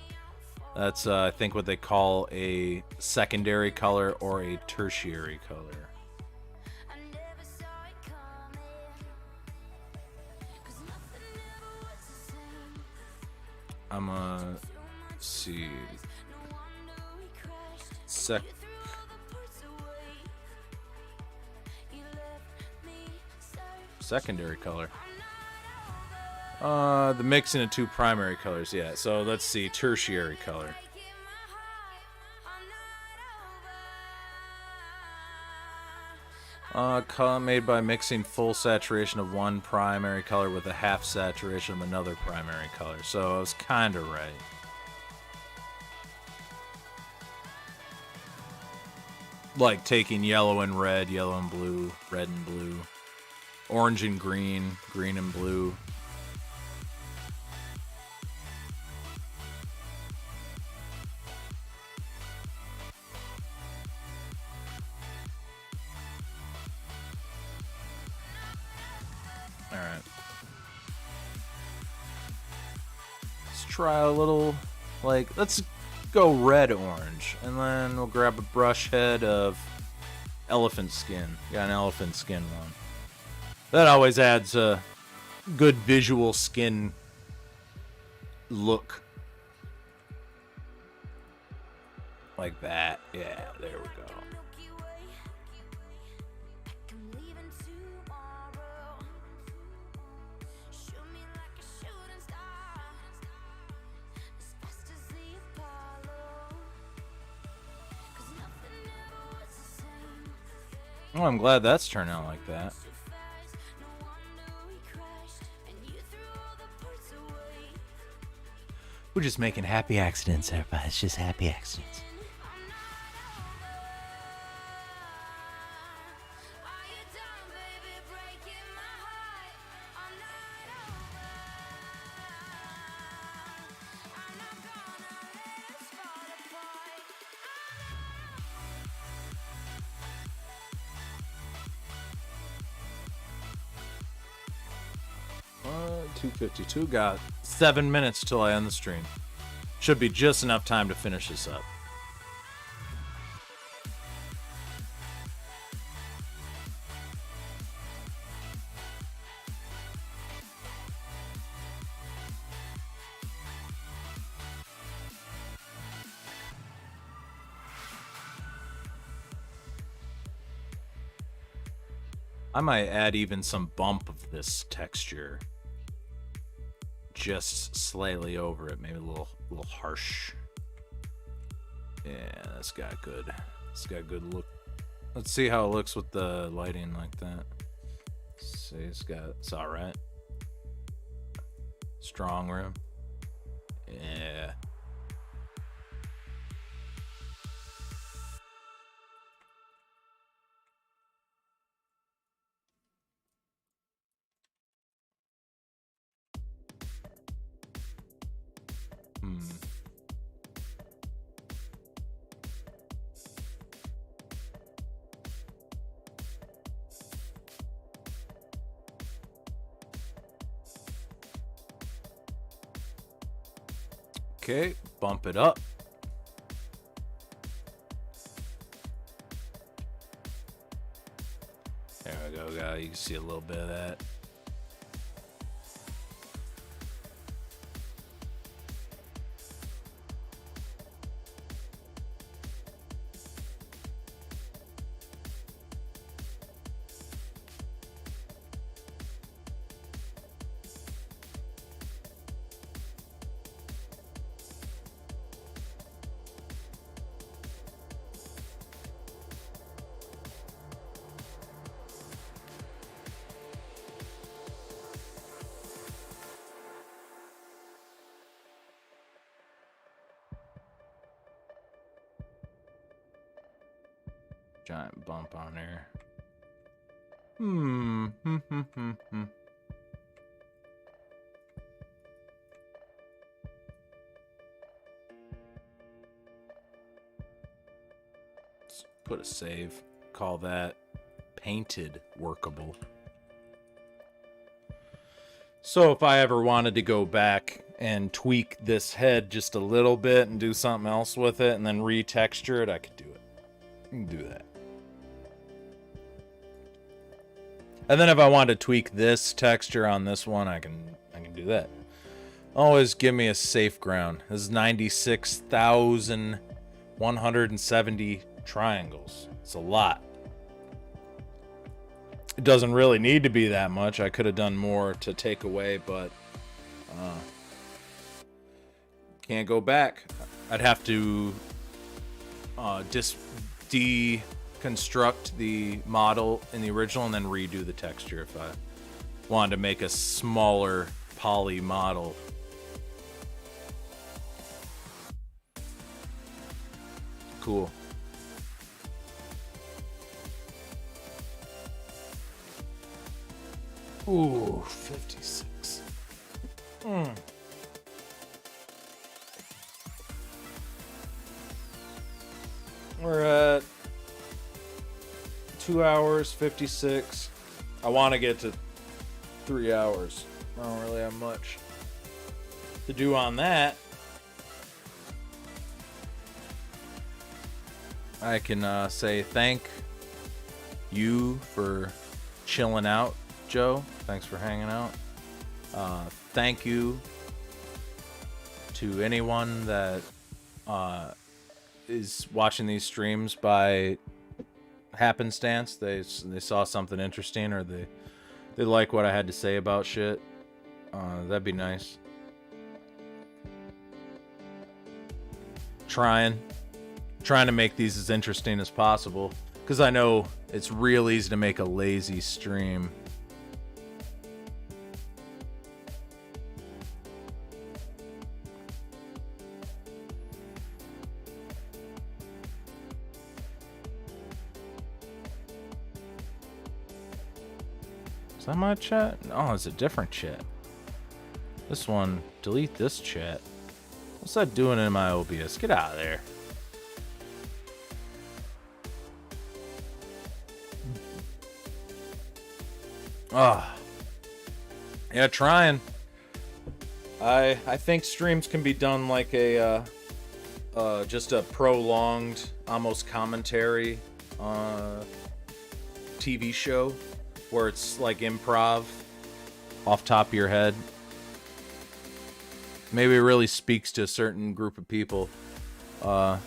That's, I think, what they call a secondary color or a tertiary color. I'm gonna see. Secondary color. The mixing of two primary colors, yeah. So let's see, tertiary color. Color made by mixing full saturation of one primary color with a half saturation of another primary color. So I was kind of right. like taking yellow and red, yellow and blue, red and blue, orange and green, green and blue. All right. Let's try a little, like, let's go red orange, and then we'll grab a brush head of elephant skin. Got an elephant skin one. That always adds a good visual skin look. Like that. Yeah, there we go. Oh, I'm glad that's turned out like that. We're just making happy accidents, everybody. It's just happy accidents. Uh, 2:52. Got 7 minutes till I end the stream. Should be just enough time to finish this up. I might add even some bump of this texture. Just slightly over it, maybe a little harsh. Yeah, that's got good. It's got a good look. Let's see how it looks with the lighting like that. See, it's all right. Strong room. Yeah. Okay, bump it up. There we go, guys. You can see a little bit of that. Giant bump on there. Let's put a save. Call that painted workable. So if I ever wanted to go back and tweak this head just a little bit and do something else with it and then retexture it, I could do it. I can do that. And then if I want to tweak this texture on this one, I can do that. Always give me a safe ground. This is 96,170 triangles. It's a lot. It doesn't really need to be that much. I could have done more to take away, but can't go back. I'd have to deconstruct the model in the original and then redo the texture if I wanted to make a smaller poly model. Cool. Ooh, 56. We're at 2 hours, 56. I want to get to 3 hours. I don't really have much to do on that. I can say thank you for chilling out, Joe. Thanks for hanging out. Thank you to anyone that is watching these streams by happenstance. They saw something interesting, or they like what I had to say about shit. That'd be nice. Trying to make these as interesting as possible, because I know it's real easy to make a lazy stream. Is that my chat? Oh, it's a different chat. This one, delete this chat. What's that doing in my OBS? Get out of there. Yeah, trying. I think streams can be done like a just a prolonged, almost commentary TV show, where it's like improv off top of your head. Maybe it really speaks to a certain group of people. I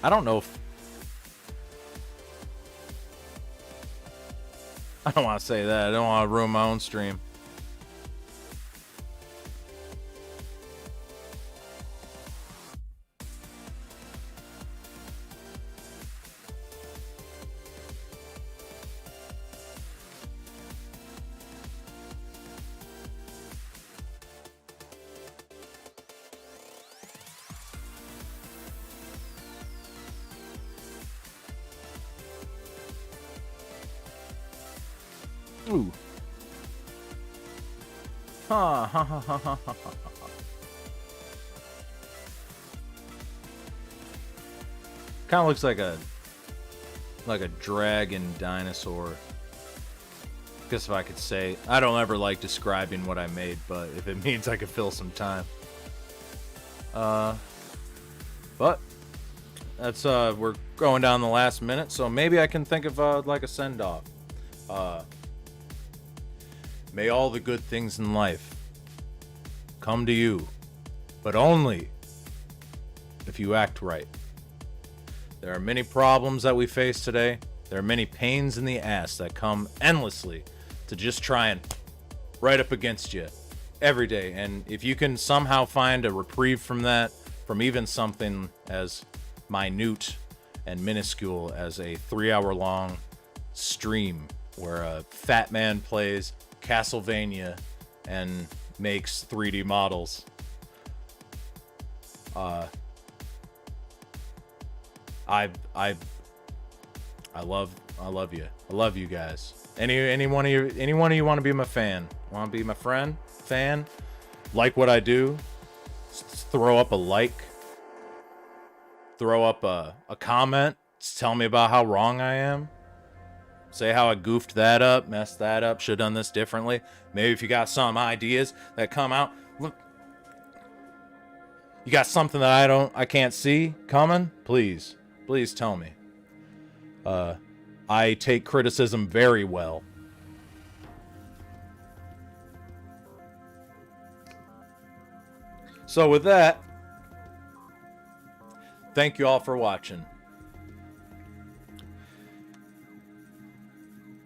don't know if I don't want to say that. I don't want to ruin my own stream. Ooh. Ha ha ha ha ha ha ha. Kind of looks like a dragon dinosaur. Guess if I could say, I don't ever like describing what I made, but if it means I could fill some time. But that's we're going down the last minute, so maybe I can think of like a send-off. May all the good things in life come to you, but only if you act right. There are many problems that we face today. There are many pains in the ass that come endlessly to just try and right up against you every day. And if you can somehow find a reprieve from that, from even something as minute and minuscule as a 3-hour-long stream where a fat man plays Castlevania and makes 3D models. I love you. I love you guys. Any one of you want to be my fan? Want to be my friend? Fan? Like what I do? Throw up a like. Throw up a comment. Tell me about how wrong I am. Say how I goofed that up, messed that up, should have done this differently. Maybe if you got some ideas that come out, look, you got something that I can't see coming, please tell me. I take criticism very well. So with that, thank you all for watching.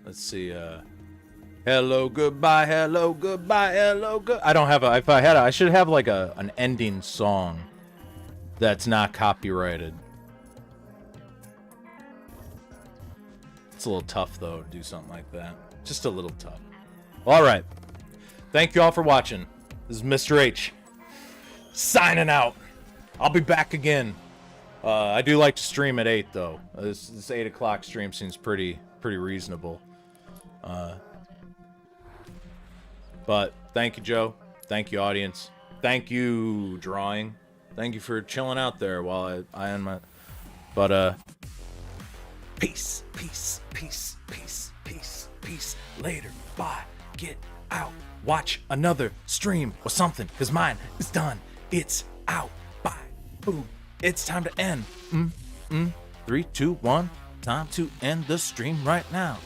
Let's see, hello, goodbye, hello, goodbye, hello, good. I don't have a, if I had I should have like an ending song that's not copyrighted. It's a little tough though to do something like that. Just a little tough. All right. Thank you all for watching. This is Mr. H signing out. I'll be back again. I do like to stream at 8 though. This 8 o'clock stream seems pretty reasonable. But thank you, Joe. Thank you, audience. Thank you, drawing. Thank you for chilling out there while I end my. But peace, peace, peace, peace, peace, peace. Later. Bye. Get out. Watch another stream or something, cause mine is done. It's out. Bye. Boom. It's time to end. 3, 2, 1. Time to end the stream right now.